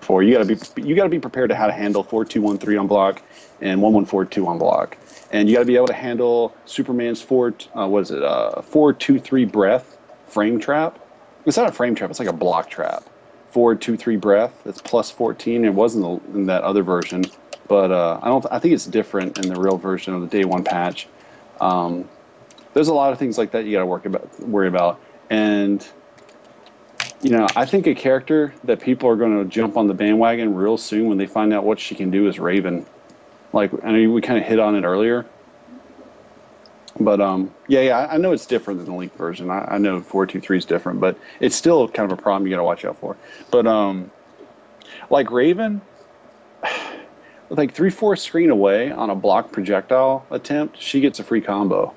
for. You gotta be prepared to how to handle 4-2-1-3 on block and 1-1-4-2 on block, and you gotta be able to handle Superman's 4-2-3 breath frame trap. It's not a frame trap; it's like a block trap. 4-2-3 breath. It's plus 14. It wasn't in that other version, but I think it's different in the real version of the day one patch. There's a lot of things like that you got to worry about, and I think a character that people are going to jump on the bandwagon real soon when they find out what she can do is Raven. Like, I know we kind of hit on it earlier, but yeah, I know it's different than the Link version. I know 4-2-3 is different, but it's still kind of a problem you got to watch out for. But like Raven, like 3/4 screen away on a block projectile attempt, she gets a free combo.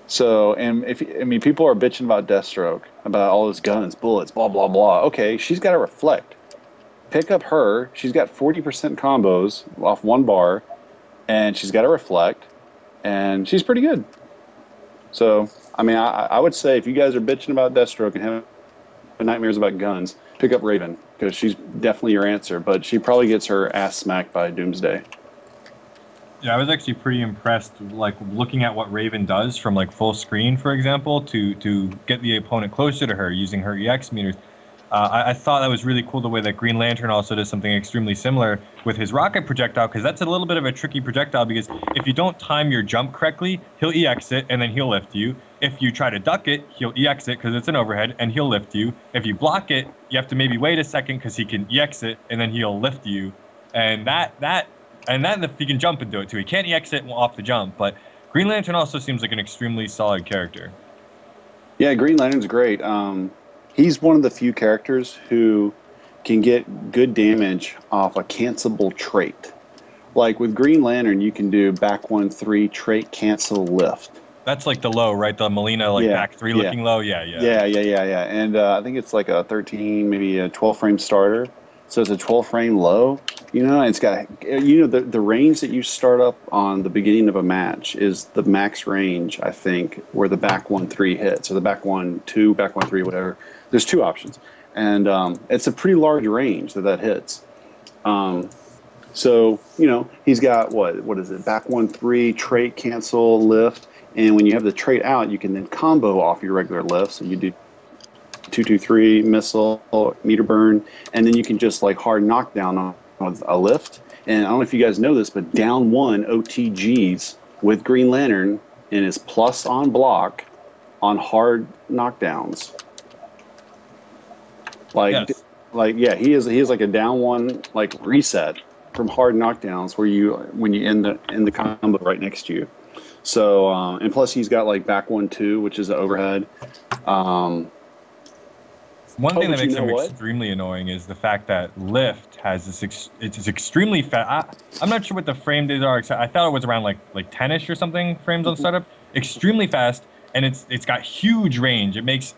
So, and people are bitching about Deathstroke, about all his guns, bullets, blah blah blah. Okay, she's got to reflect. Pick up her. She's got 40% combos off one bar, and she's got to reflect, and she's pretty good. So, I mean, I would say if you guys are bitching about Deathstroke and having nightmares about guns, pick up Raven, because she's definitely your answer. But she probably gets her ass smacked by Doomsday. Yeah, I was actually pretty impressed, like looking at what Raven does from like full screen, for example, to get the opponent closer to her using her EX meters. I thought that was really cool the way that Green Lantern also does something extremely similar with his rocket projectile, because that's a little bit of a tricky projectile, because if you don't time your jump correctly, he'll EX it and then he'll lift you. If you try to duck it, he'll EX it because it's an overhead and he'll lift you. If you block it, you have to maybe wait a second because he can EX it and then he'll lift you. And then if he can jump into it too. He can't EX it off the jump, but Green Lantern also seems like an extremely solid character. Yeah, Green Lantern's great. He's one of the few characters who can get good damage off a cancelable trait. Like with Green Lantern, you can do back 1-3 trait cancel lift. That's like the low, right? The Molina back 3 looking low. Yeah. And I think it's like a 13, maybe a 12 frame starter. So it's a 12 frame low. It's got the range that you start up on the beginning of a match is the max range, I think, where the back 1-3 hits, or the back 1-2, back 1-3, whatever. There's two options, and it's a pretty large range that hits. So he's got what is it? Back 1-3 trait cancel lift, and when you have the trait out, you can then combo off your regular lift. So you do 2-2-3 missile meter burn, and then you can just like hard knockdown on a lift. And I don't know if you guys know this, but down 1 OTGs with Green Lantern and his plus on block on hard knockdowns. He is like a down 1 like reset from hard knockdowns when you end the combo right next to you. So and plus he's got like back 1-2, which is the overhead. One thing that makes him extremely annoying is the fact that lift has it's extremely fast. I'm not sure what the frame days are. I thought it was around like 10ish or something frames on startup. Extremely fast, and it's got huge range. It makes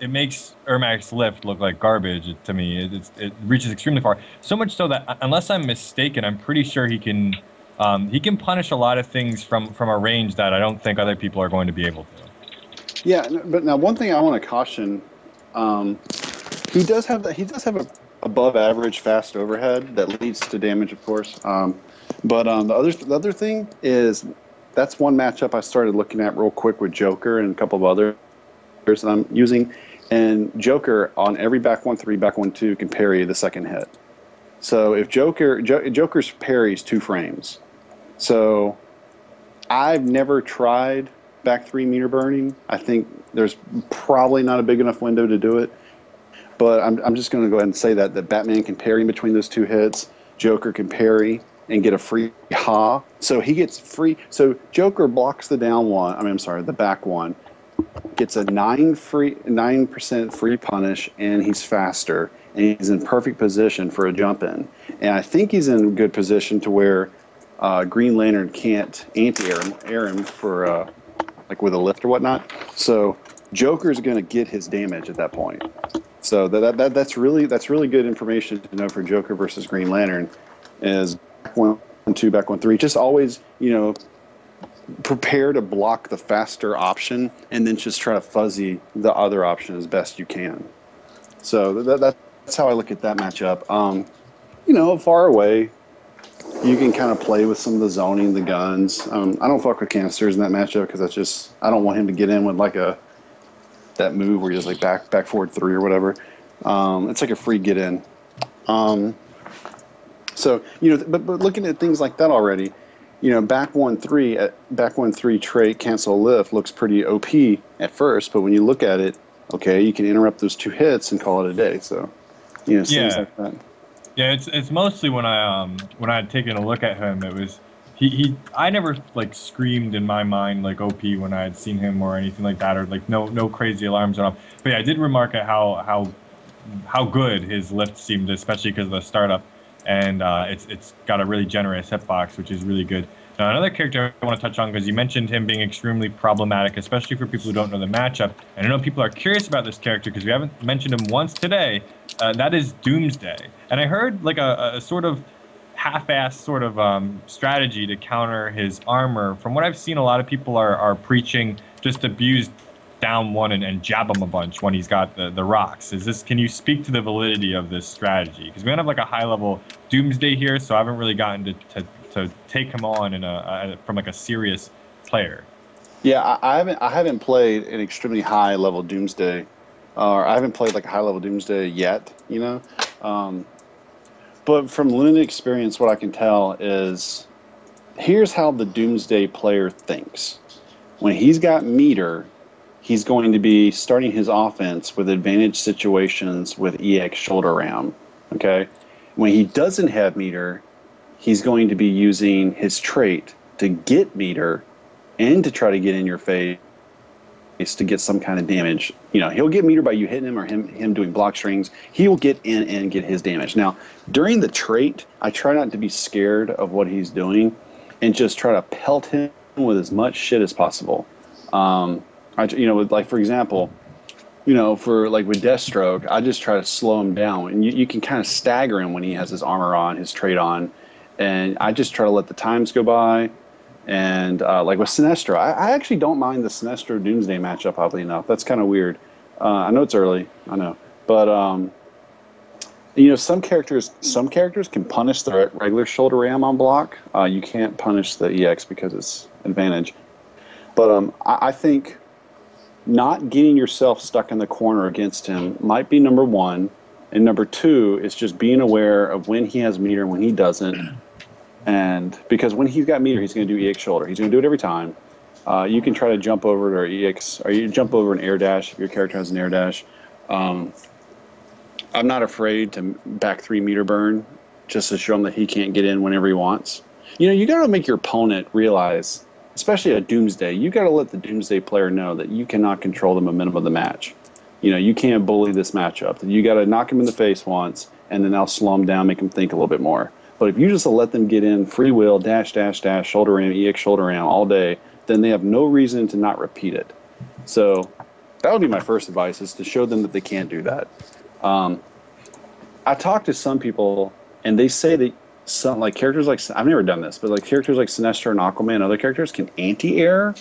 Ermac's lift look like garbage to me. It reaches extremely far. So much so that unless I'm mistaken, I'm pretty sure he can punish a lot of things from a range that I don't think other people are going to be able to. Yeah, but now one thing I want to caution. He does have a above average fast overhead that leads to damage, of course. But the other thing is that's one matchup I started looking at real quick with Joker and a couple of others that I'm using. And Joker on every back 1-3, back 1-2 can parry the second hit. So if Joker's parry is 2 frames. So I've never tried back 3 meter burning. I think there's probably not a big enough window to do it. But I'm just going to go ahead and say that Batman can parry in between those 2 hits. Joker can parry and get a free ha. So he gets free. So Joker blocks the down 1. The back 1. Gets a 9% free punish, and he's faster. And he's in perfect position for a jump in. And I think he's in good position to where Green Lantern can't anti-air him for like with a lift or whatnot. So Joker's going to get his damage at that point. So that's really good information to know for Joker versus Green Lantern. Is back 1-2, back 1-3. Just always prepare to block the faster option, and then just try to fuzzy the other option as best you can. So that's how I look at that matchup. far away. You can kind of play with some of the zoning, the guns. I don't fuck with canisters in that matchup because I don't want him to get in with like that move where he does like back forward 3 or whatever. It's like a free get in. So but looking at things like that already, back 1-3 trait cancel lift looks pretty OP at first, but when you look at it, okay, you can interrupt those 2 hits and call it a day. So things like that. Yeah, it's mostly when I had taken a look at him, it was I never like screamed in my mind like OP when I had seen him or anything like that, or like no crazy alarms went off. But yeah, I did remark at how good his lift seemed, especially because of the startup, and it's got a really generous hitbox, which is really good. Now, another character I want to touch on, because you mentioned him being extremely problematic, especially for people who don't know the matchup. And I know people are curious about this character because we haven't mentioned him once today. That is Doomsday. And I heard like a sort of half-assed sort of strategy to counter his armor. From what I've seen, a lot of people are preaching just abuse down one and jab him a bunch when he's got the rocks. Can you speak to the validity of this strategy? Because we don't have like a high-level Doomsday here, so I haven't really gotten to take him on from like a serious player. Yeah, I haven't played an extremely high level Doomsday, or I haven't played like a high level Doomsday yet. But from limited experience, what I can tell is here's how the Doomsday player thinks. When he's got meter, he's going to be starting his offense with advantage situations with EX shoulder round. Okay, when he doesn't have meter, he's going to be using his trait to get meter and to try to get in your face to get some kind of damage. He'll get meter by you hitting him or him doing block strings. He will get in and get his damage. Now, during the trait, I try not to be scared of what he's doing and just try to pelt him with as much shit as possible. Like for example, for like with Deathstroke, I just try to slow him down. And you can kind of stagger him when he has his armor on, his trait on. And I just try to let the times go by. And like with Sinestro, I actually don't mind the Sinestro Doomsday matchup, oddly enough. That's kind of weird. I know it's early, I know. But, some characters can punish the regular shoulder ram on block. You can't punish the EX because it's advantage. But I think not getting yourself stuck in the corner against him might be number one. And number two is just being aware of when he has meter and when he doesn't. And because when he's got meter, he's going to do EX shoulder. He's going to do it every time. You can try to jump over it or EX, or you jump over an air dash if your character has an air dash. I'm not afraid to back 3 meter burn just to show him that he can't get in whenever he wants. You got to make your opponent realize, especially at Doomsday, you got to let the Doomsday player know that you cannot control the momentum of the match. You can't bully this matchup. You got to knock him in the face once, and then I'll slow him down, make him think a little bit more. But if you just let them get in free will, dash, dash, dash, shoulder ram, EX shoulder ram all day, then they have no reason to not repeat it. So that would be my first advice, is to show them that they can't do that. I talked to some people, and they say that some characters like, I've never done this, but like characters like Sinestro and Aquaman and other characters can anti-air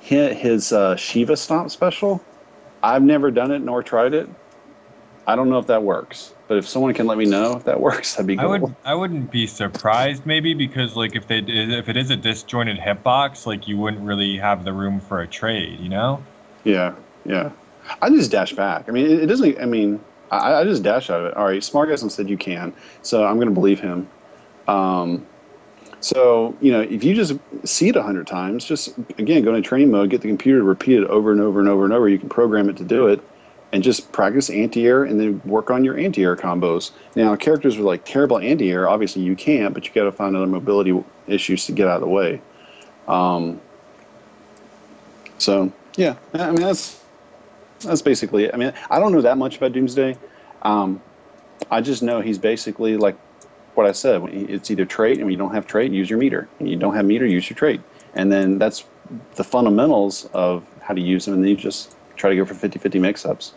his Shiva Stomp special. I've never done it nor tried it. I don't know if that works. But if someone can let me know if that works, that'd be cool. I wouldn't be surprised, maybe, because like if it is a disjointed hitbox, like you wouldn't really have the room for a trade, Yeah. I just dash back. I mean, it doesn't. I mean, I just dash out of it. All right, Smargasm said you can, so I'm going to believe him. So if you just see it 100 times, just again go into training mode, get the computer to repeat it over and over and over and over. You can program it to do it. And just practice anti-air and then work on your anti-air combos. Now, characters with like terrible anti-air, obviously you can't, but you got to find other mobility issues to get out of the way. So yeah, I mean that's basically it. I mean, I don't know that much about Doomsday. I just know he's basically like what I said. It's either trait, and when you don't have trait, use your meter. And you don't have meter, use your trait. And then that's the fundamentals of how to use them. And then you just try to go for 50-50 mix-ups.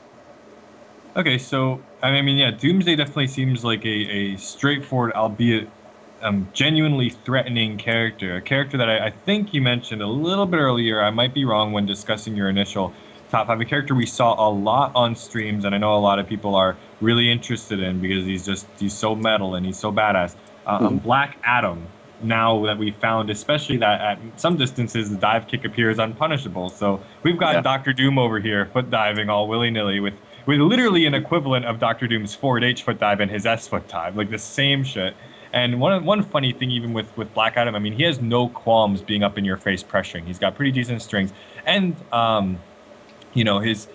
Okay, so I mean, yeah, Doomsday definitely seems like a straightforward, albeit genuinely threatening character. A character that I think you mentioned a little bit earlier. I might be wrong when discussing your initial top 5. A character we saw a lot on streams, and I know a lot of people are really interested in because he's so metal and he's so badass. Black Adam. Now that we found, especially that at some distances the dive kick appears unpunishable, so we've got Doctor Doom over here foot diving all willy nilly with literally an equivalent of Doctor Doom's forward H foot dive and his S foot dive, like the same shit. And one funny thing even with Black Adam, I mean, he has no qualms being up in your face pressuring. He's got pretty decent strings, and you know, his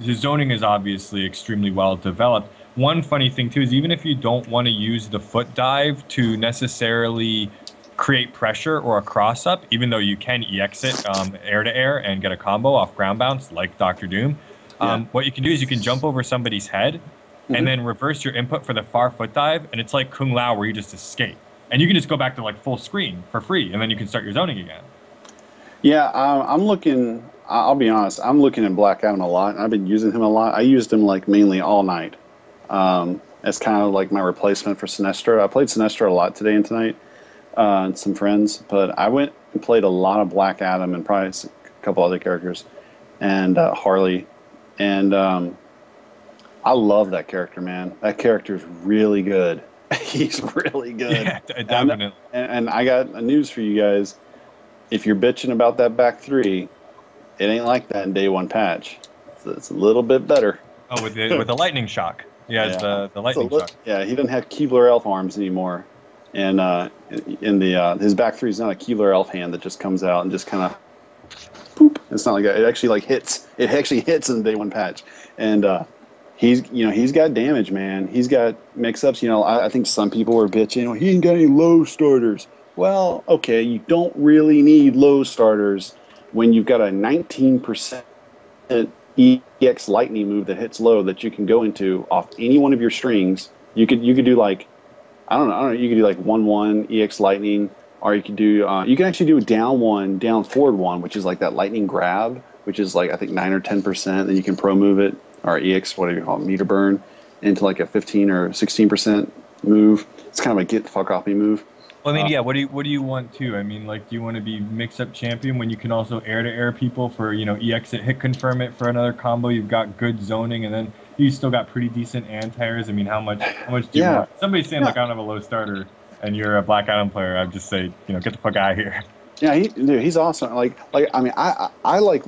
zoning is obviously extremely well developed. One funny thing too is even if you don't want to use the foot dive to necessarily create pressure or a cross up, even though you can EX it air to air and get a combo off ground bounce like Doctor Doom, what you can do is you can jump over somebody's head and then reverse your input for the far foot dive, and it's like Kung Lao where you just escape. And you can just go back to like full screen for free, and then you can start your zoning again. Yeah, I'm looking. I'll be honest. I'm looking at Black Adam a lot. I've been using him a lot. I used him like mainly all night. As kind of like my replacement for Sinestro. I played Sinestro a lot today and tonight, and some friends. But I went and played a lot of Black Adam and probably a couple other characters, and Harley, and I love that character, man. That character is really good. He's really good. Yeah, definitely. And I got a news for you guys. If you're bitching about that back three, it ain't like that in day one patch. So it's a little bit better. Oh, with the lightning shock. Yeah, it's the lightning shock. Yeah, he doesn't have Keebler Elf arms anymore, and his back three is not a Keebler Elf hand that just comes out and just kind of poop. It's not like that. It actually like hits. It actually hits in the day one patch, and he's got damage, man. He's got mix-ups. I think some people were bitching. He ain't got any low starters. Well, okay, you don't really need low starters when you've got a 19% EX lightning move that hits low that you can go into off any one of your strings. You could do like I don't know, you could do like 1/1 EX lightning, or you could do you can actually do a down one, down forward one, which is like that lightning grab, which is like I think 9 or 10%. Then you can pro move it or EX, whatever you call it, meter burn, into like a 15 or 16% move. It's kind of a get the fuck off me move. Well, I mean, yeah. What do you want to? I mean, like, do you want to be mix-up champion when you can also air-to-air people for EX it, hit confirm it for another combo? You've got good zoning, and then you still got pretty decent anti-airs. I mean, how much do you want? Somebody's saying like I don't have a low starter, and you're a Black Adam player. I'd just say get the fuck out of here. Yeah, he's awesome. Like I mean, I like,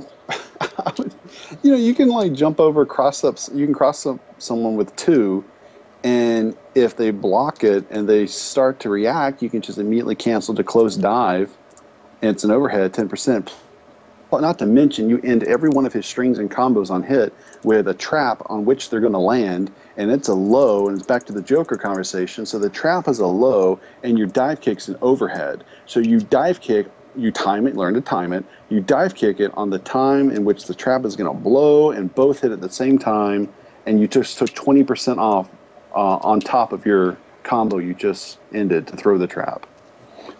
you can like jump over cross-ups. You can cross-up someone with 2. And if they block it and they start to react, you can just immediately cancel to close dive, and it's an overhead 10%. But not to mention, you end every one of his strings and combos on hit with a trap on which they're going to land, and it's a low, and it's back to the Joker conversation. So the trap is a low, and your dive kick's an overhead. So you dive kick, you time it, learn to time it. You dive kick it on the time in which the trap is going to blow, and both hit at the same time, and you just took 20% off. On top of your combo you just ended to throw the trap.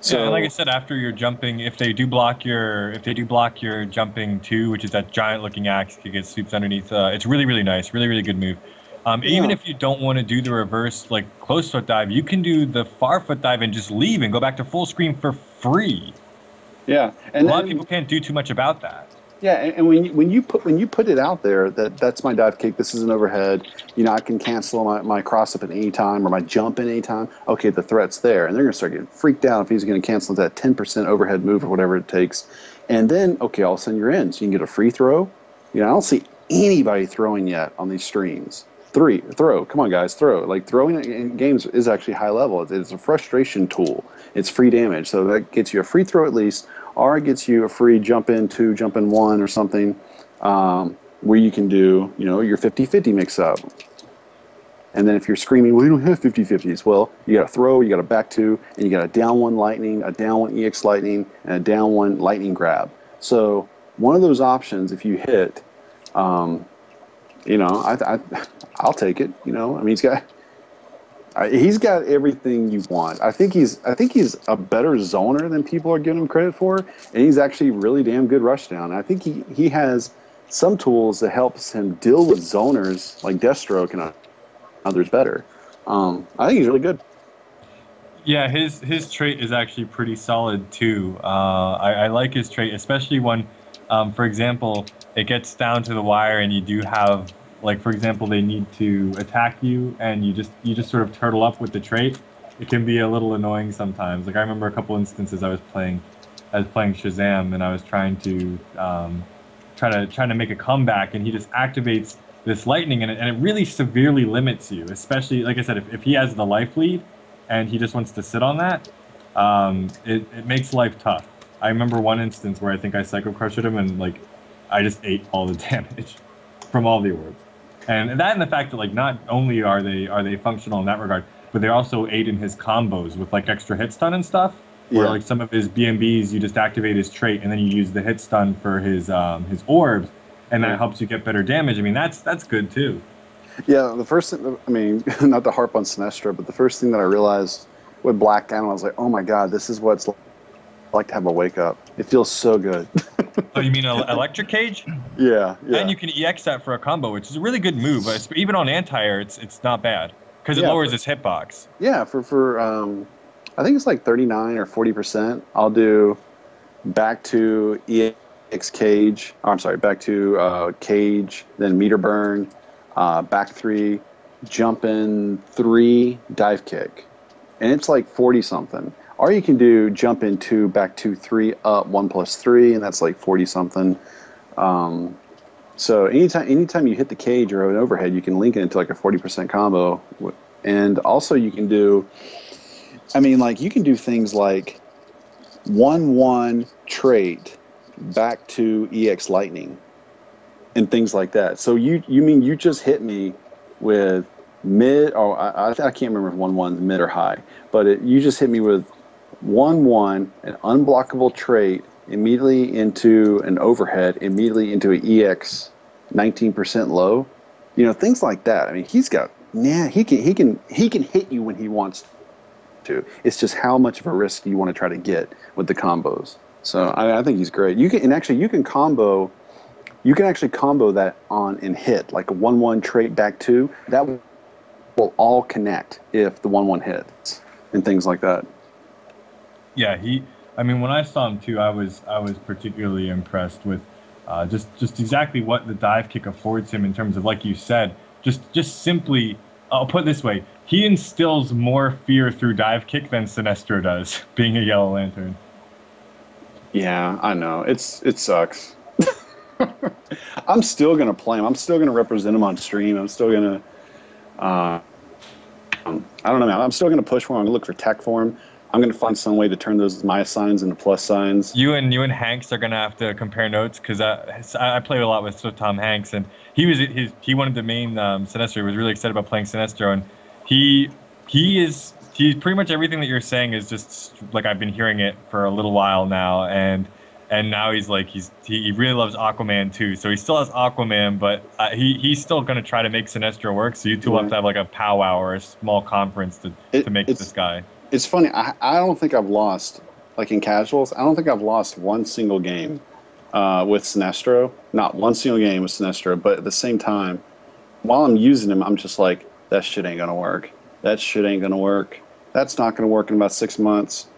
So, yeah, like I said, after you're jumping, if they do block your jumping 2, which is that giant looking axe kick, it sweeps underneath. It's really, really nice, really, really good move. Even if you don't want to do the reverse like close foot dive, you can do the far foot dive and just leave and go back to full screen for free. Yeah, and a lot of people can't do too much about that. Yeah, and when you put it out there that's my dive kick, this is an overhead, I can cancel my cross up at any time or my jump at any time. Okay, the threat's there, and they're gonna start getting freaked out if he's gonna cancel that 10% overhead move or whatever it takes. And then okay, all of a sudden you're in, so you can get a free throw. I don't see anybody throwing yet on these streams. Throw, come on guys, throw. Like throwing in games is actually high level. It's a frustration tool. It's free damage, so that gets you a free throw at least. Or it gets you a free jump in 2, jump in 1 or something where you can do, your 50-50 mix up. And then if you're screaming, well, you don't have 50-50s. Well, you got a throw, you got a back 2, and you got a down 1 lightning, a down 1 EX lightning, and a down 1 lightning grab. So one of those options, if you hit, I'll take it. I mean, he's got everything you want. I think he's a better zoner than people are giving him credit for, and he's actually really damn good rushdown. I think he has some tools that helps him deal with zoners like Deathstroke and others better. I think he's really good. Yeah, his trait is actually pretty solid too. I like his trait, especially when, for example, it gets down to the wire and you do have like for example, they need to attack you, and you just sort of turtle up with the trait. It can be a little annoying sometimes. Like I remember a couple instances I was playing Shazam, and I was trying to make a comeback, and he just activates this lightning, and it really severely limits you. Especially, like I said, if he has the life lead, and he just wants to sit on that, it makes life tough. I remember one instance where I think I Psycho Crushed him, and like I just ate all the damage from all the orbs. And that and the fact that like not only are they functional in that regard, but they also aid in his combos with like extra hit stun and stuff. Where Yeah. like some of his BMBs, you just activate his trait and then you use the hit stun for his orbs, and that Yeah. helps you get better damage. I mean that's good too. Yeah, the first thing, I mean, not to harp on Sinestro, but the first thing that I realized with Black Cannon, I was like, oh my god, this is what it's like to have a wake up. It feels so good. Oh, you mean Electric Cage? Yeah, yeah. And you can EX that for a combo, which is a really good move. But even on anti-air, it's not bad because it Yeah, lowers but- his hitbox. Yeah, for I think it's like 39 or 40%. I'll do back to EX Cage. Oh, I'm sorry, back to Cage, then meter burn, back 3, jump in 3, dive kick, and it's like 40 something. Or you can do jump in 2, back 2, 3, up 1+3, and that's like 40 something. So anytime you hit the cage or an overhead, you can link it into like a 40% combo, and also you can do. I mean, like you can do things like 1/1 trait back to EX Lightning and things like that. So you mean you just hit me with mid? Oh, I can't remember if 1/1 is mid or high, but you just hit me with 1/1 an unblockable trait immediately into an overhead, immediately into an EX 19% low. You know, things like that. I mean, he can hit you when he wants to. It's just how much of a risk you want to try to get with the combos. So I think he's great. You can actually combo that on and hit like a 1/1 trait back 2. That will all connect if the 1/1 hits and things like that. Yeah, I mean, when I saw him too, I was particularly impressed with just exactly what the dive kick affords him in terms of, like you said, just simply. I'll put it this way: he instills more fear through dive kick than Sinestro does, being a Yellow Lantern. Yeah, I know. It sucks. I'm still gonna play him. I'm still gonna represent him on stream. I'm still gonna. I don't know, man. I'm still gonna push for him. I'm gonna look for tech for him. I'm gonna find some way to turn those minus signs into plus signs. You and Hanks are gonna have to compare notes because I played a lot with Tom Hanks, and he wanted the main Sinestro. He was really excited about playing Sinestro, and he's pretty much everything that you're saying is just like I've been hearing it for a little while now, and now he's like he really loves Aquaman too. So he still has Aquaman, but he's still gonna try to make Sinestro work. So you two will have to have like a powwow or a small conference to make this guy. It's funny. I don't think I've lost, like in casuals, I don't think I've lost one single game with Sinestro. Not one single game with Sinestro. But at the same time, while I'm using him, I'm just like, that shit ain't going to work. That shit ain't going to work. That's not going to work in about 6 months.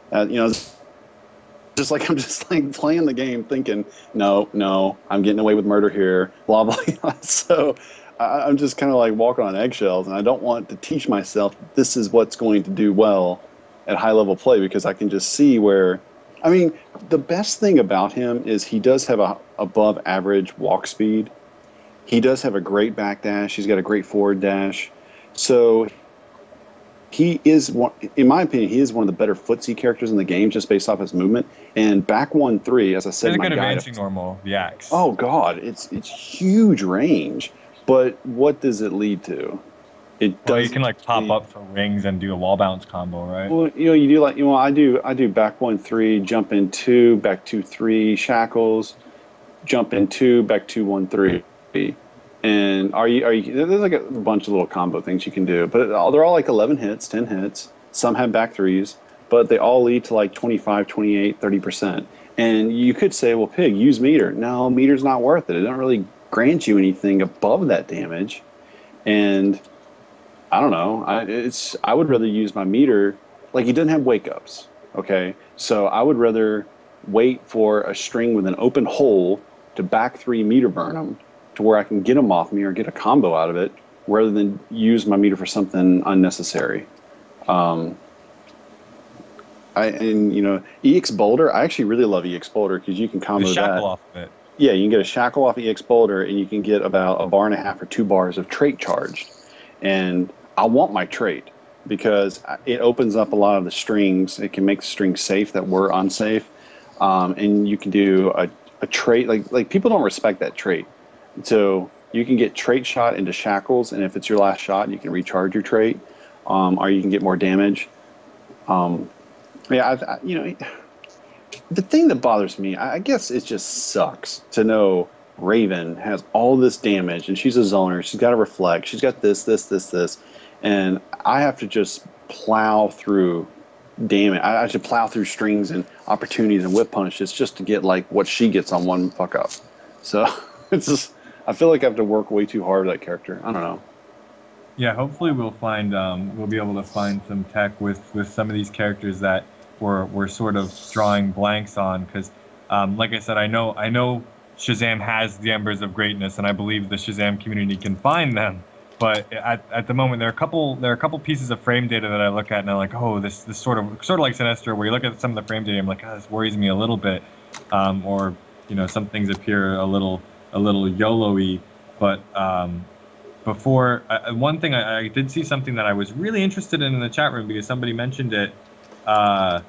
Just like I'm just like playing the game thinking, no, I'm getting away with murder here, blah, blah. So I'm just kind of like walking on eggshells, and I don't want to teach myself this is what's going to do well at high level play, because I can just see where, I mean, the best thing about him is he does have a above average walk speed. He does have a great back dash. He's got a great forward dash. So he is, in my opinion, he is one of the better footsie characters in the game just based off his movement. And back 1/3, as I said, He's a my good guide, advancing normal, the axe. oh god, it's huge range. But what does it lead to? It does. Well, you can like pop up for rings and do a wall bounce combo, right? Well, you do like, I do back 1/3, jump in 2, back 2/3, shackles, jump in 2, back 2/1/3, and there's like a bunch of little combo things you can do, but they're all like 11 hits, 10 hits. Some have back 3s, but they all lead to like 25, 28, 30%. And you could say, well, Pig, use meter. No, meter's not worth it. It don't really grant you anything above that damage, and I don't know. I would rather use my meter. Like, he doesn't have wake ups. Okay, so I would rather wait for a string with an open hole to back 3 meter burn him to where I can get them off me or get a combo out of it, rather than use my meter for something unnecessary. EX Boulder, I actually really love EX Boulder because you can combo The shackle that. off of it. Yeah, you can get a shackle off EX Boulder, and you can get about 1.5 bars or 2 bars of trait charged. And I want my trait because it opens up a lot of the strings. It can make the strings safe that were unsafe. And you can do a trait. Like people don't respect that trait. So you can get trait shot into shackles, and if it's your last shot, you can recharge your trait, or you can get more damage. The thing that bothers me, I guess it just sucks to know Raven has all this damage, and she's a zoner. She's got a reflect. She's got this, and I have to just plow through damage. I have to plow through strings and opportunities and whip punishes just to get like what she gets on one fuck up. So it's just, I feel like I have to work way too hard with that character. I don't know. Yeah, hopefully we'll be able to find some tech with some of these characters that we're sort of drawing blanks on, because like I said, I know Shazam has the embers of greatness, and I believe the Shazam community can find them. But at the moment, there are a couple pieces of frame data that I look at and I'm like, oh, this sort of like Sinestro, where you look at some of the frame data, I'm like, oh, this worries me a little bit, or some things appear a little YOLO-y. But before, one thing I did see something that I was really interested in the chat room because somebody mentioned it. I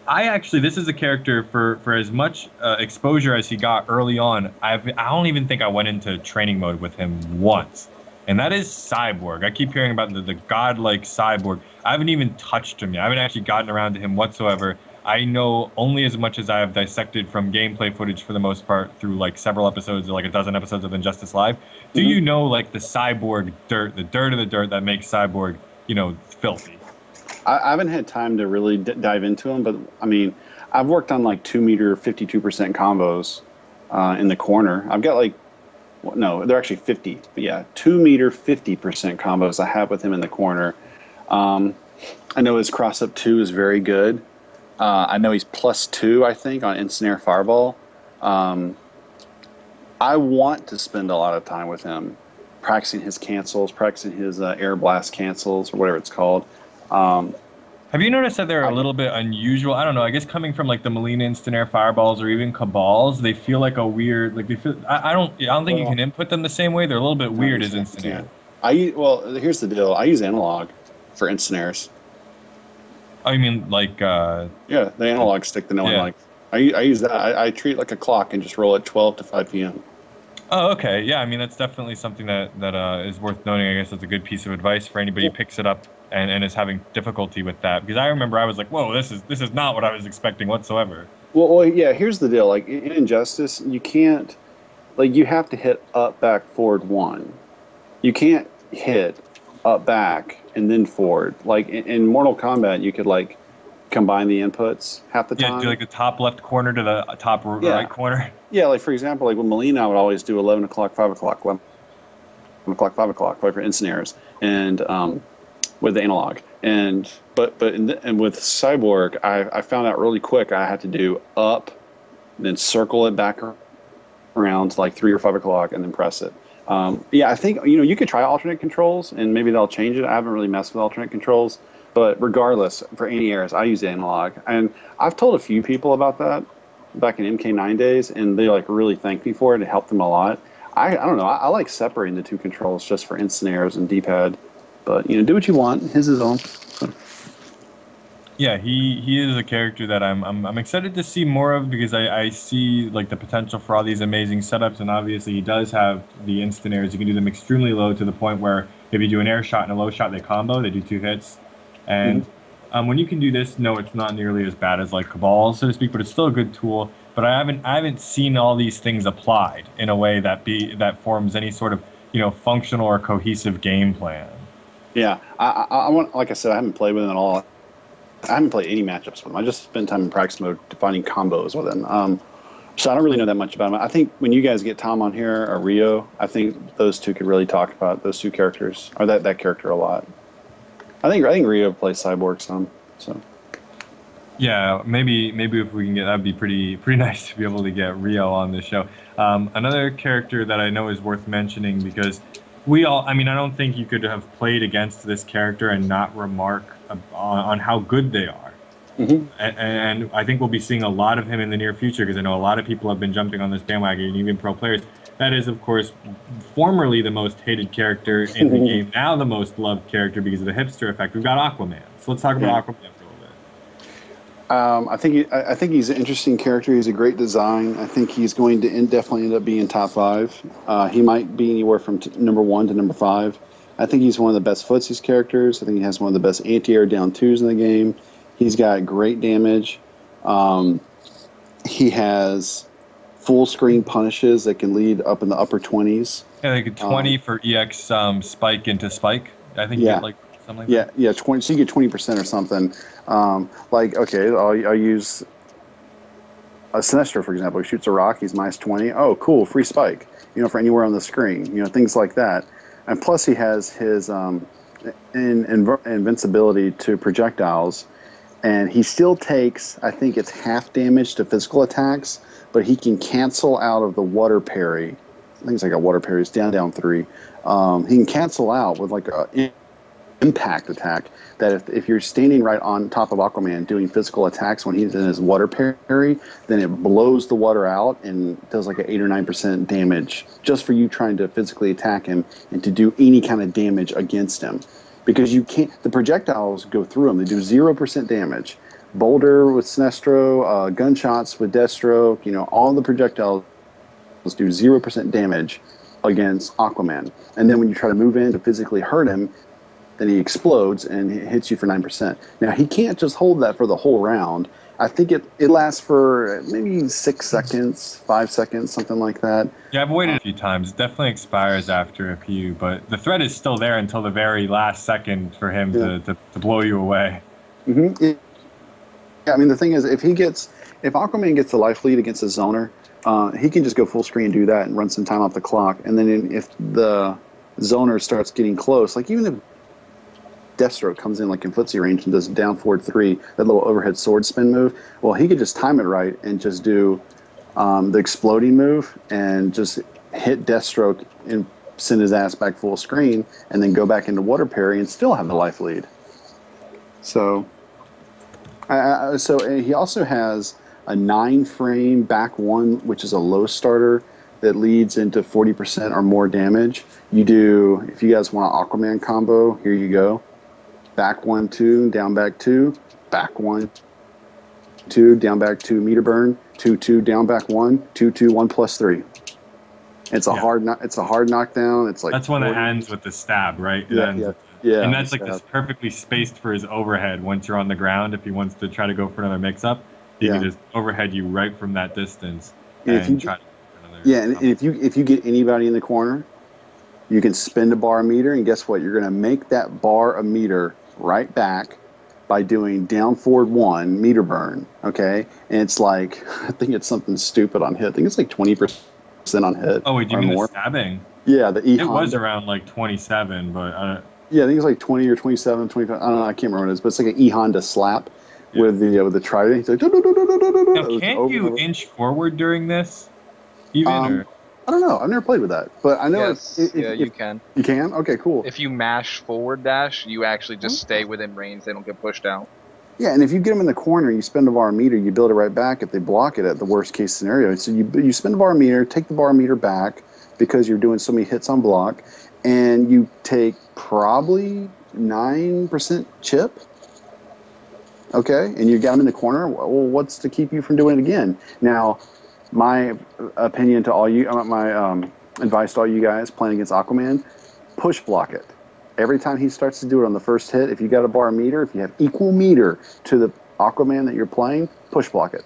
actually, this is a character for as much exposure as he got early on. I don't even think I went into training mode with him once, and that is Cyborg. I keep hearing about the godlike Cyborg. I haven't even touched him yet. I haven't actually gotten around to him whatsoever. I know only as much as I have dissected from gameplay footage for the most part through like several episodes or like a dozen episodes of Injustice Live. Do you know like the Cyborg dirt, the dirt of the dirt that makes Cyborg, filthy? I haven't had time to really dive into them, but I mean, I've worked on like 2 meter 52% combos in the corner. I've got like, no, they're actually 50, but yeah, 2 meter 50% combos I have with him in the corner. I know his cross up 2 is very good. I know he's +2, I think, on Ensnare Fireball. I want to spend a lot of time with him, practicing his cancels, practicing his air blast cancels, or whatever it's called. Have you noticed that they're a little bit unusual? I don't know. I guess coming from like the Molina Instant Air Fireballs or even Cabals, they feel like a weird. Like they feel. I don't think you can input them the same way. They're a little bit weird as Instant Air. Well, here's the deal. I use analog for Instant Airs. Oh, you mean like? Yeah, the analog stick that no one likes. I use that. I treat it like a clock and just roll at 12 to 5 p.m. Oh, okay. Yeah, I mean that's definitely something that is worth noting. I guess that's a good piece of advice for anybody who picks it up and is having difficulty with that. Because I remember I was like, whoa, this is not what I was expecting whatsoever. Well, yeah. Here's the deal. Like in Injustice, you can't, like you have to hit up, back, forward 1. You can't hit up, back, and then forward. Like in Mortal Kombat, you could like combine the inputs half the time. Yeah, do like the top left corner to the top right corner. Yeah, like for example, like with Molina, I would always do 11 o'clock, 5 o'clock, 11 o'clock, 5 o'clock, right, for instant airs, and with the analog. And but with Cyborg, I found out really quick I had to do up, then circle it back around to like 3 or 5 o'clock, and then press it. Yeah, I think you could try alternate controls, and maybe they'll change it. I haven't really messed with alternate controls. But regardless, for anti-airs, I use analog. And I've told a few people about that back in MK9 days, and they like really thanked me for it. It helped them a lot. I don't know. I like separating the two controls just for instant airs and D-pad. But, do what you want. His is own. Yeah, he is a character that I'm excited to see more of because I see like the potential for all these amazing setups, and obviously he does have the instant airs. You can do them extremely low to the point where if you do an air shot and a low shot, they combo. They do 2 hits. And when you can do this, no, it's not nearly as bad as like Cabal, so to speak, but it's still a good tool. But I haven't seen all these things applied in a way that forms any sort of functional or cohesive game plan. Yeah, I want, like I said, I haven't played with him at all. I haven't played any matchups with him. I just spent time in practice mode defining combos with him. So I don't really know that much about him. I think when you guys get Tom on here or Rio, I think those two could really talk about those two characters or that character a lot. I think Rio plays Cyborg some. So Yeah, maybe if we can get that'd be pretty nice to be able to get Rio on this show. Another character that I know is worth mentioning because I mean, I don't think you could have played against this character and not remark on how good they are. Hmm. And I think we'll be seeing a lot of him in the near future because I know a lot of people have been jumping on this bandwagon, even pro players. That is, of course, formerly the most hated character in the game, now the most loved character because of the hipster effect. We've got Aquaman. So let's talk about Aquaman for a little bit. I think he's an interesting character. He's a great design. I think he's going to definitely end up being top five. He might be anywhere from number one to number five. I think he's one of the best footsies characters. I think he has one of the best anti-air down twos in the game. He's got great damage. He has full screen punishes that can lead up in the upper 20s. Yeah, like a 20 for EX spike into spike. I think you Yeah. get like something like that. Yeah, 20. So you get 20% or something. Okay, I'll use a Sinestro, for example. He shoots a rock, he's minus 20. Oh, cool, free spike. For anywhere on the screen. Things like that. And plus, he has his invincibility to projectiles, and he still takes, I think it's half damage to physical attacks, but he can cancel out of the water parry. I think it's like a water parry. It's down 3. He can cancel out with like a impact attack that if you're standing right on top of Aquaman doing physical attacks when he's in his water parry, then it blows the water out and does like an 8 or 9% damage just for you trying to physically attack him and to do any kind of damage against him. Because you can't, the projectiles go through him. They do 0% damage. Boulder with Sinestro, gunshots with Deathstroke, all the projectiles do 0% damage against Aquaman. And then when you try to move in to physically hurt him, then he explodes and it hits you for 9%. Now, he can't just hold that for the whole round. I think it lasts for maybe 6 seconds, 5 seconds, something like that. Yeah, I've waited a few times. It definitely expires after a few, but the threat is still there until the very last second for him to blow you away. Mm-hmm. Yeah, I mean, the thing is, if Aquaman gets the life lead against a zoner, he can just go full screen and do that and run some time off the clock. And then if the zoner starts getting close, like even if Deathstroke comes in like in footsie range and does down forward 3, that little overhead sword spin move, well, he could just time it right and just do the exploding move and just hit Deathstroke and send his ass back full screen and then go back into water parry and still have the life lead. So, so he also has a 9-frame back 1, which is a low starter that leads into 40% or more damage. If you guys want an Aquaman combo, here you go. Back 1, 2, down back 2, back 1, 2, down back 2, meter burn, 2, 2, down back 1, 2, 2, 1 plus 3. It's a hard knockdown. It's like that's when it ends with the stab, right? Yeah. And that's like this perfectly spaced for his overhead once you're on the ground. If he wants to try to go for another mix-up, he can just overhead you right from that distance and try to go for another. Yeah, and if you get anybody in the corner, you can spend a bar a meter, and guess what? You're going to make that bar a meter right back by doing down forward 1 meter burn. Okay, and it's like I think it's something stupid on hit. I think it's like 20% on hit. Oh wait, do you mean more. the stabbing? Yeah, the E. It was around like 27, but yeah, I think it's like 20 or 27, 25. I don't know. I can't remember what it is, but it's like an E Honda slap with the trident. He's like, now, can't you inch forward during this? Even I don't know. I've never played with that, but I know you can. You can? Okay, cool. If you mash forward dash, you actually just stay within range. They don't get pushed out. Yeah, and if you get them in the corner, you spend a bar meter, you build it right back if they block it at the worst case scenario. So you spend a bar meter, take the bar meter back because you're doing so many hits on block, and you take probably 9% chip. Okay, and you got them in the corner. Well, what's to keep you from doing it again? Now, my opinion to all you, my advice to all you guys playing against Aquaman, push block it. Every time he starts to do it on the first hit, if you got a bar meter, if you have equal meter to the Aquaman that you're playing, push block it.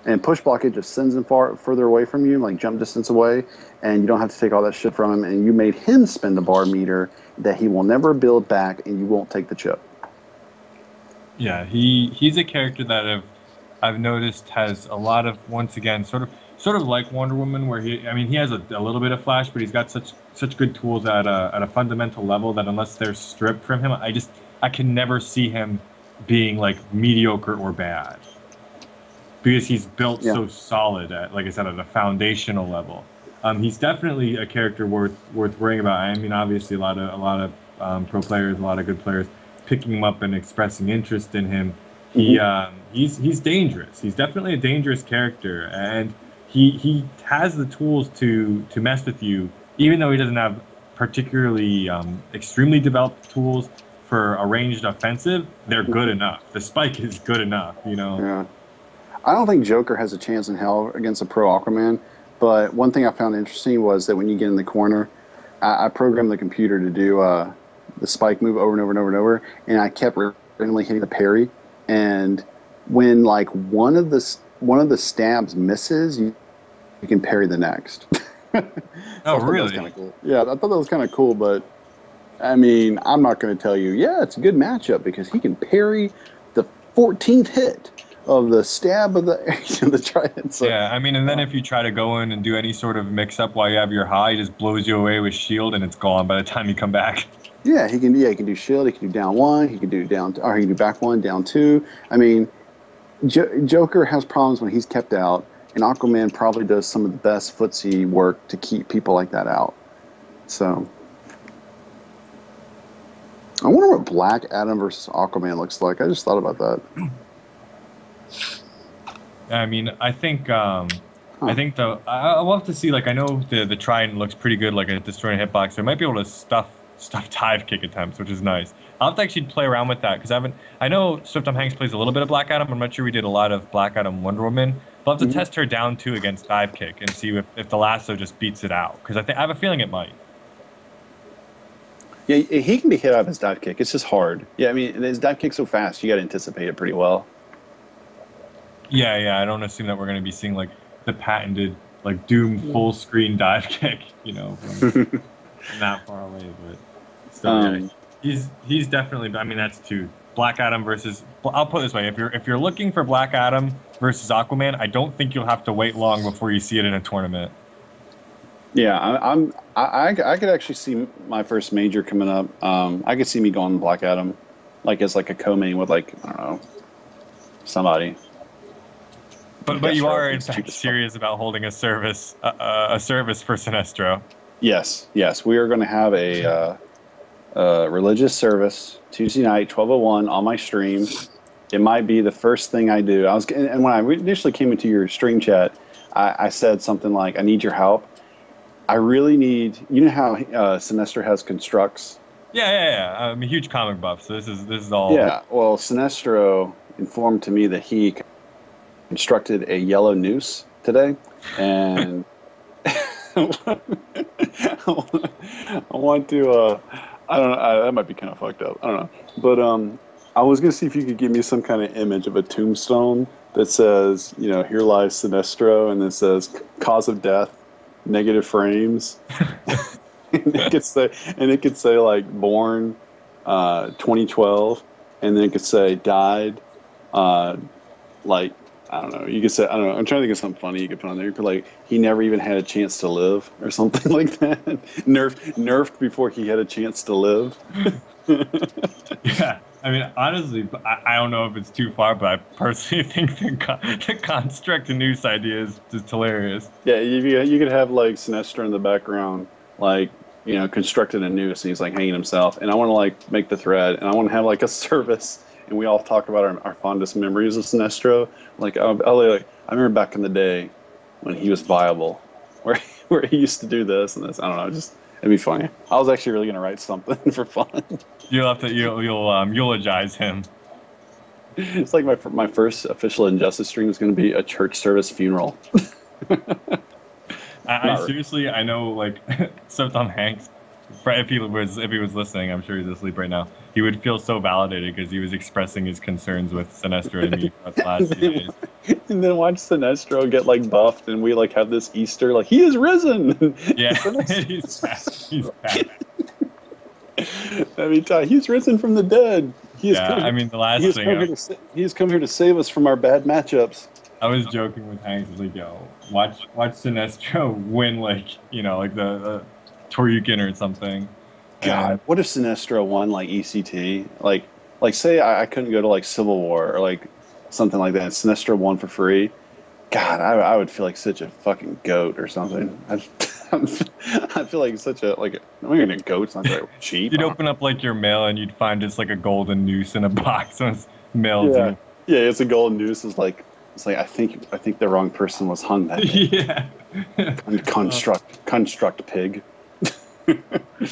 And push block it just sends him further away from you, like jump distance away, and you don't have to take all that shit from him, and you made him spend a bar meter that he will never build back, and you won't take the chip. Yeah, he's a character that I've noticed has a lot of, once again, sort of like Wonder Woman, where he has a little bit of flash, but he's got such good tools at a fundamental level that unless they're stripped from him, I can never see him being like mediocre or bad, because he's built Yeah. so solid at, like I said, at a foundational level. He's definitely a character worth worrying about. I mean, obviously, a lot of pro players, a lot of good players, picking him up and expressing interest in him. He's dangerous. He's definitely a dangerous character, and he has the tools to mess with you, even though he doesn't have particularly extremely developed tools for a ranged offensive. They're good enough. The spike is good enough, you know. Yeah. I don't think Joker has a chance in hell against a pro Aquaman, but one thing I found interesting was that when you get in the corner, I programmed the computer to do the spike move over and over and over and over, and I kept randomly hitting the parry, and when like one of the stabs misses, you can parry the next. Oh, really? That was kind of cool. Yeah, I thought that was kind of cool, but I mean, I'm not going to tell you, yeah, it's a good matchup because he can parry the 14th hit of the stab of the trident. So, Yeah, I mean, and then if you try to go in and do any sort of mix-up while you have your high, he just blows you away with shield, and it's gone by the time you come back. yeah, he can do shield, he can do down one, he can do or he can do back one, down two. I mean, Joker has problems when he's kept out, and Aquaman probably does some of the best footsie work to keep people like that out. So, I wonder what Black Adam versus Aquaman looks like. I just thought about that. I mean, I think I'll have to see. Like, I know the trident looks pretty good, like a destroying hitbox. So I might be able to stuff dive kick attempts, which is nice. I'll have to actually play around with that because I know Swift Tom Hanks plays a little bit of Black Adam. I'm not sure we did a lot of Black Adam Wonder Woman. I'll have to test her down too against dive kick and see if the lasso just beats it out, because I have a feeling it might. Yeah, he can be hit out of his dive kick. It's just hard. Yeah, I mean, his dive kick's so fast, you got to anticipate it pretty well. Yeah. I don't assume that we're going to be seeing like the patented like Doom full screen dive kick, you know, from not far away. But still, yeah, he's definitely. I mean, that's two. Black Adam versus. I'll put it this way: if you're looking for Black Adam versus Aquaman, I don't think you'll have to wait long before you see it in a tournament. Yeah, I could actually see my first major coming up. I could see me going Black Adam, like as like a co-main with like I don't know somebody. But you are in fact serious about holding a service for Sinestro. Yes, we are going to have a religious service Tuesday night, 12:01 on my stream. It might be the first thing I do. And when I initially came into your stream chat, I said something like, "I need your help. I really need." You know how Sinestro has constructs. Yeah. I'm a huge comic buff, so this is all. Yeah. Well, Sinestro informed to me that he constructed a yellow noose today, and I want to. I don't know. That might be kind of fucked up. I don't know, but I was gonna see if you could give me some kind of image of a tombstone that says, you know, "Here lies Sinestro," and it says "Cause of death, negative frames," and it could say like born 2012, and then it could say died like. I don't know. You could say, I don't know. I'm trying to think of something funny you could put on there. You could like, he never even had a chance to live or something like that. Nerfed before he had a chance to live. Yeah. I mean, honestly, I don't know if it's too far, but I personally think the construct and noose idea is just hilarious. Yeah, you could have like Sinestro in the background, like, you know, constructing a noose and he's like hanging himself. And I want to like make the thread and I want to have like a service. And we all talk about our fondest memories of Sinestro. Like, I remember back in the day when he was viable, where he used to do this and this. I don't know, it'd be funny. I was actually really gonna write something for fun. You'll eulogize him. It's like my first official Injustice stream is gonna be a church service funeral. I seriously, I know, like, so Tom Hanks, if he was listening, I'm sure he's asleep right now. He would feel so validated because he was expressing his concerns with Sinestro and me for the last few days. And then watch Sinestro get like buffed, and we like have this Easter like he is risen. Yeah, he's back. Every time he's risen from the dead. The last thing he's come here to save us from our bad matchups. I was joking with Hanks, like, yo, watch Sinestro win, like, you know, like the Toryukin or something. God, what if Sinestro won like ECT? Like, like say I couldn't go to like Civil War or like something like that, Sinestro won for free. God, I would feel like such a fucking goat or something. I feel like such a like I'm even a goat's not that cheap. You'd open up like your mail and you'd find just like a golden noose in a box and it's mailed Yeah, to yeah. It's a golden noose. It's like I think the wrong person was hung that day. you. Yeah. Construct pig.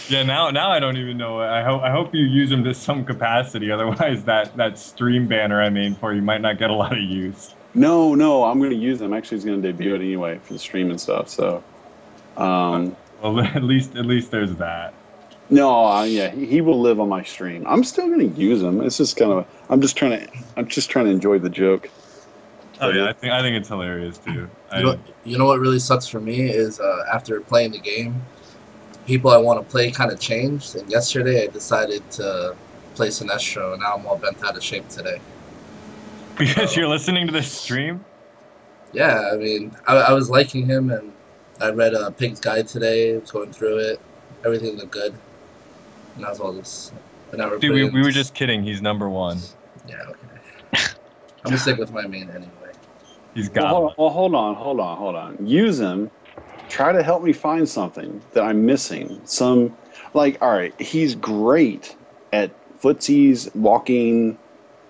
Yeah, now I don't even know. I hope you use them to some capacity. Otherwise, that stream banner I made for you might not get a lot of use. No, I'm going to use them. Actually, he's going to debut it anyway for the stream and stuff. So, Well, at least there's that. no, yeah, he will live on my stream. I'm still going to use him. It's just kind of I'm just trying to enjoy the joke. Oh yeah, I think it's hilarious too. You know what really sucks for me is after playing the game, people I want to play kind of changed. And yesterday I decided to play Sinestro, and now I'm all bent out of shape today. Because you're listening to this stream. Yeah, I mean, I was liking him, and I read Pig's Guide today. I was going through it. Everything looked good. And that was all this. And now Dude, we were just kidding. He's number one. Yeah, okay. I'm gonna stick with my main anyway. He's got. Well, hold on. Use him. Try to help me find something that I'm missing. All right, he's great at footsies, walking,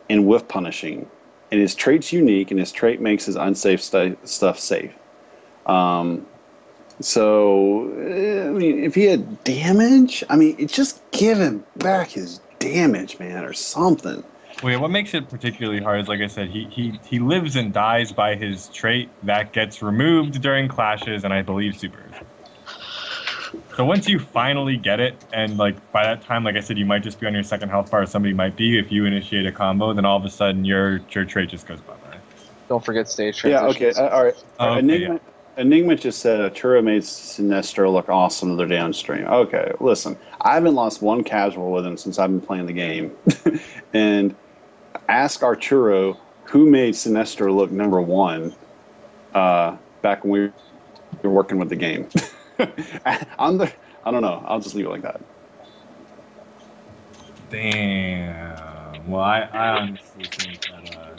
and whiff punishing. And his trait's unique, and his trait makes his unsafe stuff safe. So, I mean, if he had damage, I mean, just give him back his damage, man, or something. Well, yeah, what makes it particularly hard is, like I said, he lives and dies by his trait that gets removed during clashes and I believe supers. So once you finally get it, and like by that time, like I said, you might just be on your second health bar, or somebody might be. If you initiate a combo, then all of a sudden your trait just goes bye-bye. Don't forget stage Yeah, transitions. okay, all right. Oh, okay, Enigma, Enigma just said Arturo made Sinestro look awesome to their downstream. Okay, listen, I haven't lost one casual with him since I've been playing the game. And ask Arturo who made Sinestro look number one back when we were working with the game. I don't know. I'll just leave it like that. Damn. Well, I honestly think that.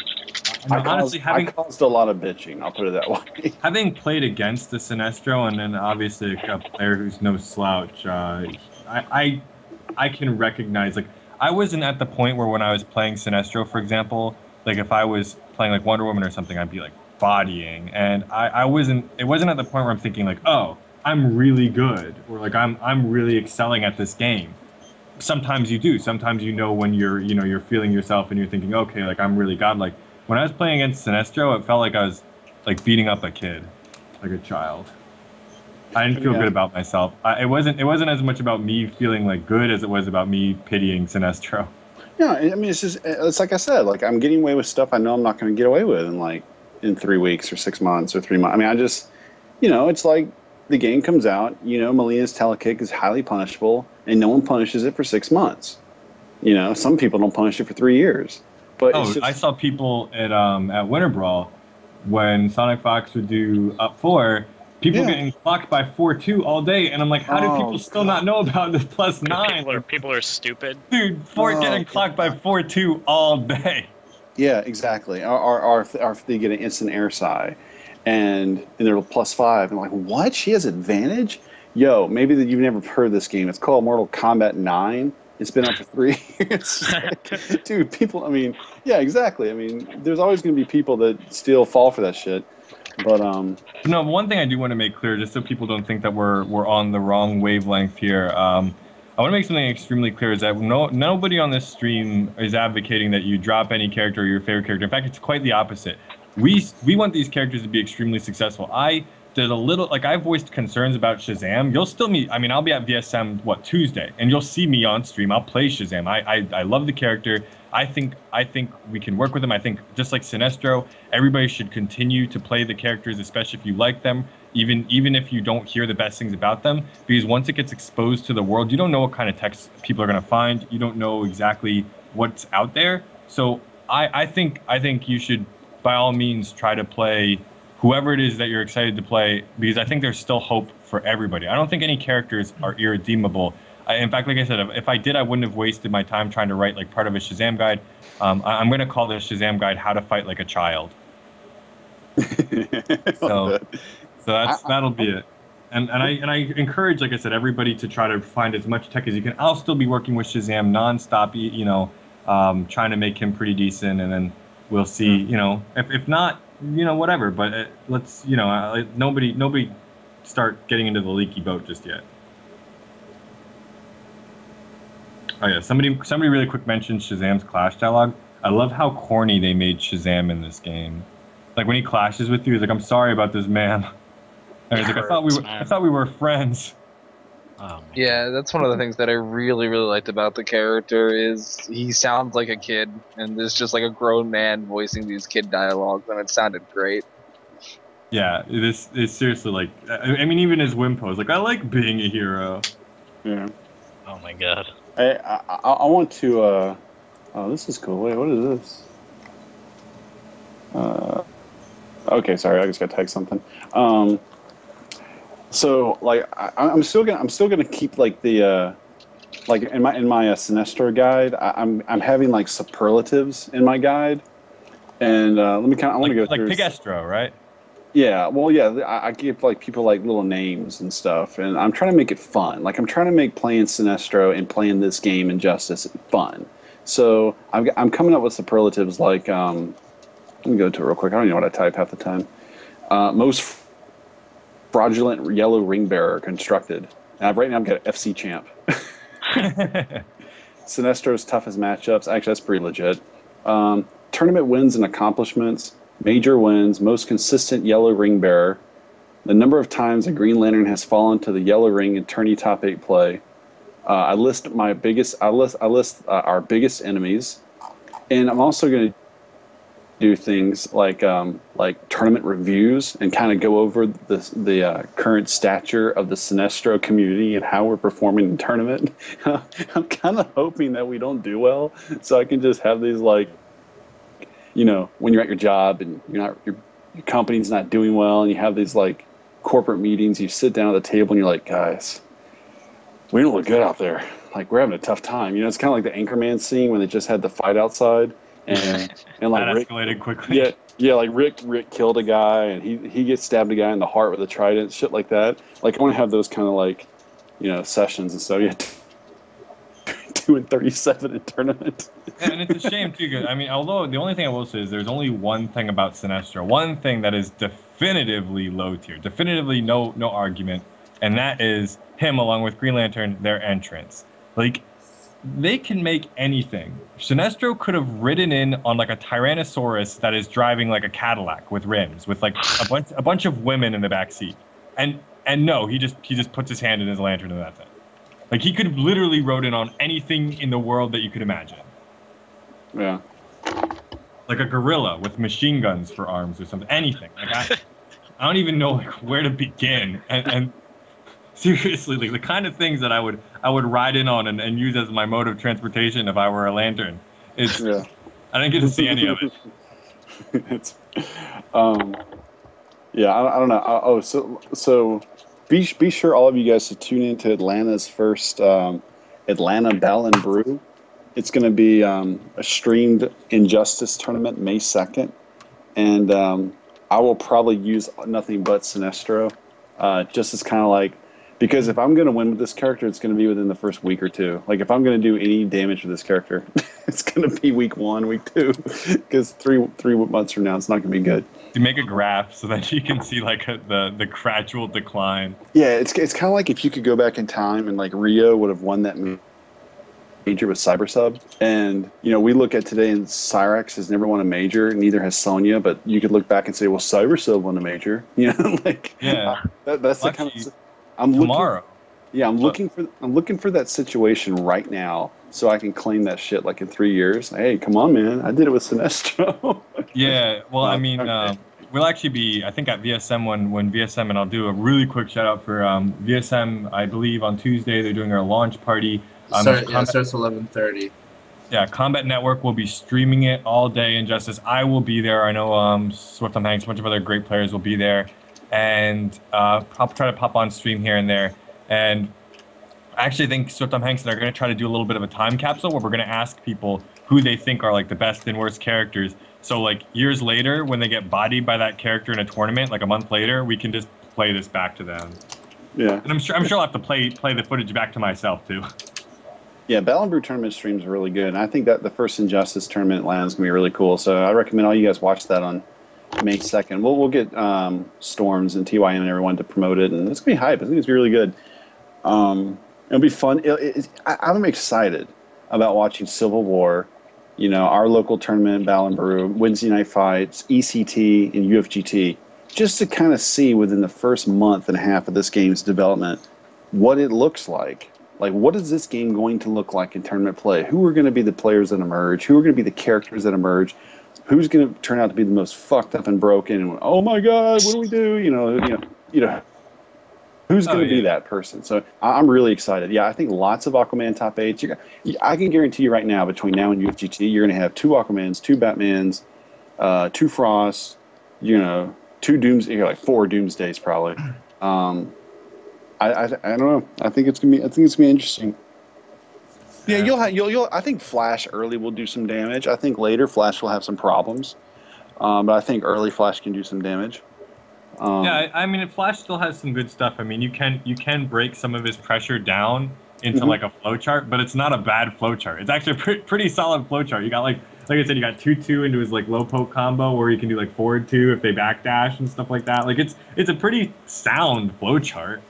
I caused a lot of bitching. I'll put it that way. Having played against the Sinestro and then obviously a player who's no slouch, I can recognize, like, I wasn't at the point where when I was playing Sinestro, for example, like if I was playing like Wonder Woman or something, I'd be like bodying, and it wasn't at the point where I'm thinking like, oh, I'm really good, or like I'm really excelling at this game. Sometimes you do. Sometimes you know when you're feeling yourself and you're thinking, okay, like I'm really godlike. When I was playing against Sinestro, it felt like I was like beating up a kid, like a child. I didn't feel good about myself. It wasn't as much about me feeling like good as it was about me pitying Sinestro. Yeah, I mean, it's like I said, like I'm getting away with stuff I know I'm not going to get away with in 3 weeks or 6 months or 3 months. I mean, it's like the game comes out, Melina's telekick is highly punishable, and no one punishes it for 6 months. Some people don't punish it for 3 years. But I saw people at Winter Brawl when Sonic Fox would do up 4. People getting clocked by 4-2 all day, and I'm like, how do people still not know about this +9? People are stupid. Dude, getting clocked by 4-2 all day. Yeah, exactly. Or if they get an instant air psi, and they're +5, and like, what? She has advantage? Yo, maybe that you've never heard of this game. It's called Mortal Kombat 9. It's been out for 3 years. Dude, people, I mean, yeah, exactly. I mean, there's always going to be people that still fall for that shit. But no, one thing I do want to make clear, just so people don't think that we're on the wrong wavelength here. I want to make something extremely clear: is that nobody on this stream is advocating that you drop any character or your favorite character. In fact, it's quite the opposite. We want these characters to be extremely successful. There's a little, like, I voiced concerns about Shazam. You'll still meet. I mean, I'll be at VSM Tuesday, and you'll see me on stream. I'll play Shazam. I love the character. I think we can work with him. I think just like Sinestro, everybody should continue to play the characters, especially if you like them, even if you don't hear the best things about them. Because once it gets exposed to the world, you don't know what kind of text people are going to find. You don't know exactly what's out there. So I think you should, by all means, try to play whoever it is that you're excited to play, because I think there's still hope for everybody. I don't think any characters are irredeemable. In fact, like I said, if I did, I wouldn't have wasted my time trying to write like part of a Shazam guide. I'm going to call this Shazam guide "How to Fight Like a Child." So, that'll be it. And I encourage, like I said, everybody to try to find as much tech as you can. I'll still be working with Shazam nonstop, trying to make him pretty decent, and then we'll see. If not, whatever. But let's, nobody start getting into the leaky boat just yet. Oh yeah, somebody really quick mentioned Shazam's Clash dialogue. I love how corny they made Shazam in this game. Like when he clashes with you, he's like, "I'm sorry about this, man." And he's like, I thought we were friends. Oh, Yeah, that's one of the things that I really, really liked about the character is he sounds like a kid, and there's just like a grown man voicing these kid dialogues, and it sounded great. Yeah, it's seriously like, I mean, even his Wimpo is like, I like being a hero. Yeah. Oh my god. I want to. Oh, this is cool. Wait, what is this? Okay, sorry, I just got to type something. So like I'm still gonna keep like the like in my Sinestro guide. I'm having like superlatives in my guide, and I want to go like through Pigestro, right? Yeah, well, yeah, I give like people like little names and stuff, and I'm trying to make it fun. Like I'm trying to make playing Sinestro and playing this game Injustice fun. So I'm coming up with superlatives like let me go to it real quick. I don't even know what I type half the time. Most fraudulent yellow ring bearer constructed. Right now I've got FC champ. Sinestro's toughest matchups. Actually, that's pretty legit. Tournament wins and accomplishments. Major wins. Most consistent yellow ring bearer. The number of times a Green Lantern has fallen to the yellow ring in tourney top 8 play. I list our biggest enemies, and I'm also going to do things like tournament reviews and kind of go over the current stature of the Sinestro community and how we're performing in the tournament. I'm kind of hoping that we don't do well, so I can just have these like, when you're at your job and your company's not doing well, and you have these like corporate meetings, you sit down at the table and you're like, guys, we don't look good out there. Like we're having a tough time. It's kind of like the Anchorman scene when they just had the fight outside. And like that Rick escalated quickly. Yeah, like Rick killed a guy, and he gets stabbed a guy in the heart with a trident, shit like that. Like I want to have those kind of like, sessions and stuff. Yeah, 2-37 in tournament. And it's a shame too. I mean, although the only thing I will say is there's only one thing about Sinestro, one thing that is definitively low tier, definitively no argument, and that is him along with Green Lantern, their entrance. Like, they can make anything. Sinestro could have ridden in on like a Tyrannosaurus that is driving like a Cadillac with rims, with like a bunch of women in the back seat, and no, he just puts his hand in his lantern and that's it. Like he could have literally rode in on anything in the world that you could imagine. Yeah. Like a gorilla with machine guns for arms or something. Anything. Like I don't even know like where to begin. And seriously, like the kind of things that I would ride in on and use as my mode of transportation if I were a lantern. I didn't get to see any of it. It's, yeah, I don't know. So be sure all of you guys to tune into Atlanta's first Atlanta Bell and Brew. It's going to be a streamed Injustice tournament May 2nd, and I will probably use nothing but Sinestro, just as kind of like, because if I'm going to win with this character, it's going to be within the first week or two. Like if I'm going to do any damage with this character, it's going to be week 1, week 2, because three months from now, it's not going to be good. You make a graph so that you can see like the gradual decline. Yeah, it's kind of like if you could go back in time and like Rio would have won that major with Cyber Sub, and we look at today and Cyrax has never won a major, neither has Sonya, but you could look back and say, well, Cyber Sub won a major. Like that's the kind of I'm tomorrow. I'm looking for that situation right now so I can claim that shit like in 3 years. Hey, come on, man! I did it with Sinestro. Yeah, well, I mean, we'll actually be, I think, at VSM when VSM, and I'll do a really quick shout out for VSM. I believe on Tuesday they're doing our launch party. It starts 11:30. Yeah, Combat Network will be streaming it all day. Injustice, I will be there. I know Swift on Hanks, a bunch of other great players will be there, and I'll try to pop on stream here and there. And I actually think Sotam Hanks and I are going to try to do a little bit of a time capsule where we're going to ask people who they think are like the best and worst characters. So like years later, when they get bodied by that character in a tournament, like a month later, we can just play this back to them. Yeah. And I'm sure I'll have to play the footage back to myself too. Yeah, Battle and Brew tournament streams are really good. And I think that the first Injustice tournament land is going to be really cool. So I recommend all you guys watch that on May 2nd. We'll get Storms and TYM and everyone to promote it, and it's going to be hype. I think it's going to be really good. It'll be fun. I'm excited about watching Civil War, our local tournament, Battle and Brew, Wednesday night fights, ECT, and UFGT, just to kind of see within the first month and a half of this game's development what it looks like. Like, what is this game going to look like in tournament play? Who are going to be the players that emerge? Who are going to be the characters that emerge? Who's going to turn out to be the most fucked up and broken? And, oh my God, what do we do? Who's going to be that person? So I'm really excited. Yeah, I think lots of Aquaman top 8s. I can guarantee you right now, between now and UFGT, you're going to have 2 Aquamans, 2 Batmans, 2 Frosts, 2 Doomsday, like 4 Doomsdays probably. I don't know. I think it's gonna be interesting. Yeah, you'll. I think Flash early will do some damage. I think later Flash will have some problems, but I think early Flash can do some damage. Yeah, I mean, Flash still has some good stuff. I mean, you can break some of his pressure down into like a flowchart, but it's not a bad flowchart. It's actually a pretty solid flowchart. You got like I said, you got 2-2 into his like low poke combo, where you can do like forward 2 if they backdash and stuff like that. Like it's a pretty sound flowchart.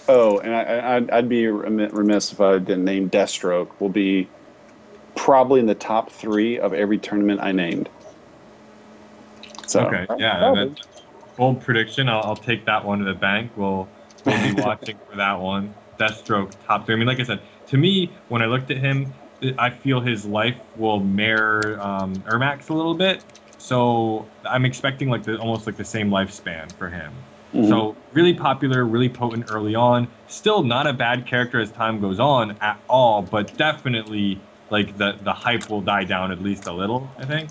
Oh, and I'd be remiss if I didn't name Deathstroke. Will be probably in the top 3 of every tournament I named. So, okay, yeah, bold prediction. I'll take that one to the bank. We'll be watching for that one. Deathstroke top 3. I mean, like I said, to me, when I looked at him, I feel his life will mirror Ermac's a little bit. So I'm expecting almost like the same lifespan for him. Mm-hmm. So really popular, really potent early on. Still not a bad character as time goes on at all, but definitely like the hype will die down at least a little, I think.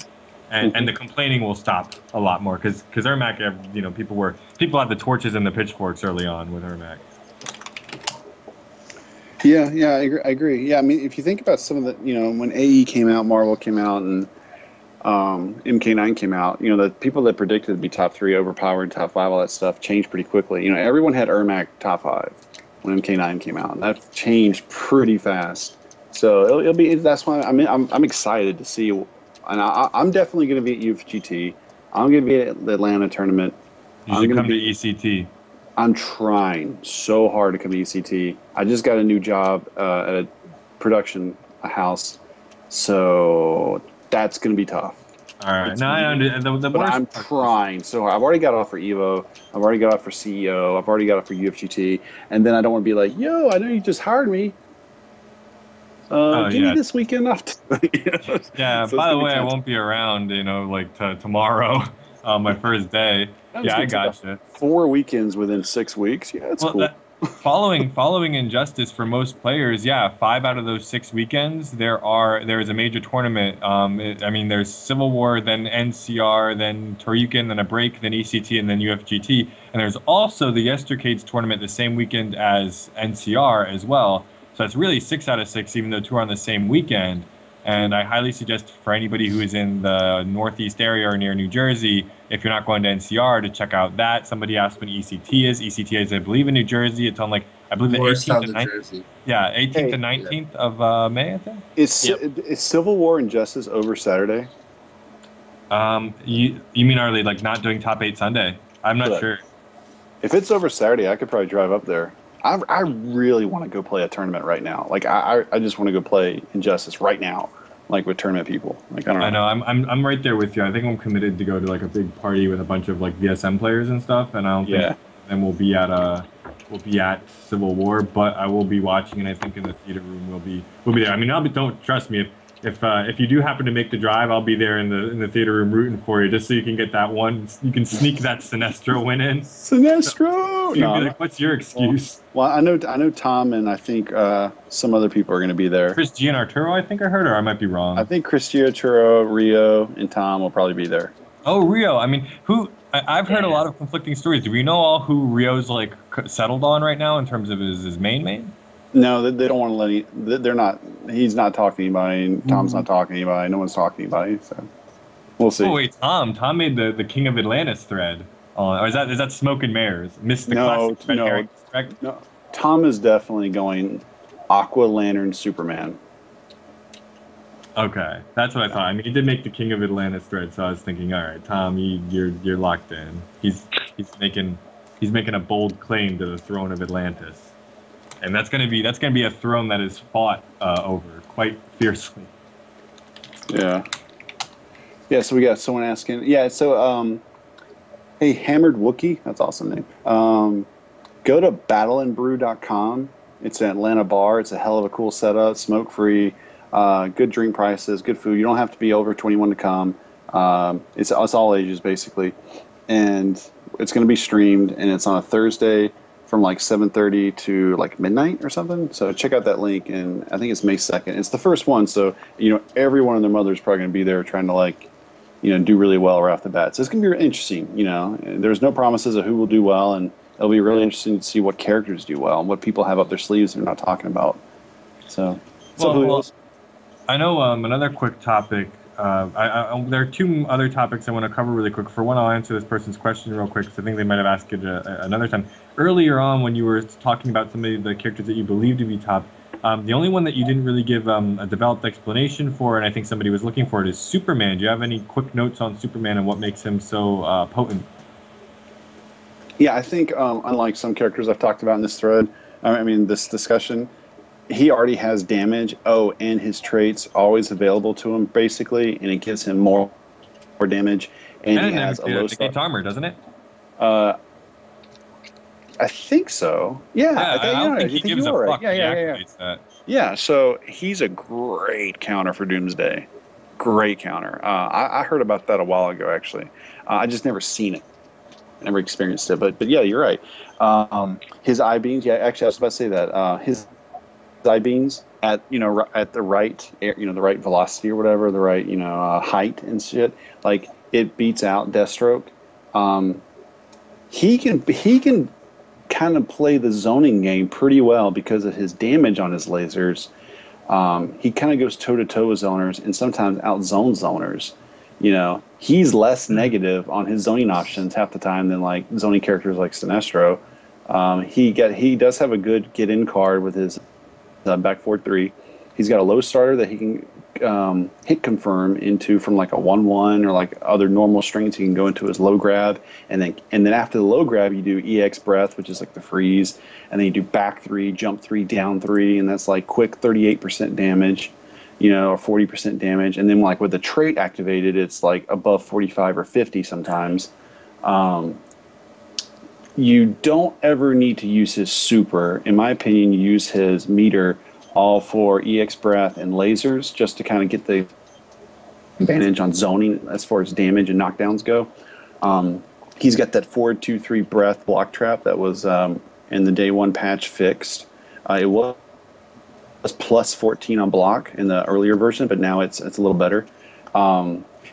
And the complaining will stop a lot more because Ermac, people had the torches and the pitchforks early on with Ermac. Yeah, I agree. Yeah, I mean, if you think about some of the, when AE came out, Marvel came out, and MK9 came out, the people that predicted to be top 3, overpowered, top 5, all that stuff changed pretty quickly. Everyone had Ermac top 5 when MK9 came out, and that changed pretty fast. So it'll be. That's why I'm excited to see, and I'm definitely going to be at UFGT. I'm going to be at the Atlanta tournament. You should come to ECT. I'm trying so hard to come to ECT. I just got a new job at a production house, so that's going to be tough. All right. No, I understand. But I'm trying so hard. I've already got off for EVO. I've already got off for CEO. I've already got off for UFGT. And then I don't want to be like, yo, I know you just hired me. Give me this weekend off. Yeah, So by the way, I won't be around, tomorrow, my first day. Yeah, I got you. 4 weekends within 6 weeks. Yeah, that's cool. Following Injustice for most players, 5 out of those 6 weekends there is a major tournament. There's Civil War, then NCR, then Toryuken, then a break, then ECT, and then UFGT. And there's also the Yestercades tournament the same weekend as NCR as well. So it's really 6 out of 6, even though 2 are on the same weekend. And I highly suggest for anybody who is in the Northeast area or near New Jersey, if you're not going to NCR, to check out that. Somebody asked when ECT is. ECT is, I believe, in New Jersey. It's on, I believe, the 18th and 19th. Yeah, 18th and 19th of May, I think. Is Civil War and Justice over Saturday? You mean, are they, not doing Top 8 Sunday? I'm not sure. If it's over Saturday, I could probably drive up there. I really want to go play a tournament right now. I just want to go play Injustice right now, with tournament people. I don't know. I know. I'm right there with you. I think I'm committed to go to a big party with a bunch of VSM players and stuff. And I don't think then we'll be at Civil War, but I will be watching, and I think in the theater room we'll be there. I mean, don't trust me. If you do happen to make the drive, I'll be there in the theater room rooting for you, just so you can get that one. You can sneak that Sinestro win in. Sinestro. So what's your excuse? Well, I know Tom, and I think some other people are going to be there. Chris G and Arturo, I think I heard, or I might be wrong. I think Chris G, Arturo, Rio, and Tom will probably be there. Oh, Rio. I mean, I've heard a lot of conflicting stories. Do we know all who Rio's settled on right now in terms of his main? No, they don't want to let they're not. He's not talking to anybody. And Tom's not Ooh. talking to anybody. No one's talking to anybody. So we'll Oh see. wait, Tom made the King of Atlantis thread. Or is that Smoke and Mirrors? Missed the No, classic red no, herring, correct? no. Tom is definitely going Aqua Lantern Superman. Okay, that's what I thought. I mean, he did make the King of Atlantis thread, so I was thinking, all right, Tom, you're locked in. He's making a bold claim to the throne of Atlantis, and that's gonna be a throne that is fought over quite fiercely. Yeah. Yeah. So we got someone asking. Yeah. So hey, Hammered Wookie. That's an awesome name. Go to battleandbrew.com. It's an Atlanta bar. It's a hell of a cool setup, smoke free, good drink prices, good food. You don't have to be over 21 to come. It's all ages basically, and it's going to be streamed, and it's on a Thursday from like 7:30 to like midnight or something. So check out that link, and I think it's May 2nd. It's the first one, so everyone and their mother is probably going to be there trying to do really well right off the bat. So it's going to be really interesting. There's no promises of who will do well, and it'll be really interesting to see what characters do well and what people have up their sleeves they're not talking about. So, Well, I know another quick topic. There are two other topics I want to cover really quick. For one, I'll answer this person's question real quick because I think they might have asked it another time. Earlier on, when you were talking about some of the characters that you believe to be top, the only one that you didn't really give a developed explanation for, and I think somebody was looking for it, is Superman. Do you have any quick notes on Superman and what makes him so potent? Yeah, I think unlike some characters I've talked about in this thread, I mean this discussion, he already has damage. Oh, and his traits always available to him basically, and it gives him more damage. And he has a low negates armor, doesn't it? Uh, I think so. Yeah, Yeah, I don't think I he gives a right. fuck. Yeah, He yeah, yeah, yeah. activates that. Yeah, so he's a great counter for Doomsday. Great counter. I heard about that a while ago, actually. I just never seen it, never experienced it. But yeah, you're right. His eye beams. Yeah, actually, I was about to say that. His eye beams at the right the right velocity or whatever, the right height and shit. Like it beats out Deathstroke. He can kind of play the zoning game pretty well because of his damage on his lasers. He kind of goes toe to toe with zoners and sometimes outzones zoners. He's less negative on his zoning options half the time than like zoning characters like Sinestro. He does have a good get in card with his back 4/3. He's got a low starter that he can hit confirm into from like a 1/1 or like other normal strings. He can go into his low grab, and then after the low grab, you do EX breath, which is like the freeze, and then you do back 3, jump 3, down 3, and that's like quick 38% damage, or 40% damage. And then like with the trait activated, it's like above 45 or 50 sometimes. You don't ever need to use his super. In my opinion, you use his meter all for EX breath and lasers just to kind of get the advantage on zoning as far as damage and knockdowns go. He's got that 4-2-3 breath block trap that was in the day one patch fixed. It was plus 14 on block in the earlier version, but now it's a little better.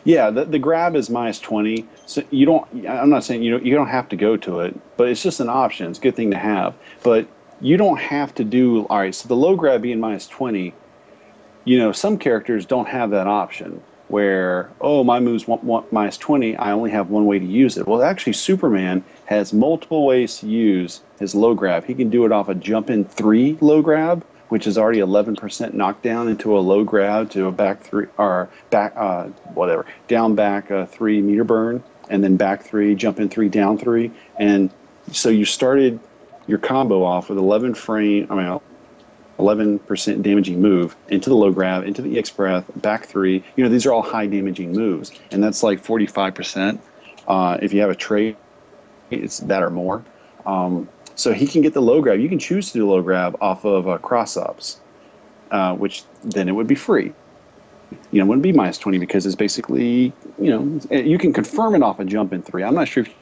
Yeah, the grab is minus 20. So you don't. I'm not saying you don't have to go to it, but it's just an option. It's a good thing to have. But you don't have to do. All right. So the low grab being minus 20. Some characters don't have that option where my moves want minus 20. I only have one way to use it. Well, actually, Superman has multiple ways to use his low grab. He can do it off a jump in 3 low grab, which is already 11% knockdown into a low grab to a back 3 or back down back 3 meter burn, and then back 3, jump in 3, down 3, and so you started your combo off with 11% damaging move into the low grab, into the EX breath, back 3. These are all high damaging moves, and that's like 45%. If you have a trait, it's that or more. So he can get the low grab. You can choose to do low grab off of cross-ups, which then it would be free. It wouldn't be minus 20 because it's basically, you can confirm it off a jump in 3. I'm not sure if you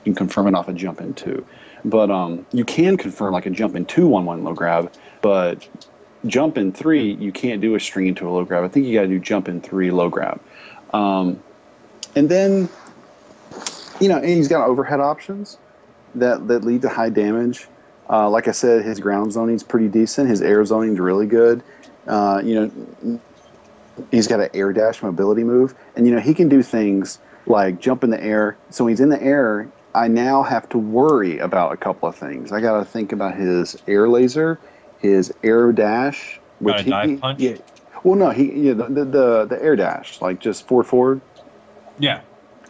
can confirm it off a jump in 2. But you can confirm like a jump in 2 1/1 low grab, but jump in 3, you can't do a string into a low grab. I think you got to do jump in 3 low grab. And then, and he's got overhead options that lead to high damage. Like I said, his ground zoning's pretty decent. His air zoning's really good. He's got an air dash mobility move, and he can do things like jump in the air. So when he's in the air, I now have to worry about a couple of things. I got to think about his air laser, his air dash, Got which a dive punch? yeah. Well, no, the air dash, like just forward. Yeah.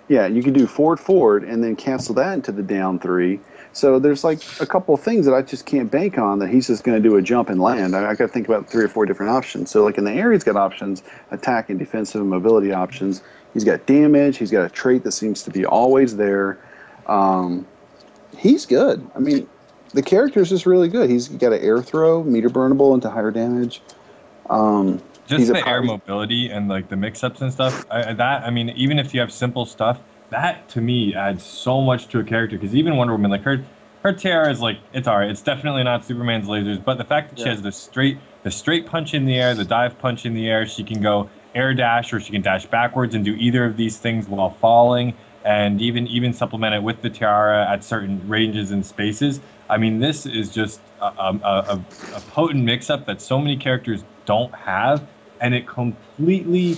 Yeah, you can do forward, and then cancel that into the down 3. So there's like a couple of things that I just can't bank on that he's just going to do a jump and land. I got to think about 3 or 4 different options. So like in the air, he's got options, attack and defensive and mobility options. He's got damage. He's got a trait that seems to be always there. He's good. I mean, the character is just really good. He's got an air throw, meter burnable into higher damage. Just the air mobility and like the mix-ups and stuff. I mean, even if you have simple stuff, that to me adds so much to a character. Because even Wonder Woman, like her tiara is like, it's alright. It's definitely not Superman's lasers, but the fact that she has the straight punch in the air, the dive punch in the air, she can go air dash or she can dash backwards and do either of these things while falling, and even supplement it with the tiara at certain ranges and spaces. I mean, this is just a potent mix-up that so many characters don't have, and it completely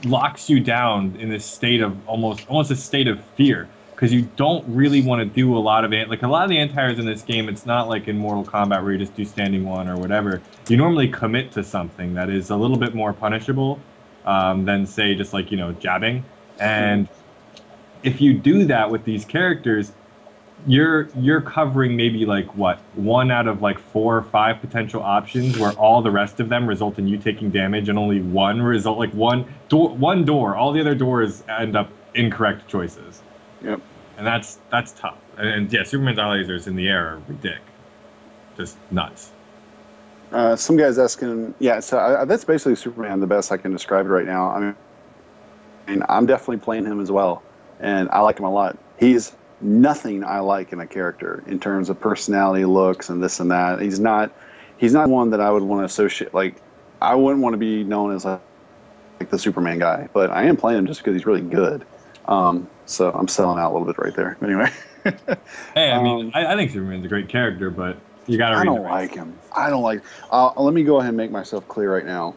locks you down in this state of almost a state of fear, because you don't really want to do a lot of it. Like a lot of the anti-airs in this game, it's not like in Mortal Kombat where you just do standing one or whatever. You normally commit to something that is a little bit more punishable than say just like jabbing. And if you do that with these characters, you're covering maybe like what, 1 out of like 4 or 5 potential options, where all the rest of them result in you taking damage, and only one result, like one door. All the other doors end up incorrect choices. Yep. And that's tough. And yeah, Superman's eye lasers in the air are ridiculous, just nuts. Some guys asking, yeah. So that's basically Superman, the best I can describe it right now. I mean, I'm definitely playing him as well, and I like him a lot. He's nothing I like in a character in terms of personality, looks, and this and that. He's not one that I would want to associate. Like, I wouldn't want to be known as like the Superman guy, but I am playing him just because he's really good. So I'm selling out a little bit right there. Anyway. Hey, I mean, I think Superman's a great character, but you got to. I don't like him. I don't like. Let me go ahead and make myself clear right now.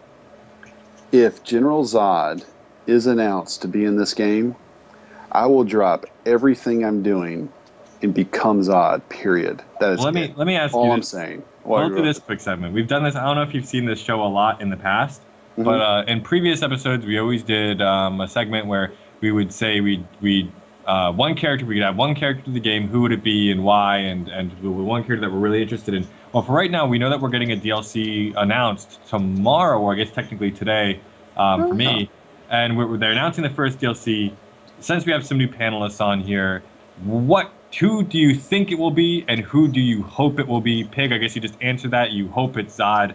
If General Zod is announced to be in this game, I will drop everything I'm doing and become Zod. Period. That is. Let me ask you. All I'm saying. We'll do this quick segment. We've done this. I don't know if you've seen this show a lot in the past, but in previous episodes, we always did a segment where we would say we one character. We could have one character to the game. Who would it be and why? And one character that we're really interested in. Well, for right now, we know that we're getting a DLC announced tomorrow, or I guess technically today, for me. And they're announcing the first DLC. Since we have some new panelists on here, who do you think it will be, and who do you hope it will be? Pig, I guess you just answered that. You hope it's Zod.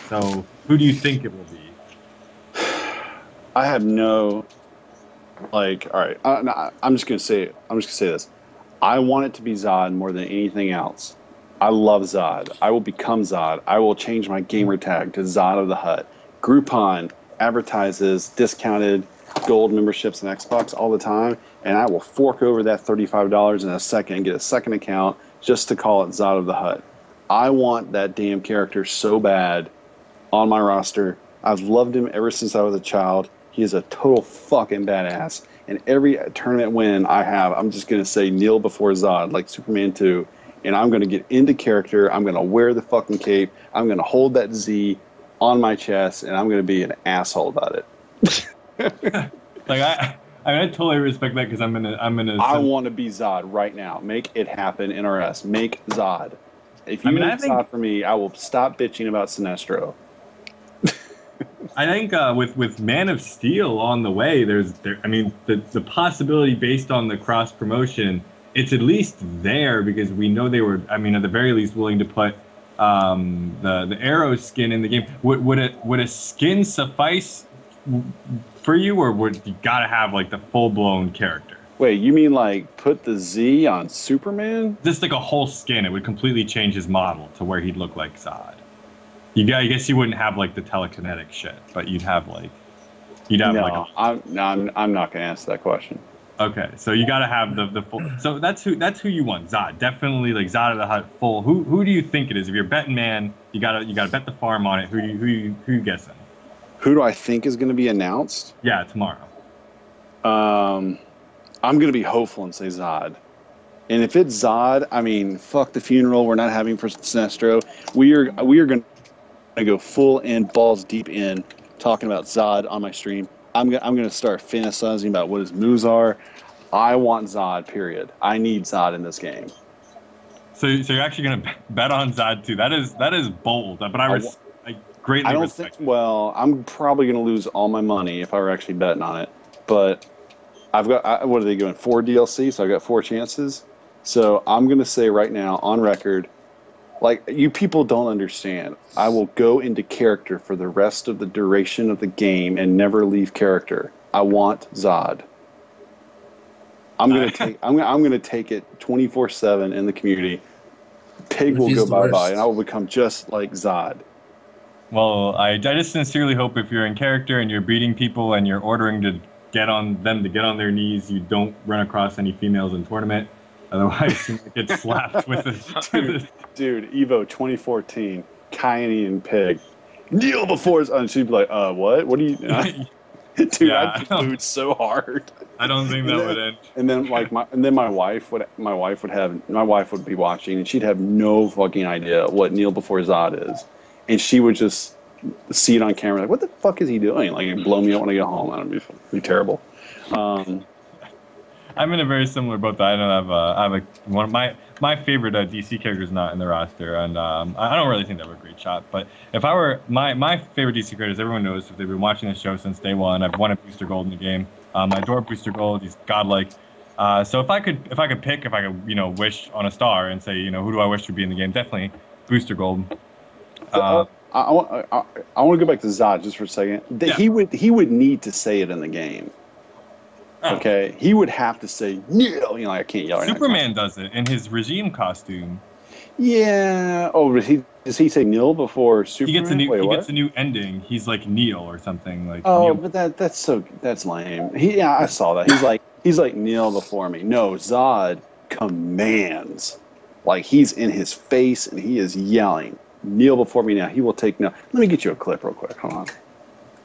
So, who do you think it will be? I have no, like, all right. I'm just gonna say it. I'm just gonna say this. I want it to be Zod more than anything else. I love Zod. I will become Zod. I will change my gamer tag to Zod of the Hutt. Groupon advertises discounted gold memberships on Xbox all the time, and I will fork over that $35 in a second and get a second account just to call it Zod of the Hutt. I want that damn character so bad on my roster. I've loved him ever since I was a child. He is a total fucking badass. And every tournament win I have, I'm just going to say kneel before Zod, like Superman 2, and I'm going to get into character. I'm going to wear the fucking cape. I'm going to hold that Z on my chest, and I'm going to be an asshole about it. Like I totally respect that, because I'm gonna. I want to be Zod right now. Make it happen, NRS. Make Zod. If you make Zod for me, I will stop bitching about Sinestro. I think with Man of Steel on the way, the possibility based on the cross promotion, it's at least there, because we know they were, at the very least, willing to put the Arrow skin in the game. Would a skin suffice for you, or would you gotta have like the full-blown character? Wait, you mean like put the Z on Superman? Just like a whole skin. It would completely change his model to where he'd look like Zod. I guess you wouldn't have like the telekinetic shit, but you'd have like. I'm not gonna answer that question. Okay, so you got to have the full. So that's who you want. Zod, definitely like Zod of the Hutt full. Who do you think it is? If you're a betting man, you gotta bet the farm on it. Who you guessing? Who do I think is going to be announced? Yeah, tomorrow. I'm going to be hopeful and say Zod. And if it's Zod, I mean, fuck the funeral. We're not having for Sinestro. We are going to go full in, balls deep in, talking about Zod on my stream. I'm going to start fantasizing about what his moves are. I want Zod. Period. I need Zod in this game. So you're actually gonna bet on Zod too. That is bold, but I greatly I don't respect think. Well, I'm probably going to lose all my money if I were actually betting on it. But I've got what are they going 4 DLC? So I've got 4 chances. So I'm going to say right now on record, like you people don't understand. I will go into character for the rest of the duration of the game and never leave character. I want Zod. I'm gonna take. I'm gonna take it 24/7 in the community. Pig What if will he's go the bye bye, worst? and I will become just like Zod. Well, I just sincerely hope if you're in character and you're beating people and you're ordering to get on them to get on their knees, you don't run across any females in tournament. Otherwise, you might get slapped with a. Dude, Evo 2014, Kayane and Pig. Kneel before his. And she'd be like, what? What do you? Dude, Yeah, I'd booed so hard. I don't think that would end. And then like my wife would be watching and she'd have no fucking idea what Kneel before Zod is, and she would just see it on camera like, what the fuck is he doing? Like, it'd blow me up when I get home. That'd be terrible. I'm in a very similar boat. I don't have I have one of my favorite DC characters not in the roster, and I don't really think they have a great shot. But if I were my favorite DC characters, everyone knows if they've been watching the show since day one. I've won a Booster Gold in the game. I adore Booster Gold. He's godlike. So if I could wish on a star and say who do I wish would be in the game, definitely Booster Gold. I want to go back to Zod just for a second. Yeah. He would need to say it in the game. Oh. Okay, he would have to say Kneel. I can't yell. Superman does it in his regime costume. Yeah. Oh, does he say Kneel before Superman? He gets a new ending. He's like Neil or something like. Oh, Neil. but that's lame. I saw that. He's like Kneel before me. No, Zod commands. Like he's in his face and he is yelling, Kneel before me now. He will take no. Let me get you a clip real quick. Hold on.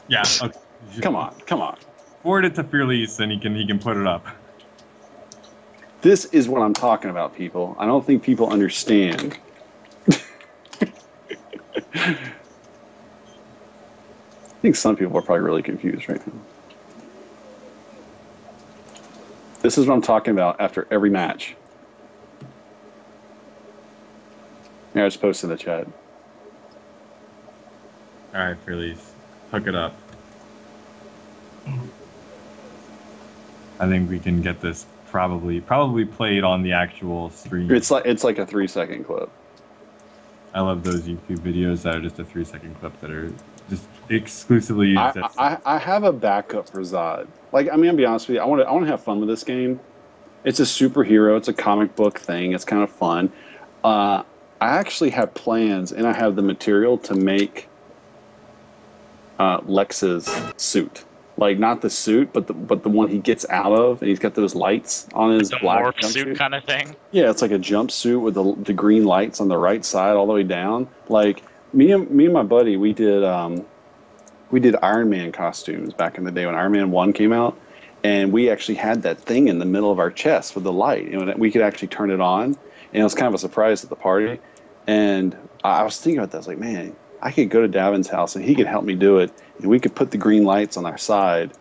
Yeah. Okay. Come on. Forward it to Fearless and he can put it up. This is what I'm talking about, people. I don't think people understand. I think some people are probably really confused right now. This is what I'm talking about after every match. Yeah, I just posted in the chat. All right, Fearless, hook it up. I think we can get this probably played on the actual stream. It's like a 3-second clip. I love those YouTube videos that are just a 3-second clip that are just exclusively used. I have a backup for Zod. Like, I mean, I'll be honest with you. I want to have fun with this game. It's a superhero. It's a comic book thing. It's kind of fun. I actually have plans, and I have the material to make Lex's suit. Like, not the suit, but the one he gets out of, and he's got those lights on his the black morph jumpsuit. suit kind of thing. Yeah, it's like a jumpsuit with the green lights on the right side all the way down. Like me and my buddy, we did Iron Man costumes back in the day when Iron Man 1 came out, and we actually had that thing in the middle of our chest with the light. We could actually turn it on, and it was kind of a surprise at the party. And I was thinking about that. I was like, man, I could go to Davin's house and he could help me do it, and we could put the green lights on our side,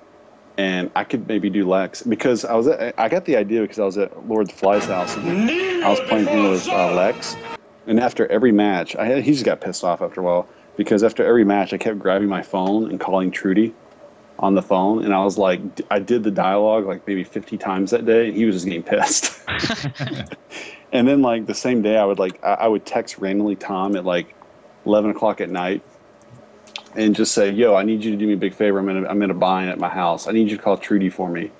and I could maybe do Lex, because I got the idea because I was at Lord the Fly's house and I was playing him with Lex, and after every match, he just got pissed off after a while, because after every match I kept grabbing my phone and calling Trudy on the phone, and I was like, I did the dialogue like maybe 50 times that day, and he was just getting pissed. And then like the same day I would text randomly Tom at like 11 o'clock at night and just say, yo, I need you to do me a big favor. I'm in a bind at my house. I need you to call Trudy for me.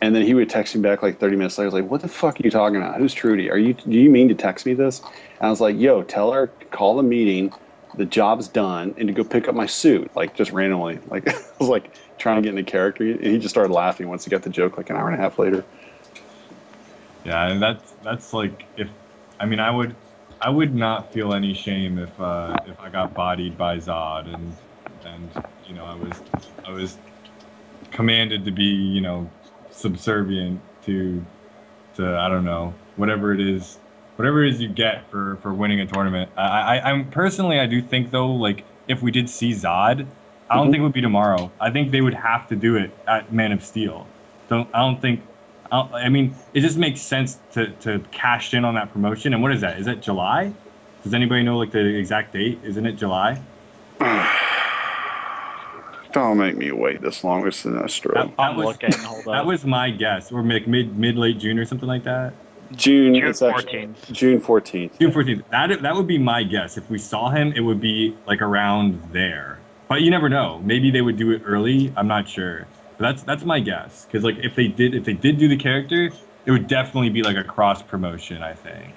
And then he would text me back like 30 minutes later. I was like, what the fuck are you talking about? Who's Trudy? Do you mean to text me this? And I was like, yo, tell her, call the meeting. the job's done and to go pick up my suit, like just randomly. Like I was like trying to get into character, and he just started laughing once he got the joke, like an hour and a half later. Yeah, and that's like if I would not feel any shame if I got bodied by Zod and I was commanded to be subservient to I don't know whatever it is you get for winning a tournament. I'm personally I do think though, like if we did see Zod, I don't think it would be tomorrow. I think they would have to do it at Man of Steel. I don't think. I mean, it just makes sense to cash in on that promotion. And what is that? Is that July? Does anybody know like the exact date? Isn't it July? Don't make me wait this long. It's Sinestro. I'm looking. Hold That on. was my guess, or mid late June or something like that. June. June It's actually 14th. June 14th. June 14th. That would be my guess. If we saw him, it would be like around there. But you never know. Maybe they would do it early. I'm not sure. But that's my guess. Because like if they did do the character, it would definitely be like a cross promotion, I think.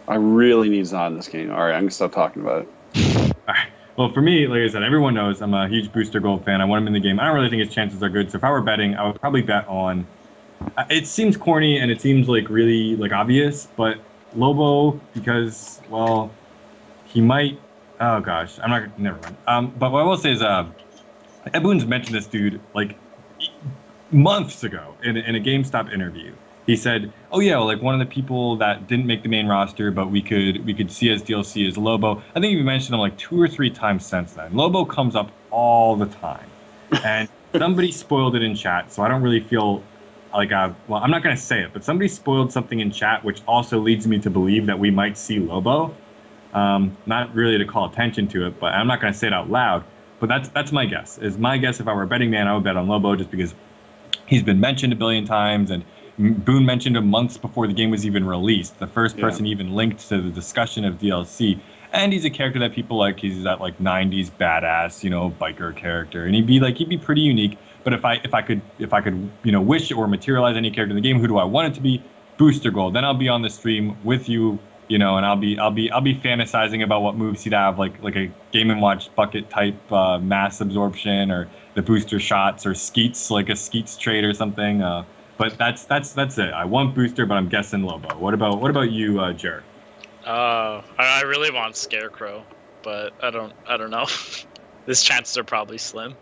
I really need Zod in this game. All right, I'm gonna stop talking about it. All right. Well, for me, like I said, everyone knows I'm a huge Booster Gold fan. I want him in the game. I don't really think his chances are good. So if I were betting, I would probably bet on. It seems corny and it seems like really like obvious, but Lobo because well, he might. Oh gosh, I'm not. Never mind. But what I will say is, Ed Boon's mentioned this dude like months ago in a GameStop interview. He said, "Oh yeah, well, like one of the people that didn't make the main roster, but we could see as DLC is Lobo." I think we mentioned him like 2 or 3 times since then. Lobo comes up all the time, and somebody spoiled it in chat, so I don't really feel like well, I'm not gonna say it, but somebody spoiled something in chat, which also leads me to believe that we might see Lobo. Not really to call attention to it, but I'm not gonna say it out loud. But that's my guess. Is my guess if I were a betting man, I would bet on Lobo just because he's been mentioned a billion times and. Boone mentioned him months before the game was even released. The first person even linked to the discussion of DLC. And he's a character that people like. He's that like 90s badass, biker character. And he'd be pretty unique. But if I could, wish or materialize any character in the game, who do I want it to be? Booster Gold. Then I'll be on the stream with you, and I'll be fantasizing about what moves he'd have, like a Game and Watch bucket type mass absorption or the booster shots or skeets, like a skeets trade or something. But that's it. I want Booster, but I'm guessing Lobo. What about you, Jer? I really want Scarecrow, but I don't know. His chances are probably slim.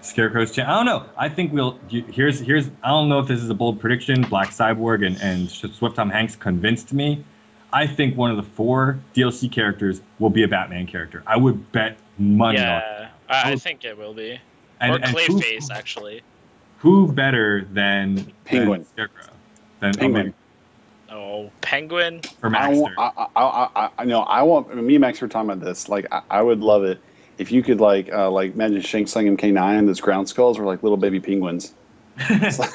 Scarecrow's chance. I don't know. I think here's. I don't know if this is a bold prediction. Black Cyborg and Swift Tom Hanks convinced me. I think one of the 4 DLC characters will be a Batman character. I would bet money on it. Yeah, I think it will be. Or Clayface, actually. Who better than Penguin? Than Scarecrow? Than Penguin. Oh, Penguin. For Maxter. I know. I want. Me and Max were talking about this. Like, I would love it if you could like imagine Shang Tsung and K9 and those ground skulls were like little baby penguins.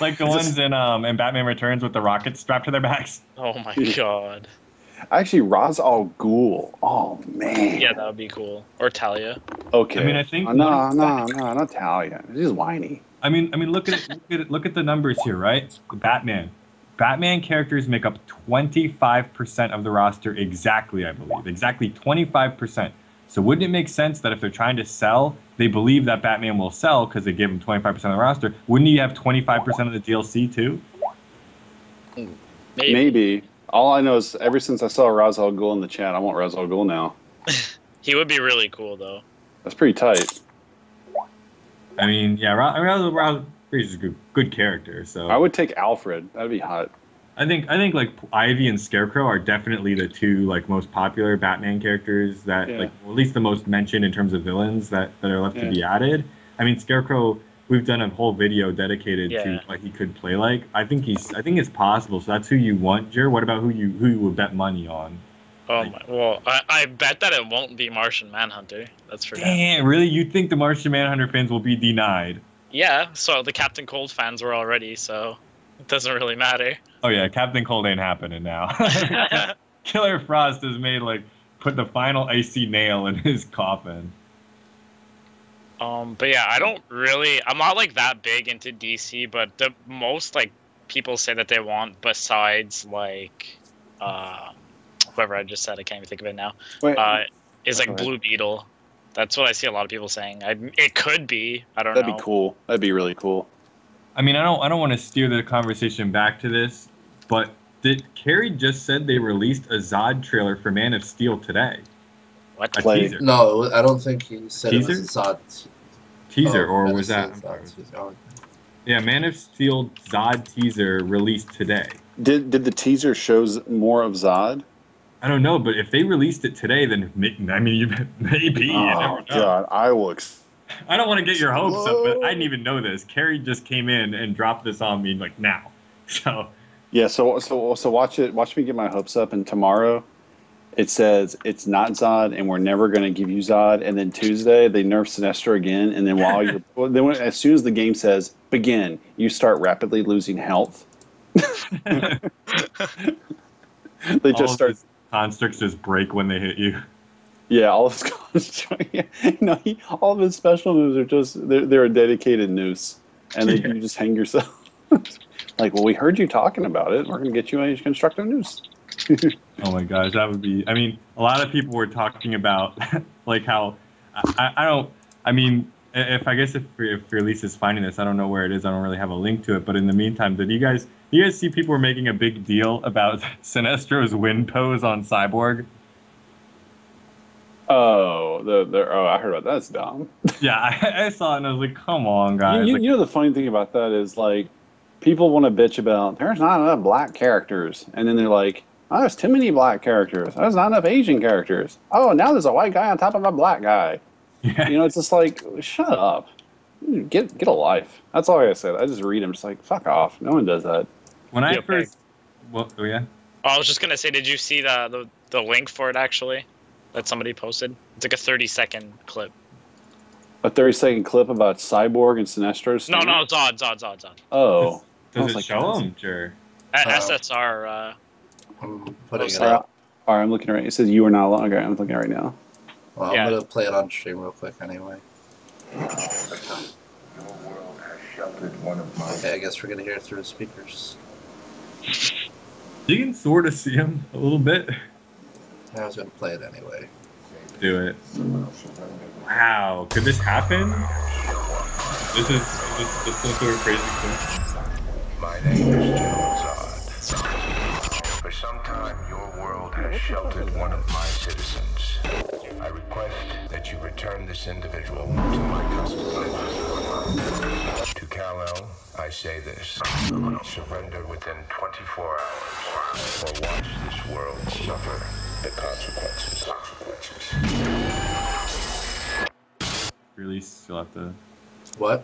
Like the ones in Batman Returns with the rockets strapped to their backs. Oh my god. Actually, Ra's al Ghul. Oh man. Yeah, that would be cool. Or Talia. Okay. I mean, I think no, not Talia. She's whiny. I mean, look at the numbers here, right? Batman characters make up 25% of the roster exactly, I believe. Exactly 25%. So wouldn't it make sense that if they're trying to sell, they believe that Batman will sell because they give him 25% of the roster? Wouldn't he have 25% of the DLC too? Maybe. All I know is ever since I saw Ra's al Ghul in the chat, I want Ra's al Ghul now. He would be really cool, though. That's pretty tight. I mean, yeah, Ra's is a good character. So I would take Alfred. That'd be hot. I think like Ivy and Scarecrow are definitely the 2 like most popular Batman characters that like at least the most mentioned in terms of villains that are left to be added. I mean, Scarecrow, we've done a whole video dedicated to what he could play like. I think it's possible. So that's who you want, Jer. What about who you would bet money on? Oh my! Well, I bet that it won't be Martian Manhunter. That's for damn. Really? You think the Martian Manhunter fans will be denied? Yeah. So the Captain Cold fans were already. So it doesn't really matter. Oh yeah, Captain Cold ain't happening now. Killer Frost has put the final icy nail in his coffin. But yeah, I'm not like that big into DC, but the most like people say that they want besides like whoever I just said, I can't even think of it now. Wait, Is go like ahead. Blue Beetle. That's what I see a lot of people saying. It could be. I don't That'd know. be cool. That'd be really cool. I mean, I don't want to steer the conversation back to this, but did Carrie just said they released a Zod trailer for Man of Steel today? What? A Play. teaser. No, I don't think he said it was Teaser? a Zod. Teaser, or Man was of that? Steel I'm sorry. Zod. Oh, Yeah, Man of Steel Zod teaser released today. Did the teaser shows more of Zod? I don't know, but if they released it today, then I mean, maybe you never Oh know. God, I will. I don't want to get your hopes up, but I didn't even know this. Carrie just came in and dropped this on me like now. So Yeah, so watch it. Watch me get my hopes up, and tomorrow it says it's not Zod, and we're never going to give you Zod. And then Tuesday they nerf Sinestro again, and then as soon as the game says begin, you start rapidly losing health. They all just of start. his constructs just break when they hit you. Yeah, all of his all of his special moves are just they're a dedicated noose, and you just hang yourself. Like, well, we heard you talking about it. We're going to get you a constructive noose. Oh my gosh, that would be. I mean, a lot of people were talking about like how I don't. I mean, if I guess if your lease is finding this, I don't know where it is. I don't really have a link to it. But in the meantime, do you guys see people were making a big deal about Sinestro's wind pose on Cyborg? Oh, I heard about that. That's dumb. Yeah, I saw it and I was like, come on, guys. You know the funny thing about that is like people want to bitch about there's not enough black characters, and then they're like, oh, there's too many black characters. There's not enough Asian characters. Oh, now there's a white guy on top of a black guy. Yeah. You know, it's just like shut up, get a life. That's all I gotta say. I just read them, just like fuck off. No one does that. When I Yeah, okay. first, well, oh yeah. Oh, I was just gonna say, did you see the link for it actually? That somebody posted. It's like a 30-second clip. A 30-second clip about Cyborg and Sinestro. No, Zod. Oh, Does it show him? Sure. SSR. I'm putting it All right, up. I'm looking right. It says you are not long. Okay, I'm looking right now. Well, Yeah. I'm gonna play it on stream real quick anyway. Your world has sheltered one of my. Okay, I guess we're gonna hear it through the speakers. You can sort of see him a little bit. I was gonna play it anyway. Do it. Wow, could this happen? This is some sort of crazy thing. My name is General Zod. For some time, your world has sheltered one of my citizens. I request that you return this individual to my custody. To Kal-El, I say this. Surrender within 24 hours, or watch this world suffer the consequences. Release, you'll have to. What?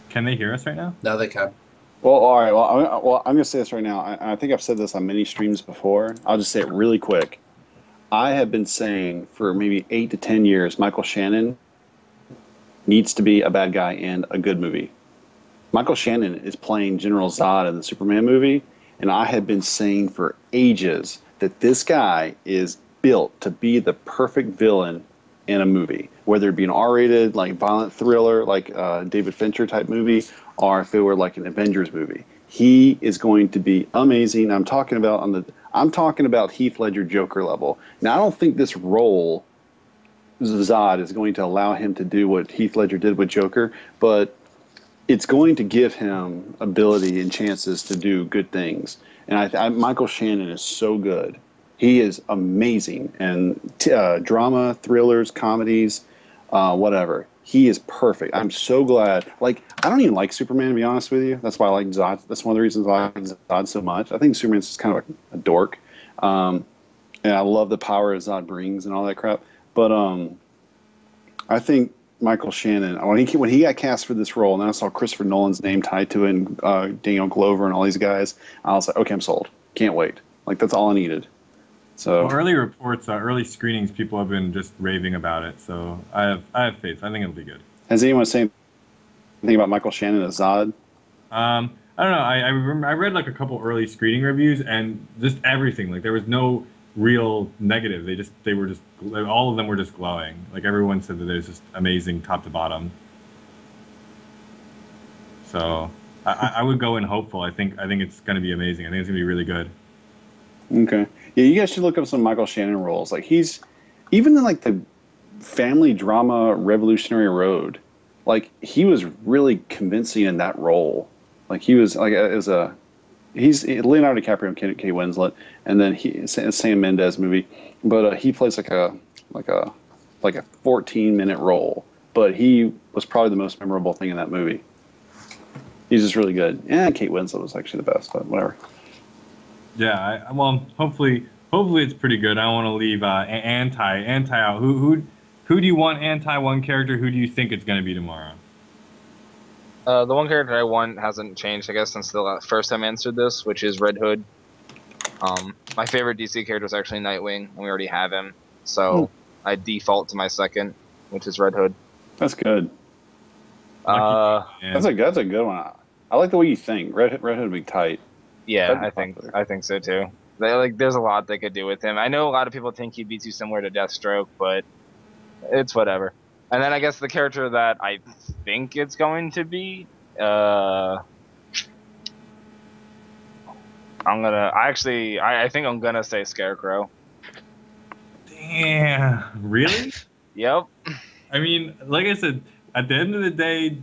Can they hear us right now? Now they can. Well, all right. Well, I'm going to say this right now. I think I've said this on many streams before. I'll just say it really quick. I have been saying for maybe 8 to 10 years, Michael Shannon needs to be a bad guy in a good movie. Michael Shannon is playing General Zod in the Superman movie, and I have been saying for ages that this guy is built to be the perfect villain in a movie, whether it be an R-rated, like violent thriller, like David Fincher type movie, or if it were like an Avengers movie. He is going to be amazing. I'm talking about Heath Ledger Joker level. Now, I don't think this role, Zod, is going to allow him to do what Heath Ledger did with Joker, but it's going to give him ability and chances to do good things. And Michael Shannon is so good. He is amazing. And drama, thrillers, comedies, whatever. He is perfect. I'm so glad. Like, I don't even like Superman, to be honest with you. That's why I like Zod. That's one of the reasons why I like Zod so much. I think Superman's just kind of a dork. And I love the power Zod brings and all that crap. But I think Michael Shannon, when he got cast for this role, and I saw Christopher Nolan's name tied to it, and Daniel Glover and all these guys, I was like, okay, I'm sold. Can't wait. Like, that's all I needed. So Well, early reports, early screenings, people have been just raving about it. So I have faith. I think it'll be good. has anyone said anything about Michael Shannon as Zod? I don't know. I read like a couple early screening reviews and just everything. Like there was no real negative. They were just all of them were just glowing. Like everyone said that it was just amazing top to bottom. So I would go in hopeful. I think it's going to be amazing. I think it's going to be really good. Okay. Yeah, you guys should look up some Michael Shannon roles. Like he's even in like the family drama Revolutionary Road. Like he was really convincing in that role. Like he was like as a he's Leonardo DiCaprio and Kate Winslet, and then he Sam Mendes movie, but he plays like a like a 14-minute role. But he was probably the most memorable thing in that movie. He's just really good. And Kate Winslet was actually the best, but whatever. Yeah, well, hopefully it's pretty good. I don't want to leave anti out. Who do you want anti one character? Who do you think it's going to be tomorrow? The one character I want hasn't changed, I guess, since the first time I answered this, which is Red Hood. My favorite DC character is actually Nightwing, and we already have him, so I default to my second, which is Red Hood. That's good. That's a good one. I like the way you think. Red Hood would be tight. Yeah, I think so too. There's a lot they could do with him. I know a lot of people think he'd be too similar to Deathstroke, but it's whatever. And then I guess the character that I think it's going to be, I think I'm gonna say Scarecrow. Damn, really? Yep. I mean, like I said, at the end of the day,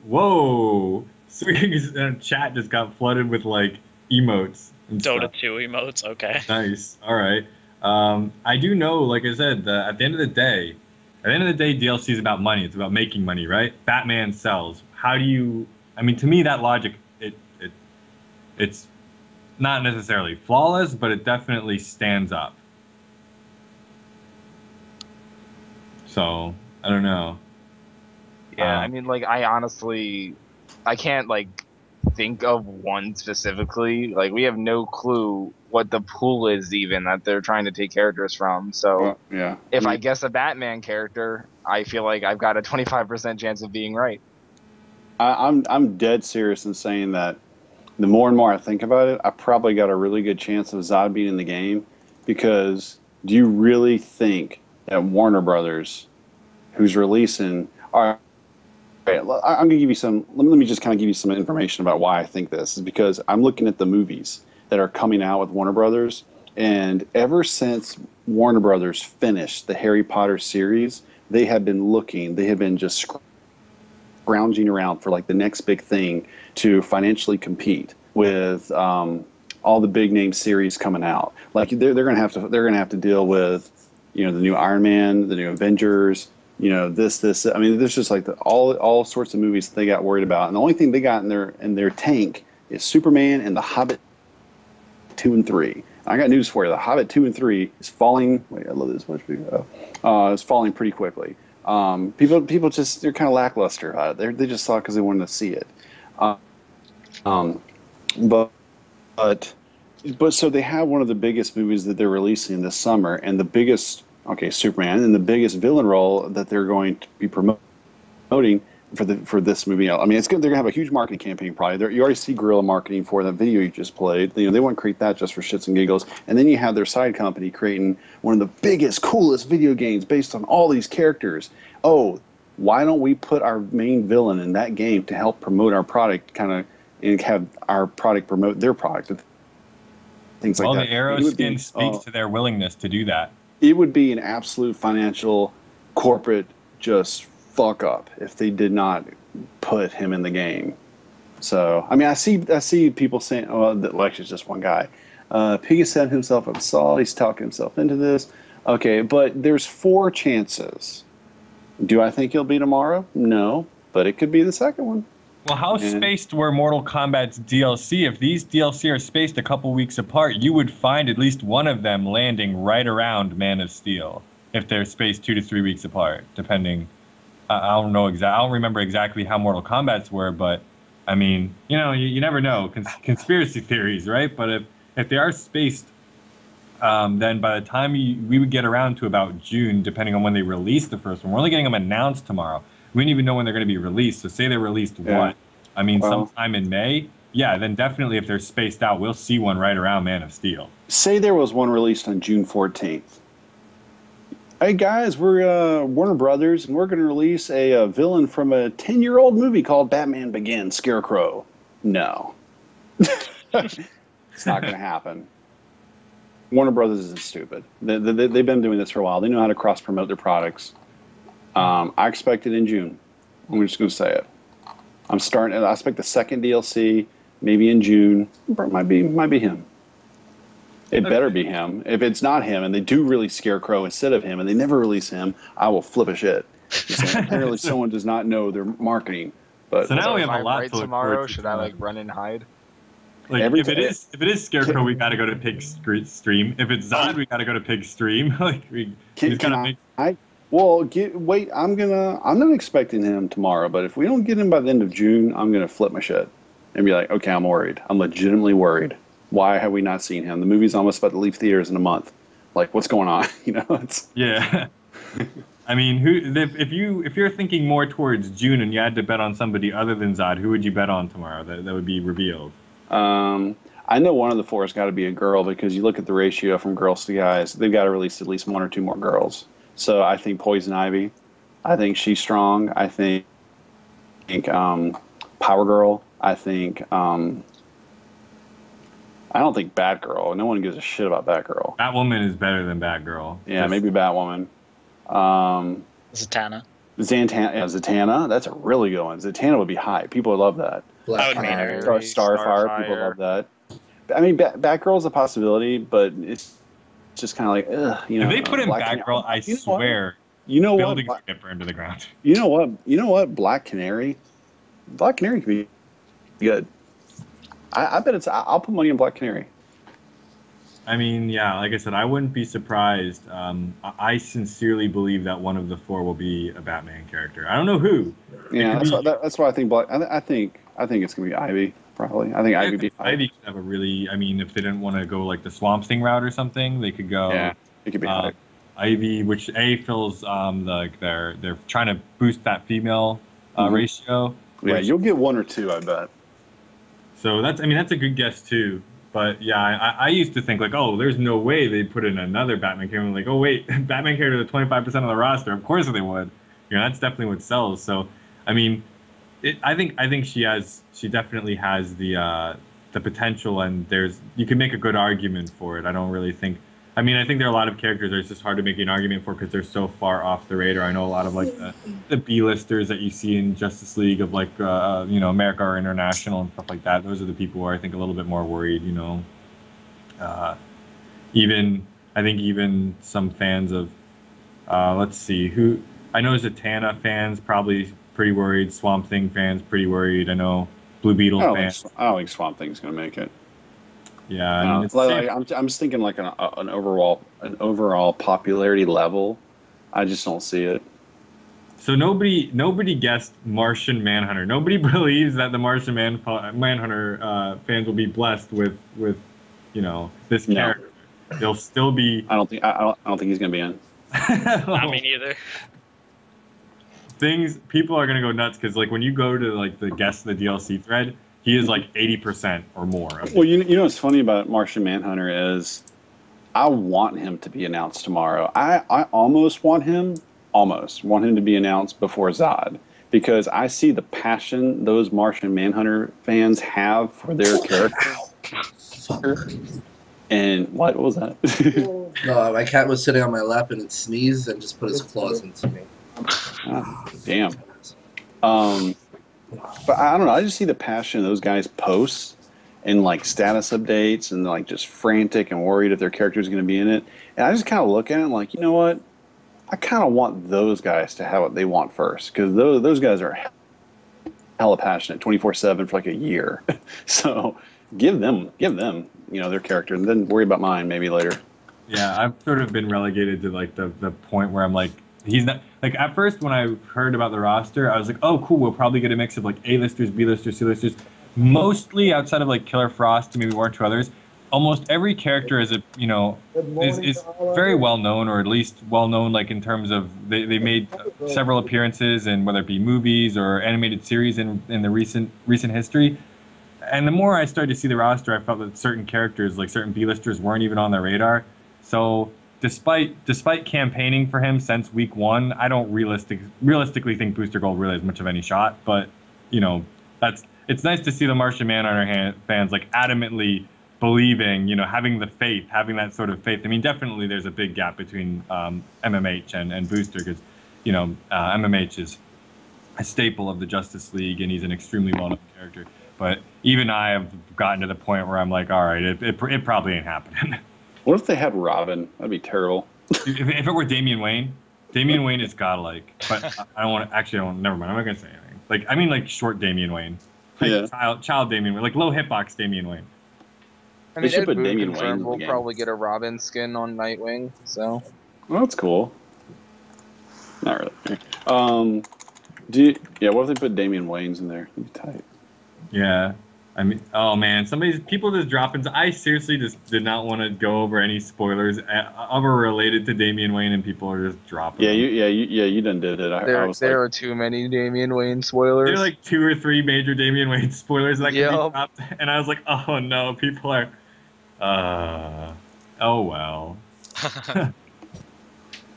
whoa, Swing's chat just got flooded with like emotes. And Dota stuff. 2 emotes, okay. Nice. All right. I do know, like I said, at the end of the day, DLC is about money. It's about making money, right? Batman sells. How do you? I mean, to me, that logic, it's not necessarily flawless, but it definitely stands up. So I don't know. Yeah, I mean, like I can't like think of one specifically. Like we have no clue what the pool is even that they're trying to take characters from. So yeah, if I guess a Batman character, I feel like I've got a 25% chance of being right. I'm dead serious in saying that the more and more I think about it, I probably got a really good chance of Zod being in the game, because do you really think that Warner Brothers, who's releasing, I'm going to give you some. Let me just kind of give you some information about why I think this is, because I'm looking at the movies that are coming out with Warner Brothers, and ever since Warner Brothers finished the Harry Potter series, they have been just scrounging around for like the next big thing to financially compete with all the big name series coming out. Like they're going to have to deal with, the new Iron Man, the new Avengers. This. I mean, there's just like all sorts of movies that they got worried about, and the only thing they got in their tank is Superman and The Hobbit 2 and 3. I got news for you: The Hobbit 2 and 3 is falling. Wait, I love this much. It's falling pretty quickly. People just they're kind of lackluster about it. They just saw it because they wanted to see it. But so they have one of the biggest movies that they're releasing this summer, and the biggest. Okay, Superman, and the biggest villain role that they're going to be promoting for this movie. I mean, it's good. They're gonna have a huge marketing campaign. Probably you already see guerrilla marketing for that video you just played. They want to create that just for shits and giggles, and then you have their side company creating one of the biggest, coolest video games based on all these characters. Oh, why don't we put our main villain in that game to help promote our product, and have our product promote their product? Things like that. Well, the Arrow skin speaks to their willingness to do that. It would be an absolute financial, corporate just fuck up if they did not put him in the game. So, I mean, I see people saying, "Oh, that Lex is just one guy." Piggy set himself up solid. He's talking himself into this. Okay, but there's 4 chances. Do I think he'll be tomorrow? No, but it could be the second one. Well, how spaced were Mortal Kombat's DLC? If these DLC are spaced a couple weeks apart, you would find at least one of them landing right around Man of Steel. If they're spaced 2 to 3 weeks apart, depending. I don't remember exactly how Mortal Kombat's were, but I mean, you never know. Conspiracy theories, right? But if they are spaced, then by the time we would get around to about June, depending on when they release the first one, we're only getting them announced tomorrow. We don't even know when they're going to be released. So say they're released what? I mean, sometime in May? Yeah, then definitely if they're spaced out, we'll see one right around Man of Steel. Say there was one released on June 14th. Hey, guys, we're Warner Brothers, and we're going to release a villain from a 10-year-old movie called Batman Begins, Scarecrow. No. It's not going to happen. Warner Brothers isn't stupid. They've been doing this for a while. They know how to cross promote their products. I expect it in June. I'm just going to say it. I expect the second DLC maybe in June. Might be him. It better be him. If it's not him, and they do release Scarecrow instead of him, and they never release him, I will flip a shit. Apparently, someone does not know their marketing. But So now we have a lot right to look tomorrow, forward to. should I like run and hide? Like Every if it is Scarecrow, we gotta go to Pig's stream. If it's Zod, we gotta go to Pig's stream. Like we just gotta make. Well, wait. I'm not expecting him tomorrow, but if we don't get him by the end of June, I'm gonna flip my shit and be like, okay, I'm worried. I'm legitimately worried. Why have we not seen him? The movie's almost about to leave theaters in a month. Like, what's going on? It's Yeah. I mean, if you're thinking more towards June and you had to bet on somebody other than Zod, who would you bet on tomorrow that would be revealed? I know one of the four has got to be a girl because you look at the ratio from girls to guys, they've got to release at least one or two more girls. So I think Poison Ivy. I think she's strong. I think Power Girl. I don't think Batgirl. No one gives a shit about Batgirl. Batwoman is better than Batgirl. Yeah, maybe Batwoman. Zatanna. Zatanna. That's a really good one. Zatanna would be high. People would love that. I would mean her. Starfire. People love that. I mean, Batgirl's a possibility, but it's just kind of like, ugh, If they put in Batgirl, I swear, buildings would get burned to the ground. You know what? Black Canary can be good. I bet I'll put money on Black Canary. I mean, yeah, like I said, I wouldn't be surprised. I sincerely believe that one of the four will be a Batman character. I don't know who. Yeah, that's why I think I think it's gonna be Ivy. Probably. I think Ivy would be fine. Ivy could have a really. I mean, if they didn't want to go like the Swamp Thing route or something, they could go. Yeah, it could be Ivy, which fills like they're trying to boost that female ratio. Yeah, you'll get one or two, I bet. So that's a good guess too. But yeah, I used to think like, oh, there's no way they'd put in another Batman character. I'm like, oh wait, Batman character to 25% of the roster. Of course they would. That's definitely what sells. So, I mean, I think she definitely has the potential, and you can make a good argument for it. I don't really think. I mean, I think there are a lot of characters that it's just hard to make an argument for because they're so far off the radar. I know a lot of like the B-listers that you see in Justice League of like America or International and stuff like that. Those are the people who are I think a little bit more worried. Even some fans of let's see who I know Zatanna fans probably pretty worried. Swamp Thing fans pretty worried. I know Blue Beetle fans. I don't think Swamp Thing's gonna make it. Yeah, I mean, I'm just thinking like an overall popularity level. I just don't see it. So nobody guessed Martian Manhunter. Nobody believes that the Martian Manhunter fans will be blessed with this character. They'll still be. I don't think he's gonna be in. Not me neither. People are gonna go nuts because like when you go to like the guess the DLC thread. He is like 80% or more. Well, you know what's funny about Martian Manhunter is I want him to be announced tomorrow. I almost want him to be announced before Zod because I see the passion those Martian Manhunter fans have for their character. And what was that? No, my cat was sitting on my lap and it sneezed and just put his claws into me. Oh, damn. But I don't know. I just see the passion those guys post and like status updates and like just frantic and worried if their character is going to be in it. And I just kind of look at it like, you know what? I kind of want those guys to have what they want first because those guys are hella passionate 24/7 for like a year. So give them their character and then worry about mine maybe later. Yeah, I've sort of been relegated to like the point where I'm like. He's not like at first when I heard about the roster, I was like, "Oh, cool! We'll probably get a mix of like A-listers, B-listers, C-listers." Mostly outside of like Killer Frost, maybe one or two others. Almost every character is is very well known, or at least well known, like in terms of they made several appearances in whether it be movies or animated series in the recent history. And the more I started to see the roster, I felt that certain characters, like certain B-listers, weren't even on their radar. So. Despite campaigning for him since week one, I don't realistically think Booster Gold really has much of any shot. But it's nice to see the Martian Manhunter fans like adamantly believing, having the faith, having that sort of faith. I mean, definitely there's a big gap between MMH and Booster because, MMH is a staple of the Justice League and he's an extremely well-known character. But even I have gotten to the point where I'm like, all right, it probably ain't happening. What if they had Robin? That'd be terrible. If it were Damian Wayne is godlike. But I don't want to, actually, never mind. I'm not going to say anything. I mean, short Damian Wayne. Child Damian Wayne. Low hitbox Damian Wayne. I mean, They should Ed put Boon Damian Wayne confirmed in the we'll game. probably get a Robin skin on Nightwing, so. Well, that's cool. Not really. What if they put Damian Wayans in there? That'd be tight. Yeah. I mean, oh man, people just dropping. I seriously just did not want to go over any spoilers ever related to Damian Wayne, and people are just dropping. Yeah, them. you done did it. There are too many Damian Wayne spoilers. There are 2 or 3 major Damian Wayne spoilers that can be dropped, and I was like, oh no, people are. Oh well.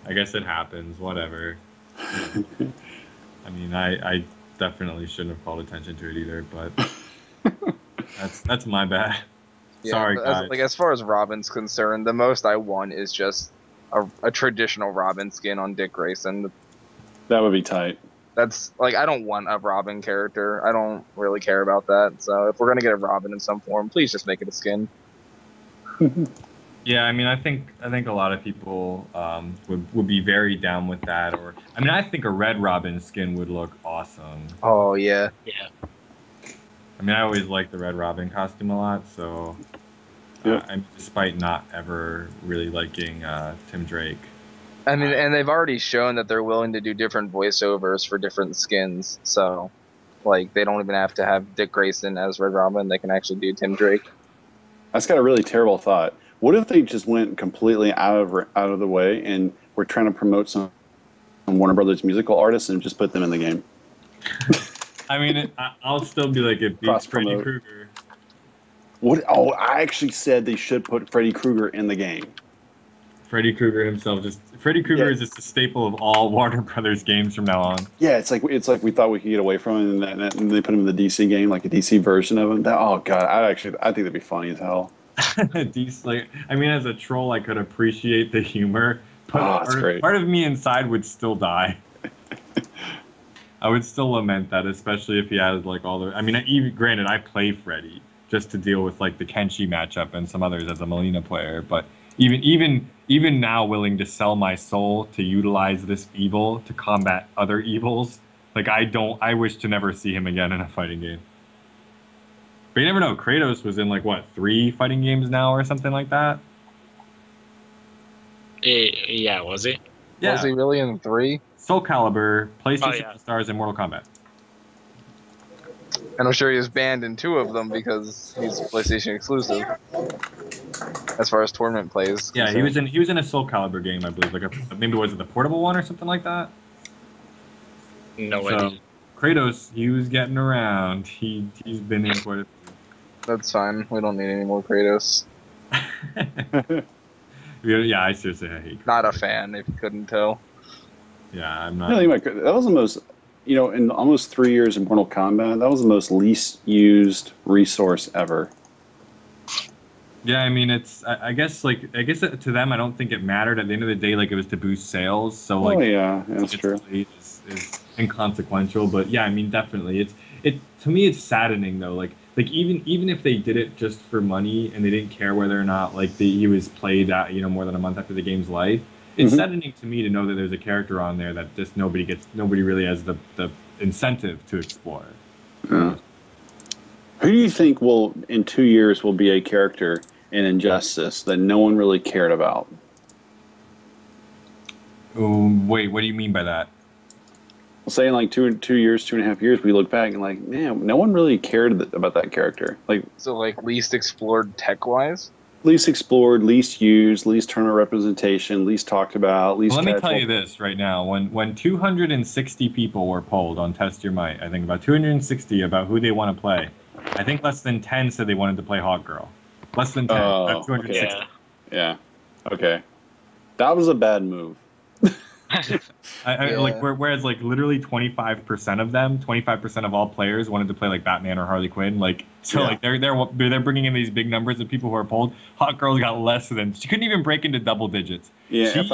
I guess it happens. Whatever. I mean, I definitely shouldn't have called attention to it either, but. That's my bad. Yeah, sorry, guys. As far as Robin's concerned, the most I want is just a traditional Robin skin on Dick Grayson. That would be tight. That's I don't want a Robin character. I don't really care about that. So if we're gonna get a Robin in some form, please just make it a skin. Yeah, I mean, I think a lot of people would be very down with that. Or I mean, I think a Red Robin skin would look awesome. Oh yeah. Yeah. I mean, I always liked the Red Robin costume a lot, so despite not ever really liking Tim Drake. I mean, and they've already shown that they're willing to do different voiceovers for different skins, so they don't even have to have Dick Grayson as Red Robin; they can actually do Tim Drake. That's got a really terrible thought. What if they just went completely out of the way and were trying to promote some Warner Brothers musical artists and just put them in the game? I mean, I'll still be like, it beats Freddy Krueger. What? Oh, I actually said they should put Freddy Krueger in the game. Freddy Krueger himself, Freddy Krueger is just a staple of all Warner Brothers games from now on. Yeah, it's like we thought we could get away from him, and they put him in the DC game, like a DC version of him. Oh god, I think that'd be funny as hell. I mean, as a troll, I could appreciate the humor, but great. Part of me inside would still die. I would still lament that, especially if he had all the. I mean, granted, I play Freddy just to deal with the Kenshi matchup and some others as a Molina player, but even now, willing to sell my soul to utilize this evil to combat other evils, I wish to never see him again in a fighting game. But you never know. Kratos was in 3 fighting games now or something like that. Yeah, was he? Yeah. Was he really in 3? Soul Calibur, PlayStation Stars, and Mortal Kombat. And I'm sure he was banned in 2 of them because he's PlayStation exclusive. As far as tournament plays. Yeah, he was in a Soul Calibur game, I believe. Maybe was it the portable one or something like that? No idea. Kratos, he was getting around. He's been in quite a few. That's fine. We don't need any more Kratos. Yeah, I seriously hate Kratos. Not a fan, if you couldn't tell. Yeah, I'm not. That was the most, in almost 3 years in Mortal Kombat, that was the most least used resource ever. Yeah, I mean, I guess to them, I don't think it mattered. At the end of the day, it was to boost sales. So that's true. Is inconsequential, but yeah, I mean, definitely, to me, it's saddening though. Even if they did it just for money and they didn't care whether or not he was played more than a month after the game's life. It's saddening to me to know that there's a character on there that just nobody really has the incentive to explore. Yeah. Who do you think in 2 years will be a character in Injustice that no one really cared about? Wait, what do you mean by that? Well, say in 2 years, 2.5 years, we look back and man, no one really cared about that character. So least explored tech-wise? Least explored, least used, least tournament representation, least talked about, least. Well, let me tell you this right now: when 260 people were polled on Test Your Might, I think about 260 about who they want to play. I think less than 10 said they wanted to play Hawkgirl. Less than 10. Oh, 260. Yeah. Okay. That was a bad move. Like Yeah. whereas like literally 25% of them, 25% of all players wanted to play like Batman or Harley Quinn. Like so, Yeah. like they're bringing in these big numbers of people who are polled. Hot Girl's got less than she couldn't even break into double digits. Yeah, She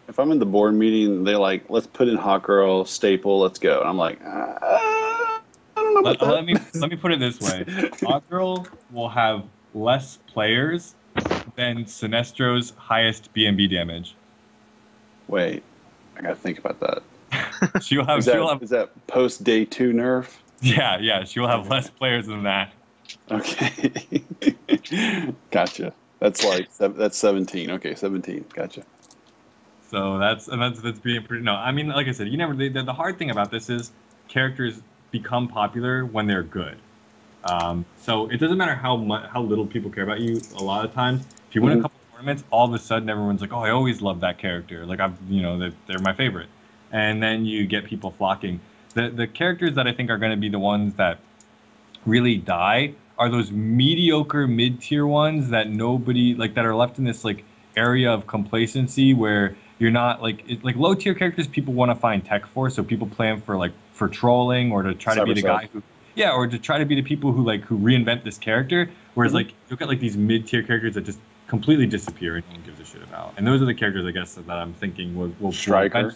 if I'm in the board meeting, they like, let's put in Hot Girl staple, let's go. And I'm like, I don't know about let me put it this way: that. Hot Girl will have less players than Sinestro's highest BMB damage. Wait, I gotta think about that. She'll have Is that post day 2 nerf? yeah, she'll have less players than that. Okay, gotcha. That's 17. Okay, 17. Gotcha. So that's being pretty. No, I mean, like I said, you never. The hard thing about this is characters become popular when they're good. So it doesn't matter how little people care about you. A lot of times, if you win a couple tournaments, all of a sudden everyone's like, "Oh, I always loved that character. Like they're my favorite." And then you get people flocking. The characters that I think are going to be the ones that really die are those mediocre mid-tier ones that nobody like that are left in this like area of complacency where you're not like low-tier characters people want to find tech for, so people play them for trolling or to try to be the guy who or to try to be the people who reinvent this character, whereas like you'll get like these mid-tier characters that just completely disappear and no one gives a shit about, and those are the characters I guess that I'm thinking will Striker.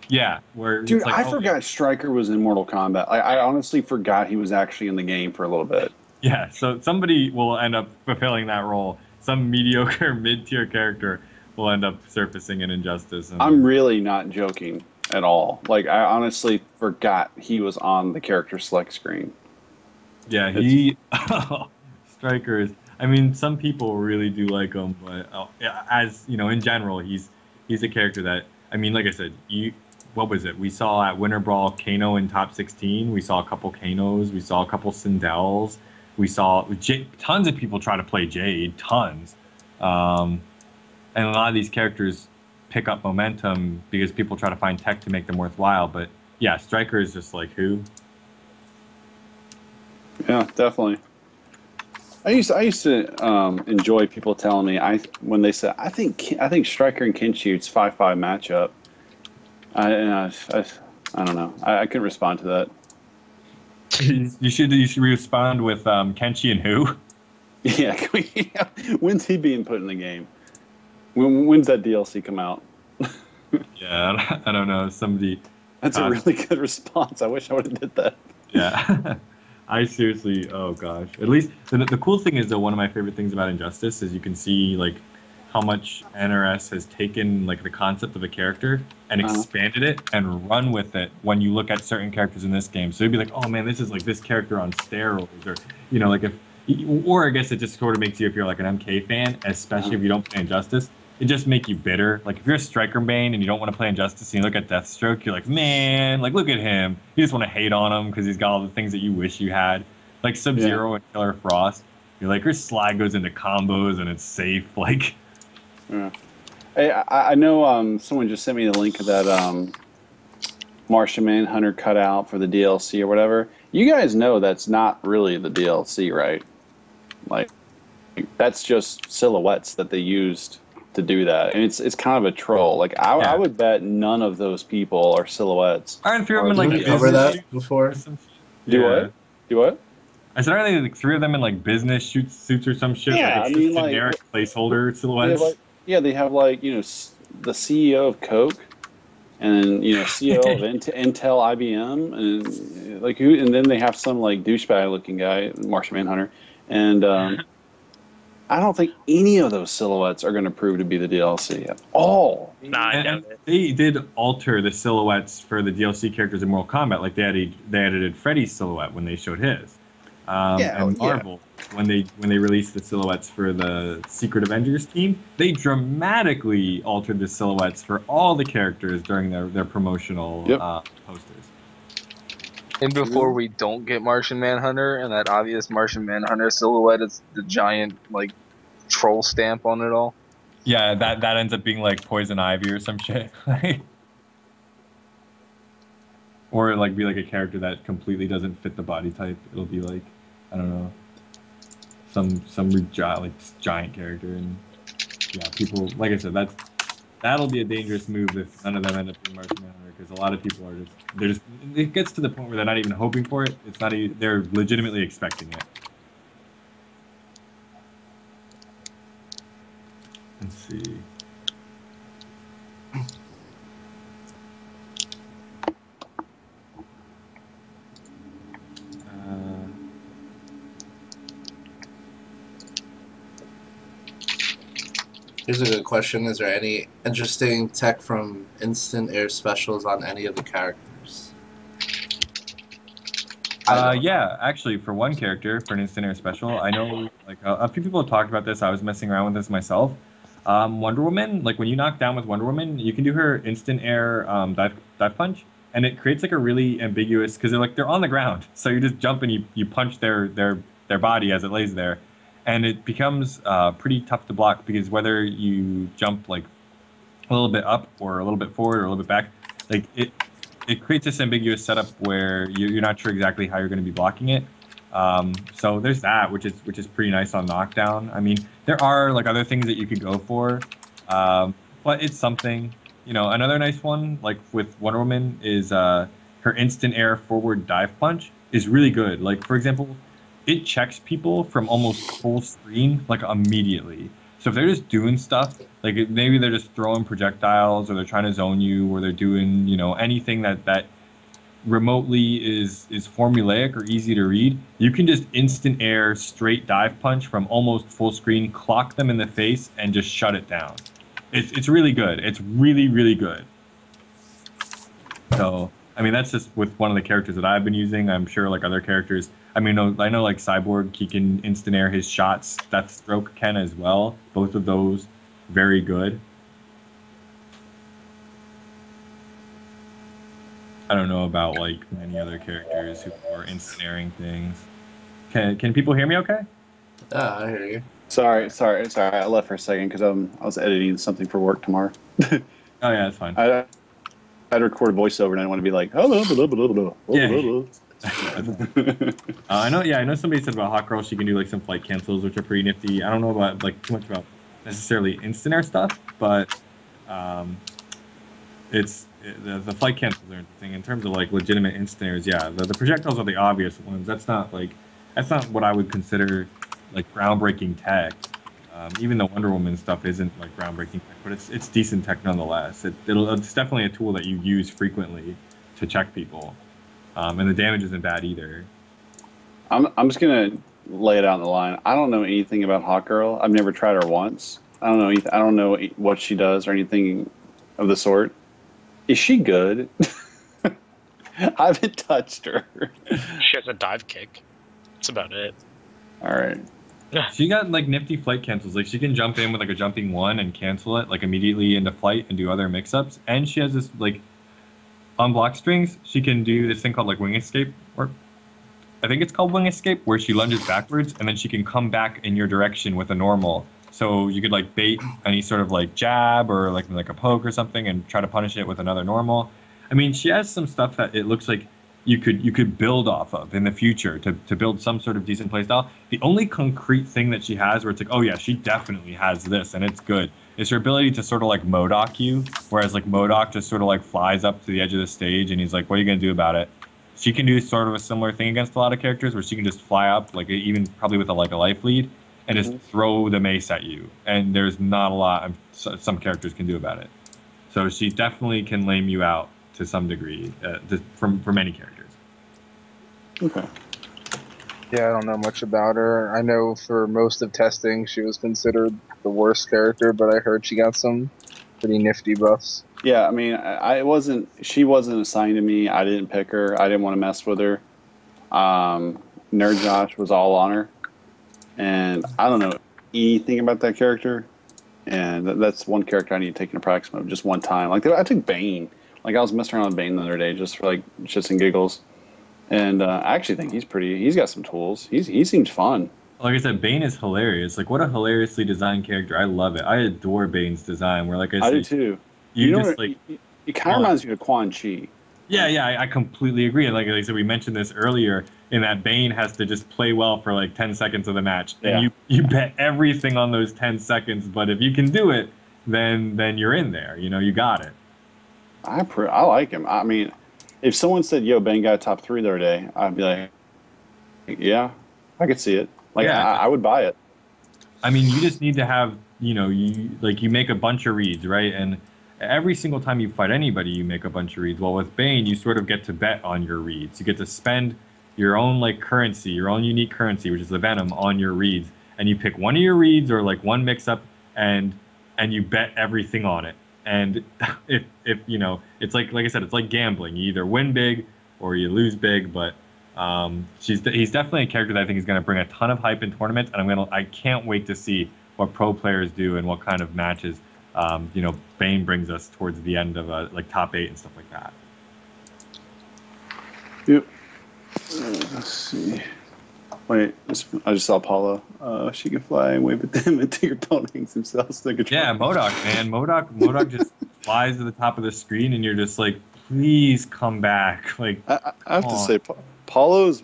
Yeah, where Dude, it's like, I forgot Stryker was in Mortal Kombat. I honestly forgot he was actually in the game for a little bit. Yeah, so somebody will end up fulfilling that role. Some mediocre mid-tier character will end up surfacing in Injustice. And I'm really not joking at all. Like, I honestly forgot he was on the character select screen. yeah, Strikers. I mean, some people really do like him, but as you know, in general, he's a character that I mean, like I said, what was it? We saw at Winter Brawl Kano in top 16. We saw a couple Kanos. We saw a couple Sindels. We saw tons of people try to play Jade, tons. And a lot of these characters pick up momentum because people try to find tech to make them worthwhile. But yeah, Striker is just like who? Yeah, definitely. I used to enjoy people telling me when they said I think Striker and Kenshi 5-5 matchup. I don't know. I couldn't respond to that. You should respond with Kenshi and who? Yeah, when's he being put in the game? When's that DLC come out? Yeah, I don't know. Somebody. That's a really good response. I wish I would have did that. Yeah. I seriously, oh gosh. At least the cool thing is though, one of my favorite things about Injustice is you can see like how much NRS has taken like the concept of a character and expanded it and run with it when you look at certain characters in this game. So you'd be like, oh man, this is like this character on steroids, or like or I guess it just sort of makes you, if you're like an MK fan, especially if you don't play Injustice, it just make you bitter. Like if you're a Striker main and you don't want to play Injustice and you look at Deathstroke, you're like, man, like look at him. You just want to hate on him because he's got all the things that you wish you had. Like Sub-Zero and Killer Frost. You're like, your slide goes into combos and it's safe. Like, yeah. Hey, I know someone just sent me the link of that Martian Manhunter cutout for the DLC or whatever. You guys know that's not really the DLC, right? Like, that's just silhouettes that they used to do that, and it's kind of a troll. Like I would bet none of those people are silhouettes. Aren't three of them in like cover that before? Do what? I said, aren't they like three of them in like business suits or some shit? Yeah, like, I mean, generic placeholder silhouettes. They have like the CEO of Coke, and CEO of Intel, IBM, and like who, and then they have some like douchebag looking guy, Martian Manhunter, and I don't think any of those silhouettes are going to prove to be the DLC at all. Nah, I doubt it. They did alter the silhouettes for the DLC characters in Mortal Kombat. Like they edited Freddy's silhouette when they showed his. And Marvel, when they released the silhouettes for the Secret Avengers team, they dramatically altered the silhouettes for all the characters during their promotional posters. And before we don't get Martian Manhunter and that obvious Martian Manhunter silhouette is the giant like troll stamp on it all. Yeah, that ends up being like Poison Ivy or some shit. Or like be like a character that completely doesn't fit the body type. It'll be like, I don't know, some giant character, and yeah, people, like I said, that'll be a dangerous move if none of them end up being Martian Manhunter, because a lot of people are just it gets to the point where they're not even hoping for it. It's not even, they're legitimately expecting it. Let's see. Here's a good question. Is there any interesting tech from instant air specials on any of the characters? Yeah, actually, for one character, for an instant air special, I know like a few people have talked about this. I was messing around with this myself. Wonder Woman, like when you knock down with Wonder Woman, you can do her instant air dive punch, and it creates like a really ambiguous because they're on the ground, so you just jump and you punch their body as it lays there, and it becomes pretty tough to block because whether you jump like a little bit up or a little bit forward or a little bit back, like it creates this ambiguous setup where you're not sure exactly how you're going to be blocking it. So there's that, which is pretty nice on knockdown. I mean, there are like other things that you could go for, but it's something. You know, another nice one like with Wonder Woman is her instant air forward dive punch is really good. Like for example, it checks people from almost full screen like immediately. So if they're just doing stuff, like maybe they're just throwing projectiles or they're trying to zone you or they're doing, you know, anything that remotely is formulaic or easy to read, you can just instant air straight dive punch from almost full screen, clock them in the face and just shut it down. It's really good. It's really, really good. So, I mean, that's just with one of the characters that I've been using. I'm sure like other characters, I mean, I know like Cyborg, he can instant air his shots. Deathstroke can as well. Both of those, very good. I don't know about like many other characters who are instant airing things. Can people hear me okay? Yeah, I hear you. Sorry. I left for a second because I was editing something for work tomorrow. Oh yeah, that's fine. I'd record a voiceover and I want to be like, hello, blah, blah, blah, blah, Yeah. blah, blah. I know somebody said about Hawk Girl she can do like some flight cancels, which are pretty nifty. I don't know about like too much about necessarily instant air stuff, but the flight cancels are interesting in terms of like legitimate instant airs. Yeah, the projectiles are the obvious ones. That's not what I would consider like groundbreaking tech. Even the Wonder Woman stuff isn't like groundbreaking tech, but it's decent tech nonetheless. It's definitely a tool that you use frequently to check people, and the damage isn't bad either. I'm just gonna lay it out on the line. I don't know anything about Hawk Girl. I've never tried her once. I don't know what she does or anything of the sort. Is she good? I haven't touched her. She has a dive kick. That's about it. All right. She got like nifty flight cancels. Like she can jump in with like a jumping one and cancel it like immediately into flight and do other mix-ups. And she has this like on block strings, she can do this thing called like wing escape, or I think it's called wing escape, where she lunges backwards and then she can come back in your direction with a normal. So you could like bait any sort of like jab or like a poke or something and try to punish it with another normal. I mean, she has some stuff that it looks like you could build off of in the future to build some sort of decent playstyle. The only concrete thing that she has where it's like, oh yeah, she definitely has this and it's good, is her ability to sort of like MODOK you, whereas like MODOK just sort of like flies up to the edge of the stage and he's like, what are you going to do about it? She can do sort of a similar thing against a lot of characters where she can just fly up, like even probably with a life lead, and just throw the mace at you. And there's not a lot some characters can do about it. So she definitely can lame you out to some degree from many characters. Okay. Yeah, I don't know much about her. I know for most of testing she was considered the worst character, but I heard she got some pretty nifty buffs. Yeah, I mean, she wasn't assigned to me. I didn't pick her. I didn't want to mess with her. Nerd Josh was all on her. And I don't know anything about that character. And that's one character I need to take into practice mode just one time. Like, I took Bane. Like, I was messing around with Bane the other day just for, like, shits and giggles. And I actually think he's got some tools. He seems fun. Like I said, Bane is hilarious. Like, what a hilariously designed character. I love it. I adore Bane's design. Where, like I said, I do too. You just, like... It kind of reminds me of Quan Chi. Yeah, I completely agree. Like I said, we mentioned this earlier, in that Bane has to just play well for like 10 seconds of the match. And you bet everything on those 10 seconds, but if you can do it, then you're in there. You know, you got it. I like him. I mean, if someone said, "Yo, Bane got top 3 the other day," I'd be like, "Yeah, I could see it. Like, Yeah. I would buy it." I mean, you just need to have, you know, you make a bunch of reads, right? And every single time you fight anybody, you make a bunch of reads. Well, with Bane, you sort of get to bet on your reads. You get to spend your own like currency, your own unique currency, which is the Venom, on your reads, and you pick one of your reads or like one mix-up, and you bet everything on it. And if you know, it's like I said, it's like gambling. You either win big or you lose big, but. He's definitely a character that I think is going to bring a ton of hype in tournaments, and I can't wait to see what pro players do and what kind of matches, you know, Bane brings us towards the end of like top 8 and stuff like that. Yep. Let's see. Wait, I just saw Paula. She can fly and wave at them until your opponent hangs themselves. Yeah, MODOK, man. MODOK just flies to the top of the screen, and you're just like, please come back. Like, I have to say, Paulo's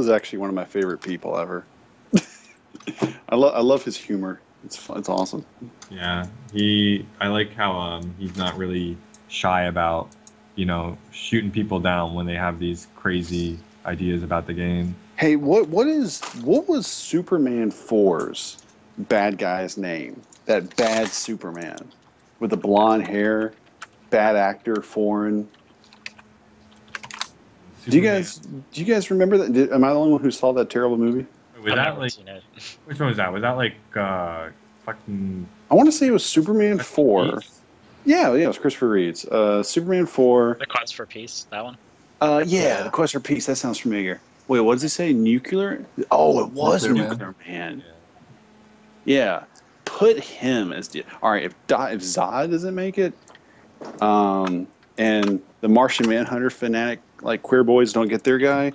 actually one of my favorite people ever. I love his humor. It's awesome. Yeah, I like how he's not really shy about, you know, shooting people down when they have these crazy ideas about the game. Hey, what was Superman 4's bad guy's name? That bad Superman with the blonde hair, bad actor, foreign. Superman. Do you guys remember that? Am I the only one who saw that terrible movie? Was that like, which one was that? Was that like fucking? I want to say it was Superman 4. Yeah, it was Christopher Reeves. Superman 4. The Quest for Peace, that one. The Quest for Peace. That sounds familiar. Wait, what does it say? Nuclear? Oh, it was Nuclear Man. Yeah, put him as the. All right, if Zod doesn't make it, and the Martian Manhunter fanatic like queer boys don't get their guy,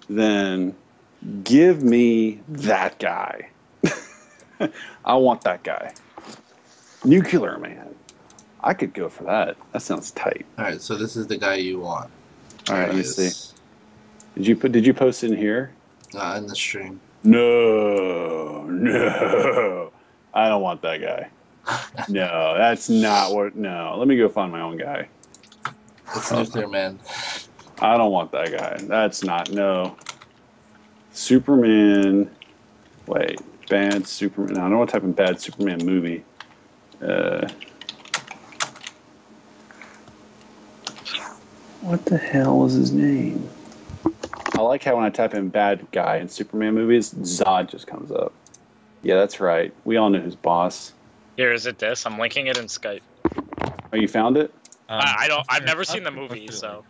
then give me that guy. I want that guy. Nuclear Man. I could go for that. That sounds tight. All right, so this is the guy you want. All right, let me see. Did you post it in here? In the stream. No. I don't want that guy. No, that's not what. No, let me go find my own guy. It's Nuclear Man. I don't want that guy. That's not. No. Superman. Wait, bad Superman. I don't know what type of bad Superman movie. What the hell was his name? I like how when I type in bad guy in Superman movies, Zod just comes up. Yeah, that's right. We all know who's boss. Here, is it this? I'm linking it in Skype. Oh, you found it? I've never seen the movie, so.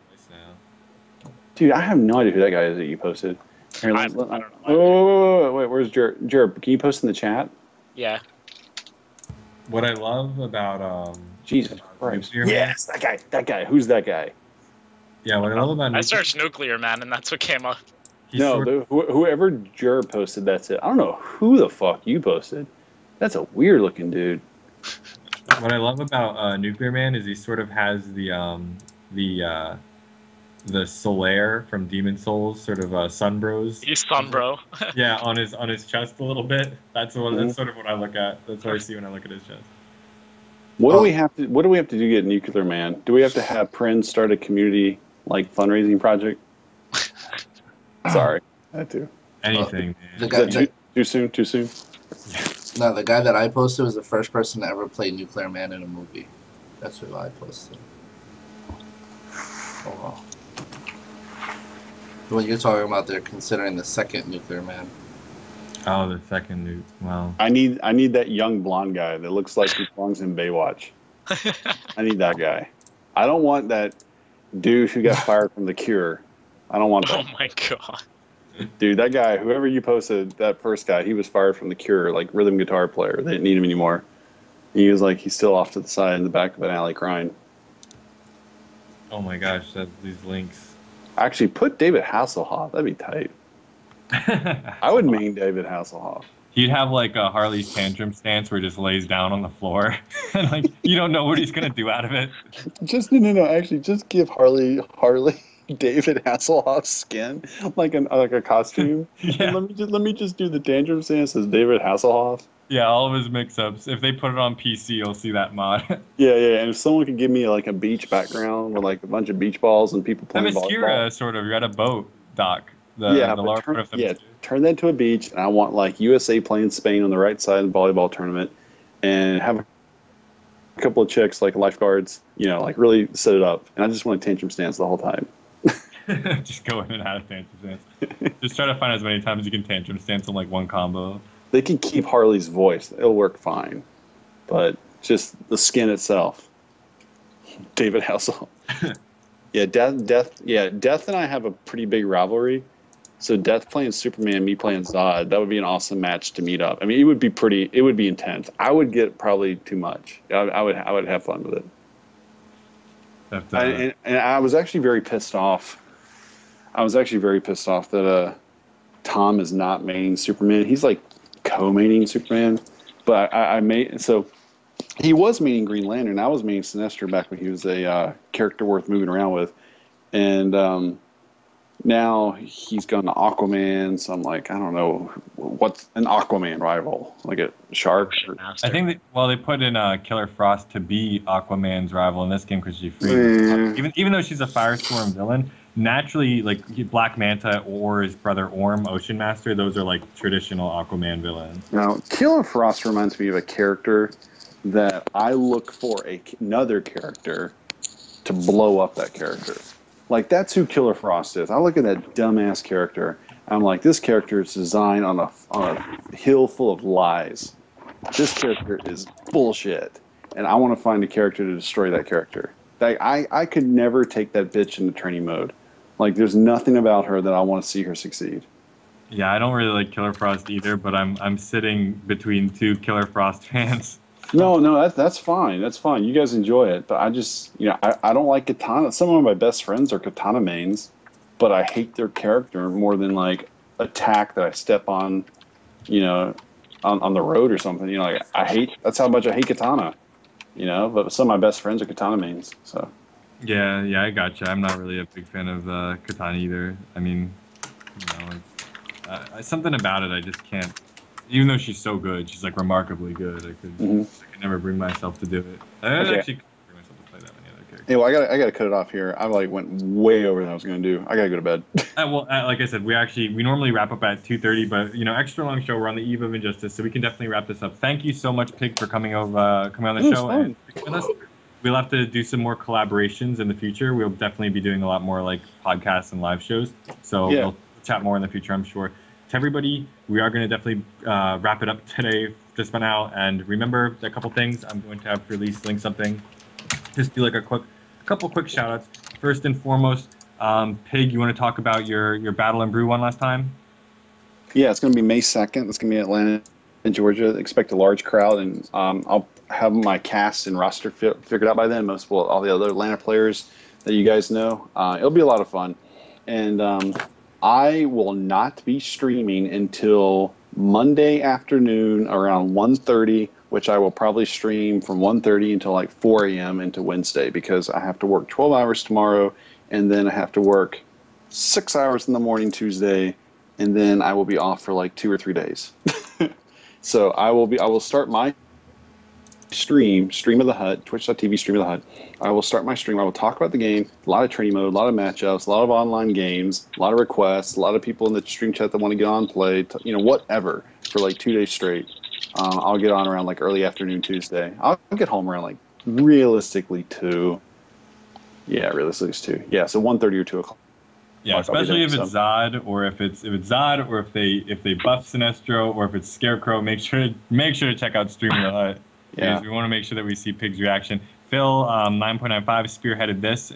Dude, I have no idea who that guy is that you posted. Here, I don't know. Oh, wait, where's Jerb? Jerb, can you post in the chat? Yeah. What I love about Jesus Christ. Nuclear Man- Yes, that guy. Who's that guy? Yeah, what I love about I searched Nuclear Man, and that's what came up. Whoever Jerb posted, that's it. I don't know who the fuck you posted. That's a weird looking dude. What I love about Nuclear Man is he sort of has the Solaire from Demon Souls, sort of Sunbros. He's Sunbro. Yeah, on his chest a little bit. That's sort of what I look at. That's what I see when I look at his chest. What do we have to do to get Nuclear Man? Do we have to have Prince start a community like fundraising project? Sorry, I had to. Anything. Too soon. No, the guy that I posted was the first person to ever play Nuclear Man in a movie. That's who I posted. Oh wow. What you're talking about, they're considering the second Nuclear Man. Oh, the second nuke. Wow. I need that young blonde guy that looks like he belongs in Baywatch. I need that guy. I don't want that dude who got fired from The Cure. I don't want that. Oh my god. Dude, that guy, whoever you posted, that first guy, he was fired from The Cure, like rhythm guitar player. They didn't need him anymore. He was like, he's still off to the side in the back of an alley crying. Oh my gosh, these links. Actually, put David Hasselhoff. That'd be tight. I would main David Hasselhoff. He'd have like a Harley's tantrum stance where he just lays down on the floor and like you don't know what he's gonna do out of it. No. Actually, just give Harley David Hasselhoff's skin like a costume. Yeah. And let me just do the tantrum stance as David Hasselhoff. Yeah, all of his mix-ups. If they put it on PC, you'll see that mod. Yeah, yeah. And if someone could give me like a beach background with like a bunch of beach balls and people playing volleyball, Themyscira, sort of. You're at a boat dock. yeah, The but lower part of Themyscira. turn that into a beach, and I want like USA playing Spain on the right side of the volleyball tournament, and have a couple of chicks like lifeguards, like really set it up, and I just want a tantrum stance the whole time. Just go in and out of tantrum stance. Just try to find as many times as you can tantrum stance on like one combo. They can keep Harley's voice; it'll work fine, but just the skin itself. David Hassel. Yeah, Death and I have a pretty big rivalry. So Death playing Superman, me playing Zod, that would be an awesome match to meet up. I mean, it would be intense. I would get probably too much. I would have fun with it. And I was actually very pissed off. That Tom is not maining Superman. He's like co-maining Superman, but I made so. He was meeting Green Lantern. I was meeting Sinestro back when he was a character worth moving around with. And now he's gone to Aquaman. So I'm like, I don't know. What's an Aquaman rival? Like a shark? I think they put in Killer Frost to be Aquaman's rival in this game because she's free. Even though she's a Firestorm villain, naturally, like Black Manta or his brother Orm, Ocean Master, those are like traditional Aquaman villains. Now, Killer Frost reminds me of a character that I look for another character to blow up that character. Like, that's who Killer Frost is. I look at that dumbass character. I'm like, this character is designed on a hill full of lies. This character is bullshit. And I want to find a character to destroy that character. I could never take that bitch into training mode. Like, there's nothing about her that I want to see her succeed. Yeah, I don't really like Killer Frost either, but I'm sitting between two Killer Frost fans. No, that's fine. That's fine. You guys enjoy it, but I just, I don't like Katana. Some of my best friends are Katana mains, but I hate their character more than like attack that I step on, on the road or something. That's how much I hate Katana. But some of my best friends are Katana mains. So. Yeah, I gotcha. I'm not really a big fan of Katana either. I mean, it's something about it I just can't. Even though she's so good, she's like remarkably good. I could never bring myself to do it. I actually couldn't bring myself to play that many other characters. Hey, well, I gotta cut it off here. I went way over than I was gonna do. I gotta go to bed. Like I said, we normally wrap up at 2:30, but extra long show. We're on the eve of Injustice, so we can definitely wrap this up. Thank you so much, Pig, for coming on the show and speaking with us. We'll have to do some more collaborations in the future. We'll definitely be doing a lot more like podcasts and live shows. So we'll chat more in the future, I'm sure. To everybody, we are going to definitely wrap it up today, just for now. And remember a couple things. I'm going to have Release link something. Just do like a couple quick shout outs. First and foremost, Pig, you want to talk about your Battle and Brew one last time? Yeah, it's going to be May 2nd. It's going to be in Atlanta, in Georgia. Expect a large crowd, and I'll have my cast and roster figured out by then. All the other Atlanta players that you guys know. It'll be a lot of fun. And I will not be streaming until Monday afternoon around 1:30, which I will probably stream from 1:30 until like 4 a.m. into Wednesday because I have to work 12 hours tomorrow, and then I have to work 6 hours in the morning Tuesday, and then I will be off for like 2 or 3 days. So I will start my stream of the hut, twitch.tv stream of the hut. I will start my stream. I will talk about the game, a lot of training mode, a lot of matchups, a lot of online games, a lot of requests, a lot of people in the stream chat that want to get on, play, whatever, for like 2 days straight. I'll get on around like early afternoon Tuesday. I'll get home around like realistically 2. Yeah, realistically it's 2. Yeah, so 1:30 or 2 o'clock. Yeah, especially if it's Zod, or if Zod, or if they buff Sinestro, or if it's Scarecrow. Make sure to check out Stream of the Hut. Yeah, we want to make sure that we see Pig's reaction. Phil 9.95 spearheaded this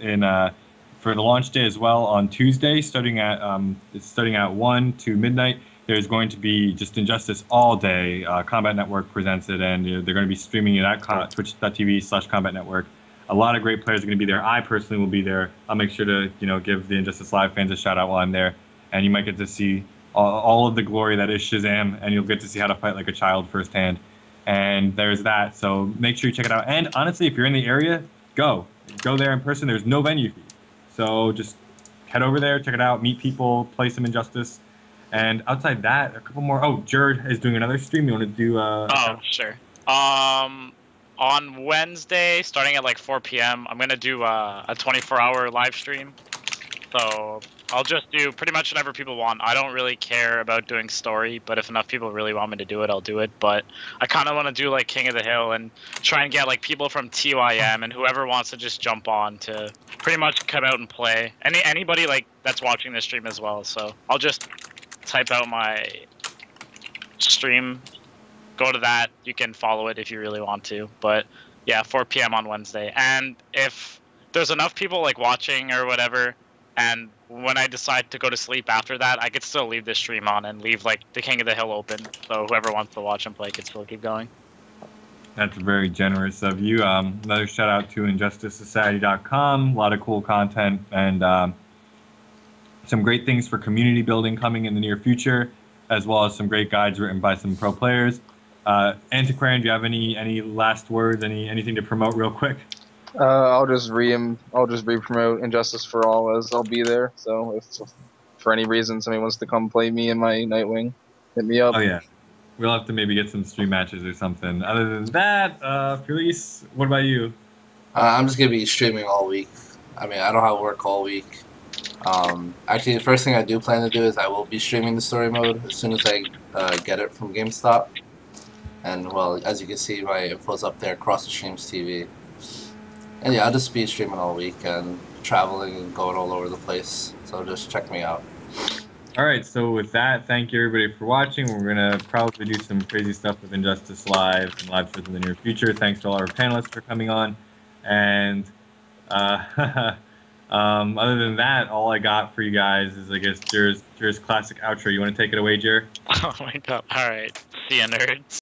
for the launch day as well on Tuesday, starting at 1 to midnight. There's going to be just Injustice all day. Combat Network presents it, and they're going to be streaming it at twitch.tv/Combat Network. A lot of great players are going to be there. I personally will be there. I'll make sure to give the Injustice Live fans a shout out while I'm there, and you might get to see all of the glory that is Shazam, and you'll get to see how to fight like a child firsthand. And there's that. So make sure you check it out. And honestly, if you're in the area, go there in person. There's no venue fee, so just head over there, check it out, meet people, play some Injustice. And outside that, a couple more. Oh, Jared is doing another stream. You want to do? Oh, sure. On Wednesday, starting at like 4 p.m., I'm gonna do a 24-hour live stream. So I'll just do pretty much whatever people want. I don't really care about doing story, but if enough people really want me to do it, I'll do it. But I kind of want to do like King of the Hill and try and get like people from TYM and whoever wants to just jump on to pretty much come out and play. Anybody like that's watching this stream as well. So I'll just type out my stream, go to that. You can follow it if you really want to. But yeah, 4 p.m. on Wednesday. And if there's enough people like watching or whatever, and when I decide to go to sleep after that, I could still leave the stream on and leave like the King of the Hill open, so whoever wants to watch and play could still keep going. That's very generous of you. Another shout out to InjusticeSociety.com. A lot of cool content and some great things for community building coming in the near future, as well as some great guides written by some pro players. Antiquarian, do you have any last words? Anything to promote real quick? I'll just re-promote Injustice for All, as I'll be there. So if for any reason somebody wants to come play me in my Nightwing, hit me up. Oh yeah, we'll have to maybe get some stream matches or something. Other than that, Felice, what about you? I'm just gonna be streaming all week. I mean, I don't have work all week. Actually, the first thing I do plan to do is I will be streaming the story mode as soon as I get it from GameStop. And well, as you can see, my info's up there across the streams TV. And yeah, I'll just be streaming all week and traveling and going all over the place. So just check me out. All right, so with that, thank you everybody for watching. We're gonna probably do some crazy stuff with Injustice Live and live shows in the near future. Thanks to all our panelists for coming on. And other than that, all I got for you guys is, I guess, Jer's classic outro. You want to take it away, Jer? Oh my god! All right, see ya, nerds.